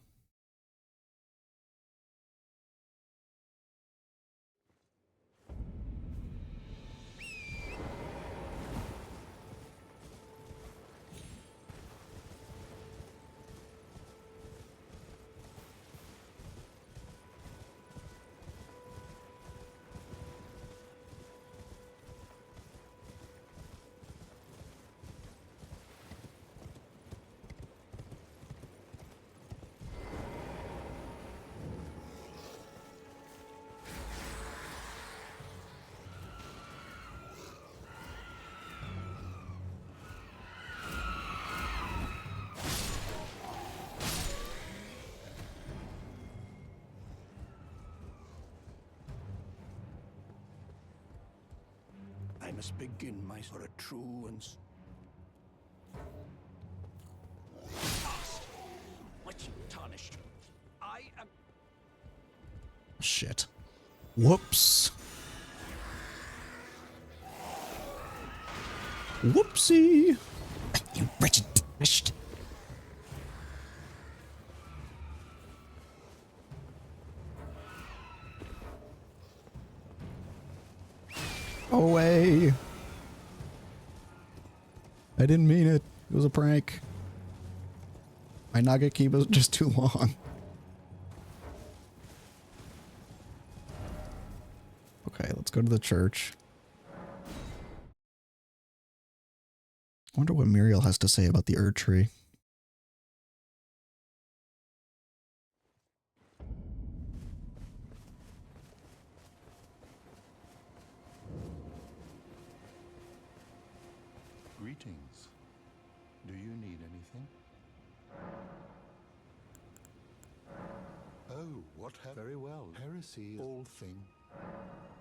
I must begin my for a true and much tarnished. I am
Shit. Whoops. Whoopsie. You wretched bastard. Away. I didn't mean it. It was a prank. My nugget key was just too long. Okay, let's go to the church. I wonder what Muriel has to say about the Erd tree.
Greetings. Do you need anything? Oh, what very well. Heresy, all thing.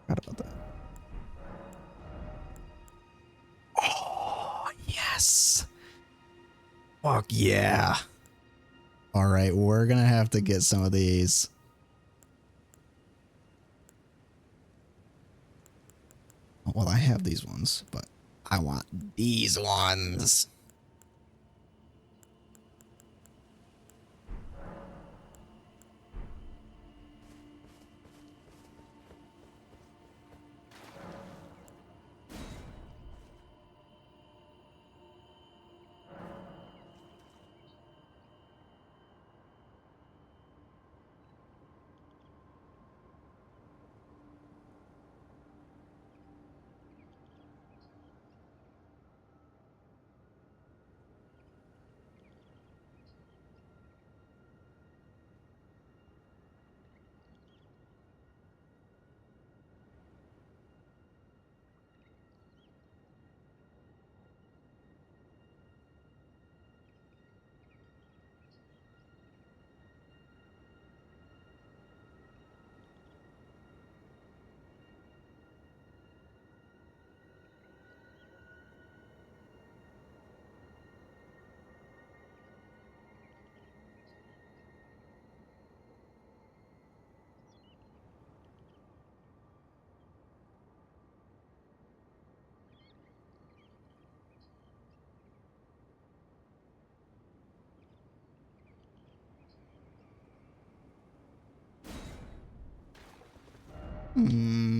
Forgot about that. Oh, yes. Fuck yeah. All right, we're gonna have to get some of these. Well, I have these ones, but I want these ones.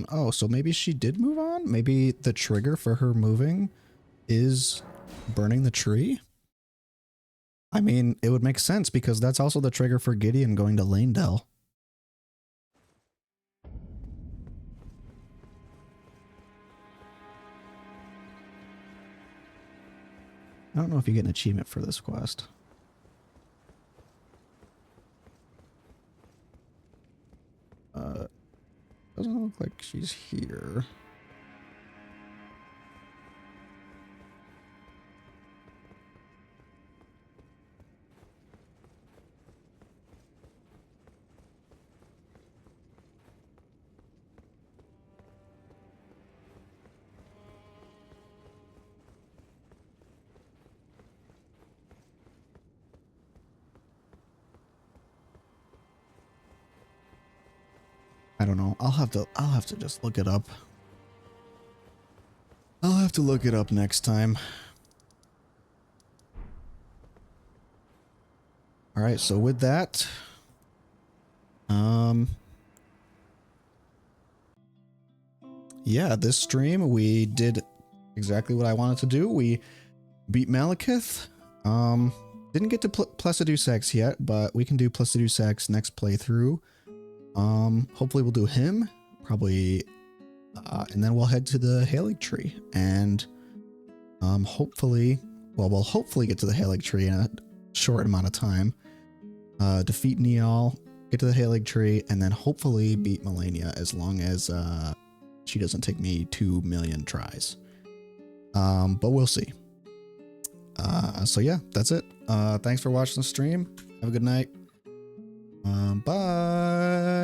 Oh, so maybe she did move on? Maybe the trigger for her moving is burning the tree? I mean, it would make sense because that's also the trigger for Gideon going to Lanedell. I don't know if you get an achievement for this quest. Doesn't look like she's here. don't know. I'll have to just look it up. I'll have to look it up next time. All right, so with that, yeah, this stream we did exactly what I wanted to do. We beat Malekith. Didn't get to Placiduce X yet, but we can do Placiduce X next playthrough. Hopefully we'll do him, probably, and then we'll head to the Halig Tree, and hopefully, well, we'll hopefully get to the Halig Tree in a short amount of time. Defeat Neal, get to the Halig Tree, and then hopefully beat Melania, as long as she doesn't take me 2 million tries. But we'll see. So yeah, that's it. Thanks for watching the stream. Have a good night. Bye.